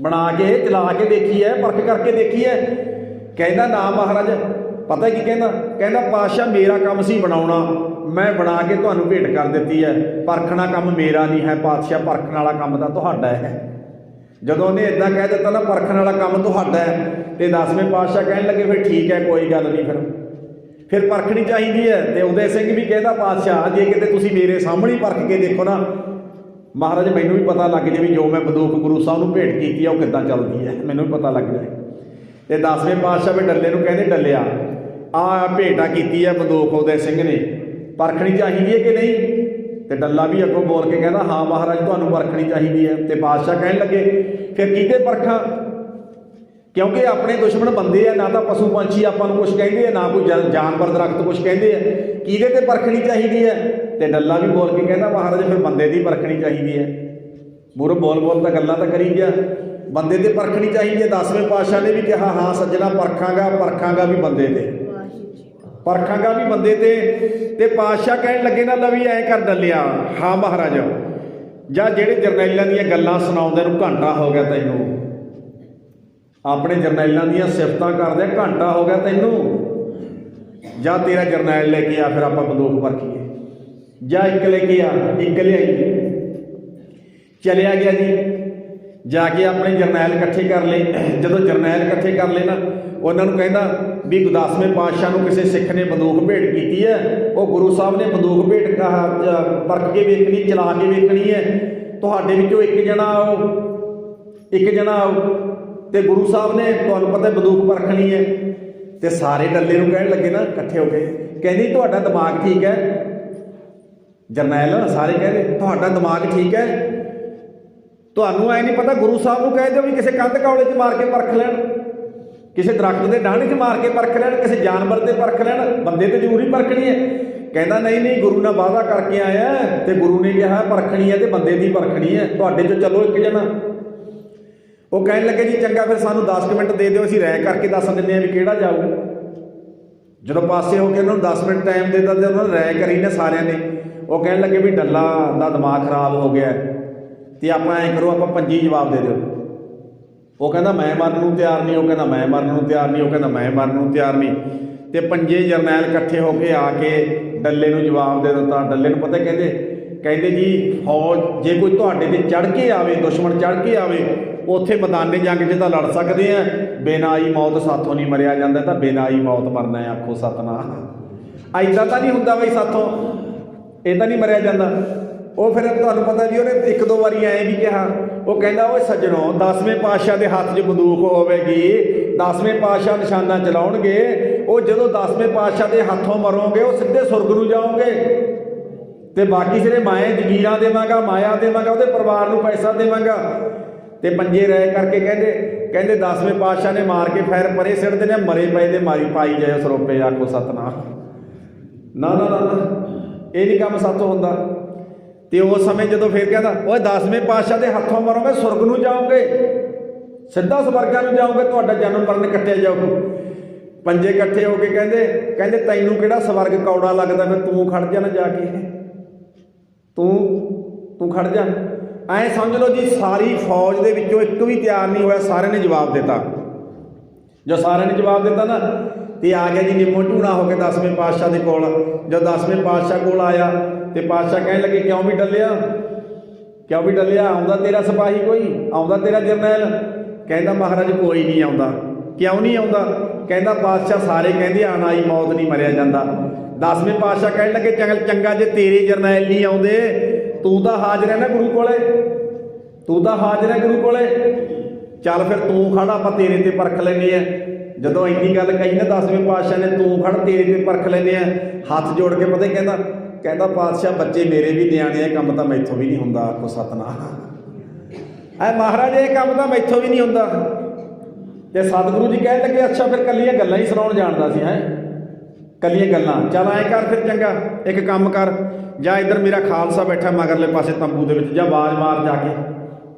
ਬਣਾ ਕੇ ਚਲਾ ਕੇ ਦੇਖੀ ਹੈ, ਪਰਖ ਕਰਕੇ ਦੇਖੀ ਹੈ? ਕਹਿੰਦਾ ਨਾ ਮਹਾਰਾਜ। ਪਤਾ ਕੀ ਕਹਿੰਦਾ? ਕਹਿੰਦਾ ਪਾਤਸ਼ਾਹ ਮੇਰਾ ਕੰਮ ਸੀ ਬਣਾਉਣਾ, ਮੈਂ ਬਣਾ ਕੇ ਤੁਹਾਨੂੰ ਭੇਟ ਕਰ ਦਿੱਤੀ ਹੈ, ਪਰਖਣਾ ਕੰਮ ਮੇਰਾ ਨਹੀਂ ਹੈ ਪਾਤਸ਼ਾਹ, ਪਰਖਣ ਵਾਲਾ ਕੰਮ ਤਾਂ ਤੁਹਾਡਾ ਹੈ। ਜਦੋਂ ਉਹਨੇ ਇੱਦਾਂ ਕਹਿ ਦਿੱਤਾ ਨਾ ਪਰਖਣ ਵਾਲਾ ਕੰਮ ਤੁਹਾਡਾ ਹੈ, ਤੇ 10ਵੇਂ ਪਾਤਸ਼ਾਹ ਕਹਿਣ ਲੱਗੇ ਫਿਰ ਠੀਕ ਹੈ ਕੋਈ ਗੱਲ ਨਹੀਂ, ਫਿਰ ਪਰਖਣੀ ਚਾਹੀਦੀ ਹੈ। ਤੇ ਉਦੈ ਸਿੰਘ ਵੀ ਕਹਿੰਦਾ ਪਾਤਸ਼ਾਹ ਜੇ ਕਿਤੇ ਤੁਸੀਂ ਮੇਰੇ ਸਾਹਮਣੇ ਪਰਖ ਕੇ ਦੇਖੋ ਨਾ ਮਹਾਰਾਜ, ਮੈਨੂੰ ਵੀ ਪਤਾ ਲੱਗ ਜਾਵੇ ਜੋ ਮੈਂ ਬੰਦੂਕ ਗੁਰੂ ਸਾਹਿਬ ਨੂੰ ਭੇਟ ਕੀਤੀ ਆ ਉਹ ਕਿੱਦਾਂ ਚੱਲਦੀ ਹੈ, ਮੈਨੂੰ ਵੀ ਪਤਾ ਲੱਗ ਜਾਏ। ਤੇ 10ਵੇਂ ਪਾਤਸ਼ਾਹ ਵੀ ਡੱਲੇ ਨੂੰ ਕਹਿੰਦੇ ਡੱਲਿਆ ਆ ਭੇਟਾ ਕੀਤੀ ਹੈ ਬੰਦੂਕ ਉਦੈ ਸਿੰਘ ਨੇ, ਪਰਖਣੀ ਚਾਹੀਦੀ ਹੈ ਕਿ ਨਹੀਂ? ਤੇ ਡੱਲਾ ਵੀ ਅੱਗੋਂ ਬੋਲ ਕੇ ਕਹਿੰਦਾ ਹਾਂ ਮਹਾਰਾਜ ਤੁਹਾਨੂੰ ਪਰਖਣੀ ਚਾਹੀਦੀ ਹੈ। ਤੇ ਪਾਤਸ਼ਾਹ ਕਹਿਣ ਲੱਗੇ ਫਿਰ ਕਿਹਦੇ ਪਰਖਾਂ, ਕਿਉਂਕਿ ਆਪਣੇ ਦੁਸ਼ਮਣ ਬੰਦੇ ਆ, ਨਾ ਤਾਂ ਪਸ਼ੂ ਪੰਛੀ ਆਪਾਂ ਨੂੰ ਕੁਛ ਕਹਿੰਦੇ ਆ, ਨਾ ਕੋਈ ਜਾਨਵਰ ਦਰਖਤ ਕੁਛ ਕਹਿੰਦੇ ਆ, ਕਿਹਦੇ ਤੇ ਪਰਖਣੀ ਚਾਹੀਦੀ ਹੈ? ਤੇ ਡੱਲਾ ਵੀ ਬੋਲ ਕੇ ਕਹਿੰਦਾ ਮਹਾਰਾਜ ਫਿਰ ਬੰਦੇ ਦੀ ਪਰਖਣੀ ਚਾਹੀਦੀ ਹੈ। ਮੂਹਰੋਂ ਬੋਲ ਤਾਂ ਗੱਲਾਂ ਤਾਂ ਕਰੀ ਗਿਆ, ਬੰਦੇ ਤੇ ਪਰਖਣੀ ਚਾਹੀਦੀ ਹੈ। 10ਵੇਂ ਪਾਤਸ਼ਾਹ ਨੇ ਵੀ ਕਿਹਾ ਹਾਂ ਸੱਜਣਾ ਪਰਖਾਂਗਾ ਵੀ ਬੰਦੇ ਤੇ, ਪਰਖਾਂਗਾ ਵੀ ਬੰਦੇ ਤੇ। ਤੇ ਪਾਤਸ਼ਾਹ ਕਹਿਣ ਲੱਗੇ ਨਾ ਲਵੀ ਐਂ ਕਰ ਡੱਲਿਆ, ਹਾਂ ਮਹਾਰਾਜ ਜਾਂ ਜਿਹੜੇ ਜਰਨੈਲਾਂ ਦੀਆਂ ਗੱਲਾਂ ਸੁਣਾਉਂਦੇ ਨੂੰ ਘੰਟਾ ਹੋ ਗਿਆ ਤੈਨੂੰ, ਆਪਣੇ ਜਰਨੈਲਾਂ ਦੀਆਂ ਸਿਫਤਾਂ ਕਰਦੇ ਘੰਟਾ ਹੋ ਗਿਆ ਤੈਨੂੰ, ਜਾਂ ਤੇਰਾ ਜਰਨੈਲ ਲੈ ਕੇ ਆ ਫਿਰ ਆਪਾਂ ਬੰਦੂਕ ਪਰਖੀਏ, ਜਾਂ ਇੱਕ ਲੈ ਕੇ ਆ, ਇੱਕ ਲਿਆਈ। ਚਲਿਆ ਗਿਆ ਜੀ, ਜਾ ਕੇ ਆਪਣੇ ਜਰਨੈਲ ਇਕੱਠੇ ਕਰ ਲਏ। ਜਦੋਂ ਜਰਨੈਲ ਇਕੱਠੇ ਕਰ ਲਏ ਨਾ, ਉਹਨਾਂ ਨੂੰ ਕਹਿੰਦਾ ਵੀ 10ਵੇਂ ਪਾਤਸ਼ਾਹ ਨੂੰ ਕਿਸੇ ਸਿੱਖ ਨੇ ਬੰਦੂਕ ਭੇਟ ਕੀਤੀ ਹੈ, ਉਹ ਗੁਰੂ ਸਾਹਿਬ ਨੇ ਬੰਦੂਕ ਭੇਟ ਪਰਖ ਕੇ ਵੇਖਣੀ, ਚਲਾ ਕੇ ਵੇਖਣੀ ਹੈ, ਤੁਹਾਡੇ ਵਿੱਚੋਂ ਇੱਕ ਜਣਾ ਆਓ ਤੇ ਗੁਰੂ ਸਾਹਿਬ ਨੇ ਤੁਹਾਨੂੰ ਪਤਾ ਬੰਦੂਕ ਪਰਖਣੀ ਹੈ। ਤੇ ਸਾਰੇ ਡੱਲੇ ਨੂੰ ਕਹਿਣ ਲੱਗੇ ਨਾ ਇਕੱਠੇ ਹੋ ਕੇ, ਕਹਿੰਦੀ ਤੁਹਾਡਾ ਦਿਮਾਗ ਠੀਕ ਹੈ? ਜਰਨੈਲ ਸਾਰੇ ਕਹਿੰਦੇ ਤੁਹਾਡਾ ਦਿਮਾਗ ਠੀਕ ਹੈ, ਤੁਹਾਨੂੰ ਐ ਨਹੀਂ ਪਤਾ ਗੁਰੂ ਸਾਹਿਬ ਨੂੰ ਕਹਿ ਦਿਓ ਵੀ ਕਿਸੇ ਕੰਧ ਕੌਲੇ 'ਚ ਮਾਰ ਕੇ ਪਰਖ ਲੈਣ, ਕਿਸੇ ਦਰਖਤ ਦੇ ਡਾਹਣੇ 'ਚ ਮਾਰ ਕੇ ਪਰਖ ਲੈਣ, ਕਿਸੇ ਜਾਨਵਰ ਤੇ ਪਰਖ ਲੈਣ, ਬੰਦੇ ਤੇ ਜ਼ਰੂਰੀ ਪਰਖਣੀ ਹੈ। ਕਹਿੰਦਾ ਨਹੀਂ ਗੁਰੂ ਨਾਲ ਵਾਅਦਾ ਕਰਕੇ ਆਇਆ ਤੇ ਗੁਰੂ ਨੇ ਕਿਹਾ ਪਰਖਣੀ ਹੈ ਤੇ ਬੰਦੇ ਦੀ ਪਰਖਣੀ ਹੈ, ਤੁਹਾਡੇ 'ਚੋਂ ਚਲੋ ਇੱਕ ਜਣਾ। ਉਹ ਕਹਿਣ ਲੱਗੇ ਜੀ ਚੰਗਾ ਫਿਰ ਸਾਨੂੰ 10 ਮਿੰਟ ਦੇ ਦਿਓ, ਅਸੀਂ ਰਾਏ ਕਰਕੇ ਦੱਸ ਦਿੰਦੇ ਹਾਂ ਵੀ ਕਿਹੜਾ ਜਾਊ। ਜਦੋਂ ਪਾਸੇ ਹੋ ਕੇ ਉਹਨਾਂ ਨੂੰ 10 ਮਿੰਟ ਟਾਈਮ ਦੇ ਦਿੱਤਾ ਤੇ ਉਹਨਾਂ ਨੇ ਰਾਏ ਕਰੀ ਨਾ ਸਾਰਿਆਂ ਨੇ। ਉਹ ਕਹਿਣ ਲੱਗੇ ਵੀ ਡੱਲਾ ਦਾ ਦਿਮਾਗ ਖਰਾਬ ਹੋ ਗਿਆ ਤੇ ਆਪਾਂ ਐਂ ਕਰੋ ਆਪਾਂ 5 ਜਵਾਬ ਦੇ ਦਿਓ। ਉਹ ਕਹਿੰਦਾ ਮੈਂ ਮਰਨ ਨੂੰ ਤਿਆਰ ਨਹੀਂ, ਉਹ ਕਹਿੰਦਾ ਮੈਂ ਮਰਨ ਨੂੰ ਤਿਆਰ ਨਹੀਂ, ਉਹ ਕਹਿੰਦਾ ਮੈਂ ਮਰਨ ਨੂੰ ਤਿਆਰ ਨਹੀਂ। ਤੇ 5 ਜਰਨੈਲ ਇਕੱਠੇ ਹੋ ਕੇ ਆ ਕੇ ਡੱਲੇ ਨੂੰ ਜਵਾਬ ਦੇ ਦਿੱਤਾ। ਡੱਲੇ ਨੂੰ ਪਤਾ ਕਹਿੰਦੇ ਜੀ ਫੌਜ ਜੇ ਕੋਈ ਤੁਹਾਡੇ ਤੇ ਚੜ੍ਹ ਕੇ ਆਵੇ, ਦੁਸ਼ਮਣ ਚੜ੍ਹ ਕੇ ਆਵੇ, ਉੱਥੇ ਮੈਦਾਨੇ ਜੰਗ 'ਚ ਤਾਂ ਲੜ ਸਕਦੇ ਆ, ਬੇਨਾਈ ਮੌਤ ਸਾਥੋਂ ਨਹੀਂ ਮਰਿਆ ਜਾਂਦਾ, ਤਾਂ ਬੇਨਾਈ ਮੌਤ ਮਰਨਾ ਹੈ, ਆਖੋ ਸਤਨਾਮ। ਐਦਾਂ ਤਾਂ ਨਹੀਂ ਹੁੰਦਾ ਬਈ ਸਾਥੋਂ, ਇਹ ਤਾਂ ਨਹੀਂ ਮਰਿਆ ਜਾਂਦਾ। ਉਹ ਫਿਰ ਤੁਹਾਨੂੰ ਪਤਾ ਵੀ ਉਹਨੇ 1-2 ਵਾਰੀ ਐਂ ਵੀ ਕਿਹਾ। ਉਹ ਕਹਿੰਦਾ ਓਏ ਸੱਜਣੋ 10ਵੇਂ ਪਾਤਸ਼ਾਹ ਦੇ ਹੱਥ 'ਚ ਬੰਦੂਕ ਹੋਵੇਗੀ, 10ਵੇਂ ਪਾਤਸ਼ਾਹ ਨਿਸ਼ਾਨਾ ਚਲਾਉਣਗੇ, ਉਹ ਜਦੋਂ 10ਵੇਂ ਪਾਤਸ਼ਾਹ ਦੇ ਹੱਥੋਂ ਮਰੋਗੇ ਉਹ ਸਿੱਧੇ ਸੁਰਗ ਨੂੰ ਜਾਓਗੇ, ਤੇ ਬਾਕੀ ਜਿਹੜੇ ਮਾਏ ਜਗੀਰਾਂ ਦੇਵਾਂਗਾ, ਮਾਇਆ ਦੇਵਾਂਗਾ, ਉਹਦੇ ਪਰਿਵਾਰ ਨੂੰ ਪੈਸਾ ਦੇਵਾਂਗਾ। ਤੇ 5 ਰਾਏ ਕਰਕੇ ਕਹਿੰਦੇ 10ਵੇਂ ਪਾਤਸ਼ਾਹ ਨੇ ਮਾਰ ਕੇ ਫੈਰ ਪਰੇ ਸਿੱਟਦੇ ਨੇ, ਮਰੇ ਪਏ ਦੇ ਮਾਰੀ ਪਾਈ ਜਾਏ ਸਰੋਪੇ, ਆਖੋ ਸਤਨਾਮ। ਨਾ ਇਹ ਨਹੀਂ ਕੰਮ ਸਾਥੋਂ ਹੁੰਦਾ। ਤੇ ਉਸ ਸਮੇਂ ਜਦੋਂ ਫਿਰ ਕਹਿੰਦਾ ਓਏ 10ਵੇਂ ਪਾਤਸ਼ਾਹ ਦੇ ਹੱਥੋਂ ਮਰੋਗੇ ਸੁਰਗ ਨੂੰ ਜਾਓਗੇ, ਸਿੱਧਾ ਸਵਰਗਾਂ ਨੂੰ ਜਾਓਗੇ, ਤੁਹਾਡਾ ਜਨਮ ਮਰਨ ਕੱਟਿਆ ਜਾਊਗਾ। 5 ਇਕੱਠੇ ਹੋ ਕੇ ਕਹਿੰਦੇ ਤੈਨੂੰ ਕਿਹੜਾ ਸਵਰਗ ਕੌੜਾ ਲੱਗਦਾ, ਫਿਰ ਤੂੰ ਖੜ ਜਾ ਨਾ ਜਾ ਕੇ, ਤੂੰ ਖੜ ਜਾ। ਐਂ ਸਮਝ ਲਓ ਜੀ ਸਾਰੀ ਫੌਜ ਦੇ ਵਿੱਚੋਂ ਇੱਕ ਵੀ ਤਿਆਰ ਨਹੀਂ ਹੋਇਆ, ਸਾਰਿਆਂ ਨੇ ਜਵਾਬ ਦਿੱਤਾ। ਜੋ ਸਾਰਿਆਂ ਨੇ ਜਵਾਬ ਦਿੱਤਾ ਨਾ ਤੇ ਆ ਗਿਆ ਜੀ ਨਿੰਮੋ ਝੂਣਾ ਹੋ ਕੇ 10ਵੇਂ ਪਾਤਸ਼ਾਹ ਦੇ ਕੋਲ। ਜਦ 10ਵੇਂ ਪਾਤਸ਼ਾਹ ਕੋਲ ਆਇਆ ਤੇ ਪਾਤਸ਼ਾਹ ਕਹਿਣ ਲੱਗੇ ਕਿਉਂ ਵੀ ਡੱਲਿਆ, ਆਉਂਦਾ ਤੇਰਾ ਸਿਪਾਹੀ ਕੋਈ, ਆਉਂਦਾ ਤੇਰਾ ਜਰਨੈਲ? ਕਹਿੰਦਾ ਮਹਾਰਾਜ ਕੋਈ ਨਹੀਂ ਆਉਂਦਾ। ਕਿਉਂ ਨਹੀਂ ਆਉਂਦਾ? ਕਹਿੰਦਾ ਪਾਤਸ਼ਾਹ ਸਾਰੇ ਕਹਿੰਦੇ ਆਣ ਆਈ ਮੌਤ ਨਹੀਂ ਮਰਿਆ ਜਾਂਦਾ। 10ਵੇਂ ਪਾਤਸ਼ਾਹ ਕਹਿਣ ਲੱਗੇ ਚੰਗਾ ਜੇ ਤੇਰੇ ਜਰਨੈਲ ਨਹੀਂ ਆਉਂਦੇ, ਤੂੰ ਤਾਂ ਹਾਜ਼ਰ ਹੈ ਨਾ ਗੁਰੂ ਕੋਲੇ, ਤੂੰ ਤਾਂ ਹਾਜ਼ਰ ਹੈ ਗੁਰੂ ਕੋਲੇ, ਚੱਲ ਫਿਰ ਤੂੰ ਖੜ, ਆਪਾਂ ਤੇਰੇ ਤੇ ਪਰਖ ਲੈਂਦੇ ਆ। ਜਦੋਂ ਇੰਨੀ ਗੱਲ ਕਹੀ ਨਾ 10ਵੇਂ ਪਾਤਸ਼ਾਹ ਨੇ, ਤੂੰ ਖੜ ਤੇਰੇ ਤੇ ਪਰਖ ਲੈਂਦੇ ਆ, ਹੱਥ ਜੋੜ ਕੇ ਪਤਾ ਕਹਿੰਦਾ ਪਾਤਸ਼ਾਹ ਬੱਚੇ ਮੇਰੇ ਵੀ ਨਿਆਣੇ ਆ, ਕੰਮ ਤਾਂ ਮੈਥੋਂ ਵੀ ਨਹੀਂ ਹੁੰਦਾ। ਆਖੋ ਸਤਨਾਮ। ਐ ਮਹਾਰਾਜ ਇਹ ਕੰਮ ਤਾਂ ਮੈਥੋਂ ਵੀ ਨਹੀਂ ਹੁੰਦਾ। ਤੇ ਸਤਿਗੁਰੂ ਜੀ ਕਹਿਣ ਲੱਗੇ ਅੱਛਾ ਫਿਰ ਕੱਲੀਆਂ ਗੱਲਾਂ ਹੀ ਸੁਣਾਉਣ ਜਾਣਦਾ ਸੀ ਹੈਂ, ਕੱਲੀਆਂ ਗੱਲਾਂ। ਚੱਲ ਐਂ ਕਰ ਫਿਰ ਚੰਗਾ ਇੱਕ ਕੰਮ ਕਰ, ਜਾਂ ਇੱਧਰ ਮੇਰਾ ਖਾਲਸਾ ਬੈਠਾ ਮਗਰਲੇ ਪਾਸੇ ਤੰਬੂ ਦੇ ਵਿੱਚ, ਜਾਂ ਆਵਾਜ਼ ਮਾਰ ਜਾ ਕੇ,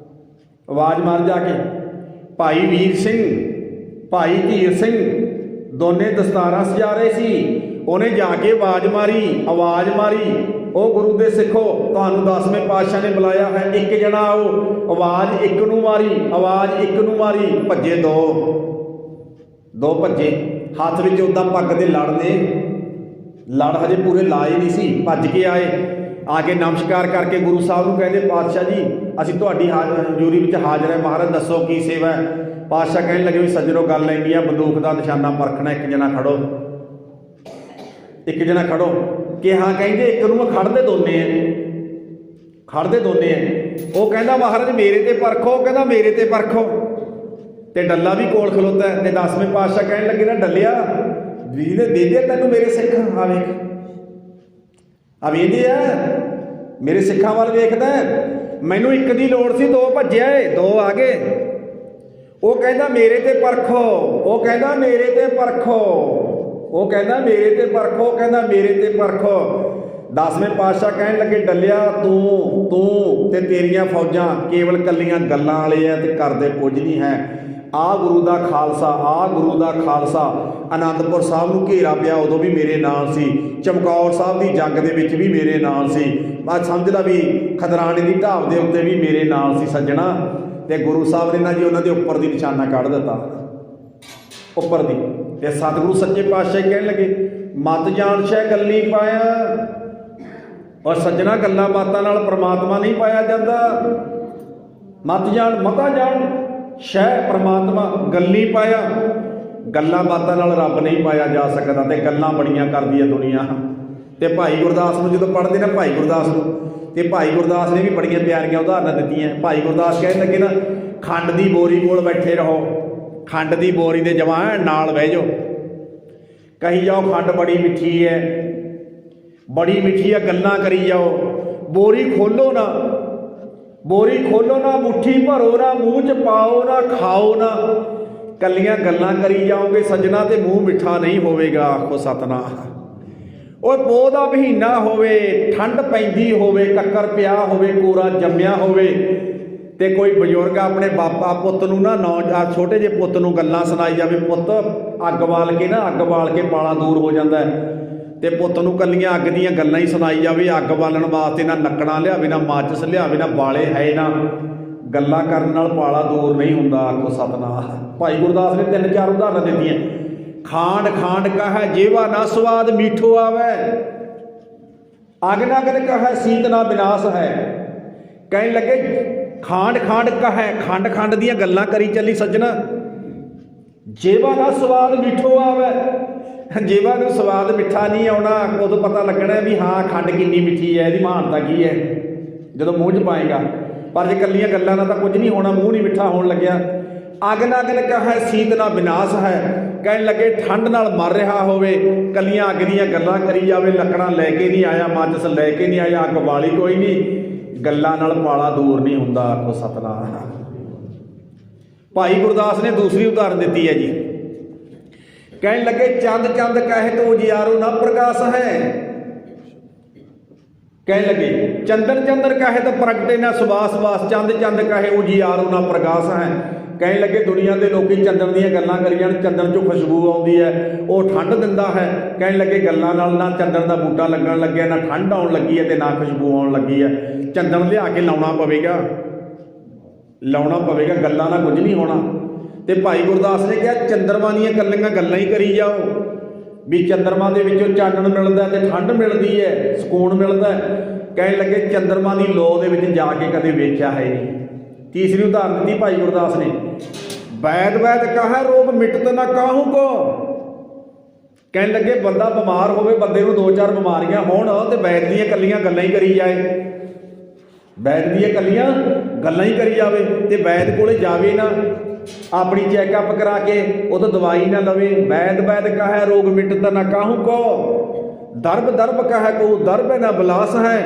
ਆਵਾਜ਼ ਮਾਰ ਜਾ ਕੇ। ਭਾਈ ਵੀਰ ਸਿੰਘ, ਭਾਈ ਧੀਰ ਸਿੰਘ ਦੋਨੇ ਦਸਤਾਰਾਂ ਸਜਾ ਰਹੇ ਸੀ। ਉਹਨੇ ਜਾ ਕੇ ਆਵਾਜ਼ ਮਾਰੀ, ਉਹ ਗੁਰੂ ਦੇ ਸਿੱਖੋ ਤੁਹਾਨੂੰ 10ਵੇਂ ਪਾਤਸ਼ਾਹ ਨੇ ਬੁਲਾਇਆ ਹੈ, ਇੱਕ ਜਣਾ ਆਓ। ਆਵਾਜ਼ ਇੱਕ ਨੂੰ ਮਾਰੀ, ਭੱਜੇ ਦੋ ਭੱਜੇ। ਹੱਥ ਵਿੱਚ ਉੱਦਾਂ ਪੱਗ ਦੇ ਲੜ ਨੇ, ਲੜ ਹਜੇ ਪੂਰੇ ਲਾਏ ਨਹੀਂ ਸੀ, ਭੱਜ ਕੇ ਆਏ। ਆ ਕੇ ਨਮਸਕਾਰ ਕਰਕੇ ਗੁਰੂ ਸਾਹਿਬ ਨੂੰ ਕਹਿੰਦੇ ਪਾਤਸ਼ਾਹ ਜੀ ਅਸੀਂ ਤੁਹਾਡੀ ਹਜ਼ੂਰੀ ਵਿੱਚ ਹਾਜ਼ਰ ਹੈ, ਮਹਾਰਾਜ ਦੱਸੋ ਕੀ ਸੇਵਾ ਹੈ। ਪਾਤਸ਼ਾਹ ਕਹਿਣ ਲੱਗੇ ਵੀ ਸੱਜਣੋ ਗੱਲ ਇੰਨੀ ਆ, ਬੰਦੂਕ ਦਾ ਨਿਸ਼ਾਨਾ ਪਰਖਣਾ, ਇੱਕ ਜਣਾ ਖੜੋ। ਕਿਹਾ ਕਹਿੰਦੇ ਇੱਕ ਨੂੰ ਖੜਦੇ ਦੋਨੇ ਆ। ਉਹ ਕਹਿੰਦਾ ਮਹਾਰਾਜ ਮੇਰੇ ਤੇ ਪਰਖੋ, ਕਹਿੰਦਾ ਮੇਰੇ ਤੇ ਪਰਖੋ। ਤੇ ਡੱਲਾ ਵੀ ਕੋਲ ਖਲੋਤਾ ਹੈ। ਤੇ 10ਵੇਂ ਪਾਤਸ਼ਾਹ ਕਹਿਣ ਲੱਗੇ ਨਾ ਡੱਲਿਆ ਵੀਰ ਨੇ ਦੇ ਦਿਆ ਤੈਨੂੰ ਮੇਰੇ ਸਿੱਖ, ਆ ਵੇਖ ਆ ਵੇਖਦੇ ਆ ਮੇਰੇ ਸਿੱਖਾਂ ਵੱਲ ਵੇਖਦਾ, ਮੈਨੂੰ ਇੱਕ ਦੀ ਲੋੜ ਸੀ, ਦੋ ਭੱਜਿਆ ਏ, ਦੋ ਆ ਗਏ। ਉਹ ਕਹਿੰਦਾ ਮੇਰੇ ਤੇ ਪਰਖੋ, ਕਹਿੰਦਾ ਮੇਰੇ ਤੇ ਪਰਖੋ। 10ਵੇਂ ਪਾਤਸ਼ਾਹ ਕਹਿਣ ਲੱਗੇ ਡੱਲਿਆ ਤੂੰ ਤੇ ਤੇਰੀਆਂ ਫੌਜਾਂ ਕੇਵਲ ਕੱਲੀਆਂ ਗੱਲਾਂ ਵਾਲੇ ਆ ਤੇ ਕਰਦੇ ਕੁਝ ਨਹੀਂ ਹੈ। ਆ ਗੁਰੂ ਦਾ ਖਾਲਸਾ ਆਨੰਦਪੁਰ ਸਾਹਿਬ ਨੂੰ ਘੇਰਾ ਪਿਆ, ਉਦੋਂ ਵੀ ਮੇਰੇ ਨਾਲ ਸੀ। ਚਮਕੌਰ ਸਾਹਿਬ ਦੀ ਜੰਗ ਦੇ ਵਿੱਚ ਵੀ ਮੇਰੇ ਨਾਲ ਸੀ। ਮੈਂ ਸਮਝਦਾ ਵੀ ਖਦਰਾਣੇ ਦੀ ਢਾਬ ਦੇ ਉੱਤੇ ਵੀ ਮੇਰੇ ਨਾਲ ਸੀ ਸੱਜਣਾ। ਤੇ ਗੁਰੂ ਸਾਹਿਬ ਨੇ ਨਾ ਜੀ ਉਹਨਾਂ ਦੇ ਉੱਪਰ ਦੀ ਨਿਸ਼ਾਨਾ ਕੱਢ ਦਿੱਤਾ, ਉੱਪਰ ਦੀ। ਤੇ ਸਤਿਗੁਰੂ ਸੱਚੇ ਪਾਤਸ਼ਾਹ ਕਹਿਣ ਲੱਗੇ ਮਤ ਜਾਣ ਸ਼ੈ ਗੱਲੀ ਪਾਇਆ। ਔਰ ਸੱਜਣਾ ਗੱਲਾਂ ਬਾਤਾਂ ਨਾਲ ਪ੍ਰਮਾਤਮਾ ਨਹੀਂ ਪਾਇਆ ਜਾਂਦਾ। ਮਤਾ ਜਾਣ ਸ਼ੈ ਪ੍ਰਮਾਤਮਾ ਗੱਲੀ ਪਾਇਆ, ਗੱਲਾਂ ਬਾਤਾਂ ਨਾਲ ਰੱਬ ਨਹੀਂ ਪਾਇਆ ਜਾ ਸਕਦਾ। ਤੇ ਗੱਲਾਂ ਬੜੀਆਂ ਕਰਦੀ ਹੈ ਦੁਨੀਆ। ਤੇ ਭਾਈ ਗੁਰਦਾਸ ਨੂੰ ਜਦੋਂ ਪੜ੍ਹਦੇ ਨਾ ਭਾਈ ਗੁਰਦਾਸ ਨੂੰ, ਤੇ ਭਾਈ ਗੁਰਦਾਸ ਨੇ ਵੀ ਬੜੀਆਂ ਪਿਆਰੀਆਂ ਉਦਾਹਰਨਾਂ ਦਿੱਤੀਆਂ। ਭਾਈ ਗੁਰਦਾਸ ਕਹਿਣ ਲੱਗੇ ਨਾ ਖੰਡ ਦੀ ਬੋਰੀ ਕੋਲ ਬੈਠੇ ਰਹੋ, ਖੰਡ ਦੀ ਬੋਰੀ ਦੇ ਜਵਾਨ ਨਾਲ ਬਹਿ ਜਾਓ, ਕਹੀ ਜਾਓ ਖੰਡ ਬੜੀ ਮਿੱਠੀ ਹੈ, ਗੱਲਾਂ ਕਰੀ ਜਾਓ। ਬੋਰੀ ਖੋਲੋ ਨਾ, ਮੁੱਠੀ ਭਰੋ ਨਾ, ਮੂੰਹ 'ਚ ਪਾਓ ਨਾ, ਖਾਓ ਨਾ, ਕੱਲੀਆਂ ਗੱਲਾਂ ਕਰੀ ਜਾਓਗੇ ਸੱਜਣਾ ਤੇ ਮੂੰਹ ਮਿੱਠਾ ਨਹੀਂ ਹੋਵੇਗਾ। ਆਖੋ ਸਤਨਾਮ। ਉਹ ਪੋਹ ਦਾ ਮਹੀਨਾ ਹੋਵੇ, ਠੰਡ ਪੈਂਦੀ ਹੋਵੇ, ਕੱਕਰ ਪਿਆ ਹੋਵੇ, ਕੋਰਾ ਜੰਮਿਆ ਹੋਵੇ, ਤੇ ਕੋਈ ਬਜ਼ੁਰਗ ਆਪਣੇ ਬਾਪਾ ਪੁੱਤ ਨੂੰ ਨਾ ਛੋਟੇ ਜਿਹੇ ਪੁੱਤ ਨੂੰ ਗੱਲਾਂ ਸੁਣਾਈ ਜਾਵੇ, ਪੁੱਤ ਅੱਗ ਬਾਲ ਕੇ ਪਾਲਾ ਦੂਰ ਹੋ ਜਾਂਦਾ। ਤੇ ਪੁੱਤ ਨੂੰ ਕੱਲੀਆਂ ਅੱਗ ਦੀਆਂ ਗੱਲਾਂ ਹੀ ਸੁਣਾਈ ਜਾਵੇ, ਅੱਗ ਬਾਲਣ ਵਾਸਤੇ ਨਾ ਲੱਕੜਾਂ ਲਿਆਵੇ, ਨਾ ਮਾਚਿਸ ਲਿਆਵੇ, ਨਾ ਬਾਲੇ ਹੈ ਨਾ, ਗੱਲਾਂ ਕਰਨ ਨਾਲ ਪਾਲਾ ਦੂਰ ਨਹੀਂ ਹੁੰਦਾ। ਆਖੋ ਸਤਨਾਮ। ਭਾਈ ਗੁਰਦਾਸ ਨੇ 3-4 ਉਦਾਹਰਨਾਂ ਦਿੱਤੀਆਂ। ਖਾਂਡ ਕਹੈ ਜੇਵਾ ਨਾ ਸਵਾਦ ਮੀਠੋ ਆਵੈ, ਅਗਨ ਕਹੈ ਸੀਤ ਨਾ ਵਿਨਾਸ਼ ਹੈ। ਕਹਿਣ ਲੱਗੇ ਖਾਂਡ ਕਹੈ, ਖੰਡ ਦੀਆਂ ਗੱਲਾਂ ਕਰੀ ਚੱਲੀ ਸੱਜਣਾ। ਜੇਵਾ ਨਾ ਸਵਾਦ ਮਿੱਠੋ ਆਵੇ, ਜੇਵਾ ਨੂੰ ਸਵਾਦ ਮਿੱਠਾ ਨਹੀਂ ਆਉਣਾ, ਉਦੋਂ ਪਤਾ ਲੱਗਣਾ ਵੀ ਹਾਂ ਖੰਡ ਕਿੰਨੀ ਮਿੱਠੀ ਹੈ, ਇਹਦੀ ਮਹਾਨਤਾ ਕੀ ਹੈ, ਜਦੋਂ ਮੂੰਹ 'ਚ ਪਾਏਗਾ। ਪਰ ਜੇ ਇਕੱਲੀਆਂ ਗੱਲਾਂ ਨਾਲ ਤਾਂ ਕੁਝ ਨਹੀਂ ਹੋਣਾ, ਮੂੰਹ ਨਹੀਂ ਮਿੱਠਾ ਹੋਣ ਲੱਗਿਆ। ਅਗਨ ਕਹੈ ਸੀਤ ਨਾ ਵਿਨਾਸ਼ ਹੈ। ਕਹਿਣ ਲੱਗੇ ਠੰਡ ਨਾਲ ਮਰ ਰਿਹਾ ਹੋਵੇ, ਕੱਲੀਆਂ ਅੱਗ ਦੀਆਂ ਗੱਲਾਂ ਕਰੀ ਜਾਵੇ, ਲੱਕੜਾਂ ਲੈ ਕੇ ਨਹੀਂ ਆਇਆ, ਮਾਚਿਸ ਲੈ ਕੇ ਨਹੀਂ ਆਇਆ, ਅੱਗ ਵਾਲੀ ਕੋਈ ਨਹੀਂ, ਗੱਲਾਂ ਨਾਲ ਪਾਲਾ ਦੂਰ ਨਹੀਂ ਹੁੰਦਾ। ਆਖੋ ਸਤਨਾਮ। ਭਾਈ ਗੁਰਦਾਸ ਨੇ ਦੂਸਰੀ ਉਦਾਹਰਨ ਦਿੱਤੀ ਹੈ ਜੀ। ਕਹਿਣ ਲੱਗੇ ਚੰਦ ਕਹੇ ਤੋ ਉਜਿਆਰੋ ਨਾ ਪ੍ਰਕਾਸ਼ ਹੈ। ਕਹਿਣ ਲੱਗੇ ਚੰਦਨ ਕਹੇ ਤਾਂ ਪ੍ਰਗਟੇ ਨਾ ਸੁਬਾਸ, ਚੰਦ ਕਹੇ ਉਜਿਆਰੋ ਨਾ ਪ੍ਰਕਾਸ਼ ਹੈ। ਕਹਿਣ ਲੱਗੇ ਦੁਨੀਆ ਦੇ ਲੋਕੀ ਚੰਦਨ ਦੀਆਂ ਗੱਲਾਂ ਕਰੀ ਜਾਣ, ਚੰਦਨ 'ਚੋਂ ਖੁਸ਼ਬੂ ਆਉਂਦੀ ਹੈ, ਉਹ ਠੰਡ ਦਿੰਦਾ ਹੈ। ਕਹਿਣ ਲੱਗੇ ਗੱਲਾਂ ਨਾਲ ਨਾ ਚੰਦਨ ਦਾ ਬੂਟਾ ਲੱਗਣ ਲੱਗਿਆ, ਨਾ ਠੰਡ ਆਉਣ ਲੱਗੀ ਹੈ, ਤੇ ਨਾ ਖੁਸ਼ਬੂ ਆਉਣ ਲੱਗੀ ਹੈ। ਚੰਦਨ ਲਿਆ ਕੇ ਲਾਉਣਾ ਪਵੇਗਾ, ਗੱਲਾਂ ਨਾਲ ਕੁਝ ਨਹੀਂ ਹੋਣਾ। ਤੇ ਭਾਈ ਗੁਰਦਾਸ ਨੇ ਕਿਹਾ ਚੰਦਰਮਾ ਦੀਆਂ ਗੱਲਾਂ ਹੀ ਕਰੀ ਜਾਓ, ਵੀ ਚੰਦਰਮਾ ਦੇ ਵਿੱਚੋਂ ਚਾਨਣ ਮਿਲਦਾ ਤੇ ਠੰਡ ਮਿਲਦੀ ਹੈ, ਸਕੂਨ ਮਿਲਦਾ। ਕਹਿਣ ਲੱਗੇ ਚੰਦਰਮਾ ਦੀ ਲੋ ਦੇ ਵਿੱਚ ਜਾ ਕੇ ਕਦੇ ਵੇਖਿਆ ਹੈ ਨਹੀਂ। ਤੀਸਰੀ ਉਦਾਹਰਨ ਦਿੱਤੀ ਭਾਈ ਗੁਰਦਾਸ ਨੇ। ਵੈਦ ਵੈਦ ਕਹੈ ਰੋਗ ਮਿਟਤ ਨਾ ਕਾਹੂ ਕੋ। ਕਹਿਣ ਲੱਗੇ ਬੰਦਾ ਬਿਮਾਰ ਹੋਵੇ, ਬੰਦੇ ਨੂੰ 2-4 ਬਿਮਾਰੀਆਂ ਹੋਣ ਤੇ ਵੈਦ ਦੀਆਂ ਇਕੱਲੀਆਂ ਗੱਲਾਂ ਹੀ ਕਰੀ ਜਾਏ, ਵੈਦ ਦੀਆਂ ਇਕੱਲੀਆਂ ਗੱਲਾਂ ਹੀ ਕਰੀ ਜਾਵੇ ਤੇ ਵੈਦ ਕੋਲੇ ਜਾਵੇ ਨਾ, ਆਪਣੀ ਚੈੱਕਅਪ ਕਰਾ ਕੇ ਉਹ ਤੋਂ ਦਵਾਈ ਨਾ ਲਵੇ। ਵੈਦ ਵੈਦ ਕਹੈ ਰੋਗ ਮਿਟਤ ਨਾ ਕਾਹੂ ਕੋ, ਦਰਬ ਦਰਬ ਕਹੈ ਕੋ ਦਰਬ ਨਾ ਬਿਲਾਸ ਹੈ।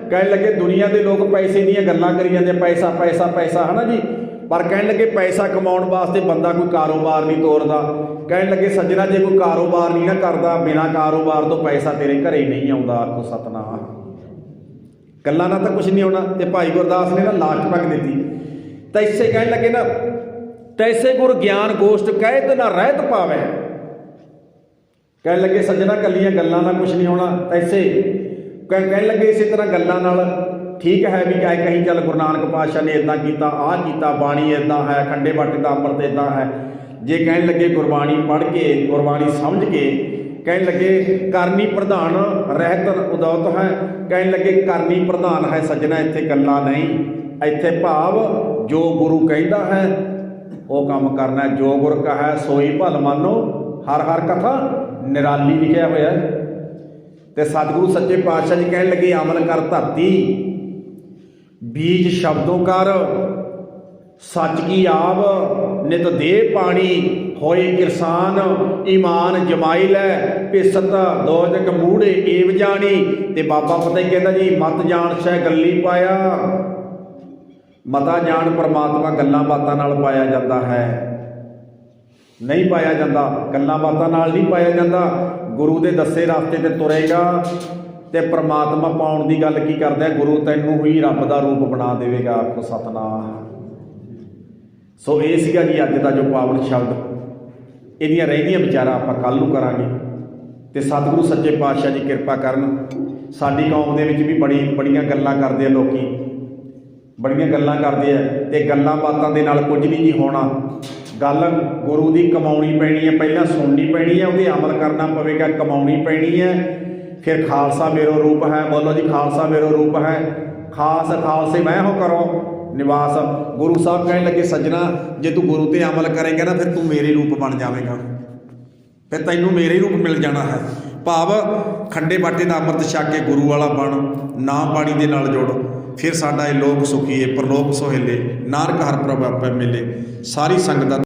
ਕਹਿਣ ਲੱਗੇ ਦੁਨੀਆ ਦੇ ਲੋਕ ਪੈਸੇ ਦੀਆਂ ਗੱਲਾਂ ਕਰੀ ਜਾਂਦੇ, ਪੈਸਾ ਪੈਸਾ ਪੈਸਾ, ਹੈ ਨਾ ਜੀ, ਪਰ ਕਹਿਣ ਲੱਗੇ ਪੈਸਾ ਕਮਾਉਣ ਵਾਸਤੇ ਬੰਦਾ ਕੋਈ ਕਾਰੋਬਾਰ ਨਹੀਂ ਤੋਰਦਾ। ਕਹਿਣ ਲੱਗੇ ਸੱਜਣਾ, ਜੇ ਕੋਈ ਕਾਰੋਬਾਰ ਨਹੀਂ ਨਾ ਕਰਦਾ, ਬਿਨਾਂ ਕਾਰੋਬਾਰ ਤੋਂ ਪੈਸਾ ਤੇਰੇ ਘਰੇ ਨਹੀਂ ਆਉਂਦਾ। ਆਖੋ ਸਤਨਾਮ। ਗੱਲਾਂ ਨਾਲ ਤਾਂ ਕੁਛ ਨਹੀਂ ਆਉਣਾ। ਤੇ ਭਾਈ ਗੁਰਦਾਸ ਨੇ ਨਾ ਲਾਸਟ ਤੱਕ ਦਿੱਤੀ, ਤੈਸੇ ਕਹਿਣ ਲੱਗੇ ਨਾ, ਤੈਸੇ ਗੁਰ ਗਿਆਨ ਗੋਸ਼ਟ ਕਹਿਤ ਨਾ ਰਹਿਤ ਪਾਵੇ। ਕਹਿਣ ਲੱਗੇ ਸੱਜਣਾ ਕੱਲੀਆਂ ਗੱਲਾਂ ਨਾਲ ਕੁਛ ਨਹੀਂ ਹੋਣਾ। ਤੈਸੇ ਕਹਿਣ ਲੱਗੇ ਇਸੇ ਤਰ੍ਹਾਂ ਗੱਲਾਂ ਨਾਲ ਠੀਕ ਹੈ ਵੀ ਚਾਹੇ ਕਹੀਂ ਚੱਲ ਗੁਰੂ ਨਾਨਕ ਪਾਤਸ਼ਾਹ ਨੇ ਇੱਦਾਂ ਕੀਤਾ, ਆਹ ਕੀਤਾ, ਬਾਣੀ ਇੱਦਾਂ ਹੈ, ਖੰਡੇ ਬਾਟੇ ਦਾ ਅੰਮ੍ਰਿਤ ਇੱਦਾਂ ਹੈ। ਜੇ ਕਹਿਣ ਲੱਗੇ ਗੁਰਬਾਣੀ ਪੜ੍ਹ ਕੇ, ਗੁਰਬਾਣੀ ਸਮਝ ਕੇ, ਕਹਿਣ ਲੱਗੇ ਕਰਨੀ ਪ੍ਰਧਾਨ ਰਹਿਤ ਉਦੌਤ ਹੈ। ਕਹਿਣ ਲੱਗੇ ਕਰਨੀ ਪ੍ਰਧਾਨ ਹੈ ਸੱਜਣਾ, ਇੱਥੇ ਗੱਲਾਂ ਨਹੀਂ, ਇੱਥੇ ਭਾਵ ਜੋ ਗੁਰੂ ਕਹਿੰਦਾ ਹੈ ਉਹ ਕੰਮ ਕਰਨਾ। ਜੋ ਗੁਰ ਕਹੈ ਸੋਈ ਭਲ ਮਾਨੋ, ਹਰ ਹਰ ਕਥਾ ਨਿਰਾਲੀ ਲਿਖਿਆ ਹੋਇਆ। ਤੇ ਸਤਿਗੁਰੂ ਸੱਚੇ ਪਾਤਸ਼ਾਹ ਜੀ ਕਹਿਣ ਲੱਗੇ ਅਮਲ ਕਰ ਧਰਤੀ, ਬੀਜ ਸ਼ਬਦੋਂ ਕਰ, ਸੱਚ ਕੀ ਆਵ ਨਿਤ ਦੇ ਪਾਣੀ, ਹੋਏ ਕਿਰਸਾਨ ਈਮਾਨ ਜਮਾਈ ਲੈ, ਪਿਸਤ ਦੋਜਕ ਮੂੜੇ ਏਵ ਜਾਣੀ। ਤੇ ਬਾਬਾ ਫਤਿਹ ਕਹਿੰਦਾ ਜੀ ਮਤ ਜਾਣ ਸਹਿ ਗੱਲੀ ਪਾਇਆ। ਮਤਾ ਜਾਣ ਪਰਮਾਤਮਾ ਗੱਲਾਂ ਬਾਤਾਂ ਨਾਲ ਪਾਇਆ ਜਾਂਦਾ ਹੈ, ਨਹੀਂ ਪਾਇਆ ਜਾਂਦਾ, ਗੱਲਾਂ ਬਾਤਾਂ ਨਾਲ ਨਹੀਂ ਪਾਇਆ ਜਾਂਦਾ। ਗੁਰੂ ਦੇ ਦੱਸੇ ਰਸਤੇ ਤੇ ਤੁਰੇਗਾ ਤੇ ਪਰਮਾਤਮਾ ਪਾਉਣ ਦੀ ਗੱਲ ਕੀ ਕਰਦਾ, ਗੁਰੂ ਤੈਨੂੰ ਹੀ ਰੱਬ ਦਾ ਰੂਪ ਬਣਾ ਦੇਵੇਗਾ। ਆਖੋ ਸਤਨਾਮ। ਸੋ ਇਹ ਸੀਗਾ ਜੀ ਅੱਜ ਦਾ ਜੋ ਪਾਵਨ ਸ਼ਬਦ। ਇਹਦੀਆਂ ਰਹਿੰਦੀਆਂ ਵਿਚਾਰਾਂ ਆਪਾਂ ਕੱਲ੍ਹ ਨੂੰ ਕਰਾਂਗੇ। ਤੇ ਸਤਿਗੁਰੂ ਸੱਚੇ ਪਾਤਸ਼ਾਹ ਜੀ ਕਿਰਪਾ ਕਰਨ। ਸਾਡੀ ਕੌਮ ਦੇ ਵਿੱਚ ਵੀ ਬੜੀਆਂ ਗੱਲਾਂ ਕਰਦੇ ਆ ਲੋਕੀ, ਬੜੀਆਂ ਗੱਲਾਂ ਕਰਦੇ ਆ ਤੇ ਗੱਲਾਂ ਬਾਤਾਂ ਦੇ ਨਾਲ ਕੁਝ ਨਹੀਂ ਜੀ ਹੋਣਾ। ਗੱਲ ਗੁਰੂ ਦੀ ਕਮਾਉਣੀ ਪੈਣੀ ਹੈ, ਪਹਿਲਾਂ ਸੁਣਨੀ ਪੈਣੀ ਹੈ, ਉਹਦੇ ਅਮਲ ਕਰਨਾ ਪਵੇਗਾ, ਕਮਾਉਣੀ ਪੈਣੀ ਹੈ। ਫਿਰ ਖਾਲਸਾ ਮੇਰੋ ਰੂਪ ਹੈ, ਬੋਲੋ ਜੀ ਖਾਲਸਾ ਮੇਰੋ ਰੂਪ ਹੈ। ਖਾਸ ਖਾਲਸੇ ਮੈਂ ਹੋ ਕਰੋ ਨਿਵਾਸ। ਗੁਰੂ ਸਾਹਿਬ ਕਹਿਣ ਲੱਗੇ ਸੱਜਣਾ, ਜੇ ਤੂੰ ਗੁਰੂ ਤੇ ਅਮਲ ਕਰੇਂਗਾ ਨਾ, ਫਿਰ ਤੂੰ ਮੇਰੇ ਰੂਪ ਬਣ ਜਾਵੇਗਾ, ਫਿਰ ਤੈਨੂੰ ਮੇਰੇ ਰੂਪ ਮਿਲ ਜਾਣਾ ਹੈ। ਭਾਵ ਖੰਡੇ ਬਾਟੇ ਦਾ ਅੰਮ੍ਰਿਤ ਛਕ ਕੇ ਗੁਰੂ ਵਾਲਾ ਬਣ, ਨਾਮ ਬਾਣੀ ਦੇ ਨਾਲ ਜੁੜ, ਫਿਰ ਸਾਡਾ ਇਹ ਲੋਕ ਸੁਖੀਏ ਪਰਲੋਕ ਸੁਹੇਲੇ, ਨਾਨਕ ਹਰ ਪ੍ਰਭ ਆਪੇ ਮਿਲੇ। ਸਾਰੀ ਸੰਗਤ ਦਾ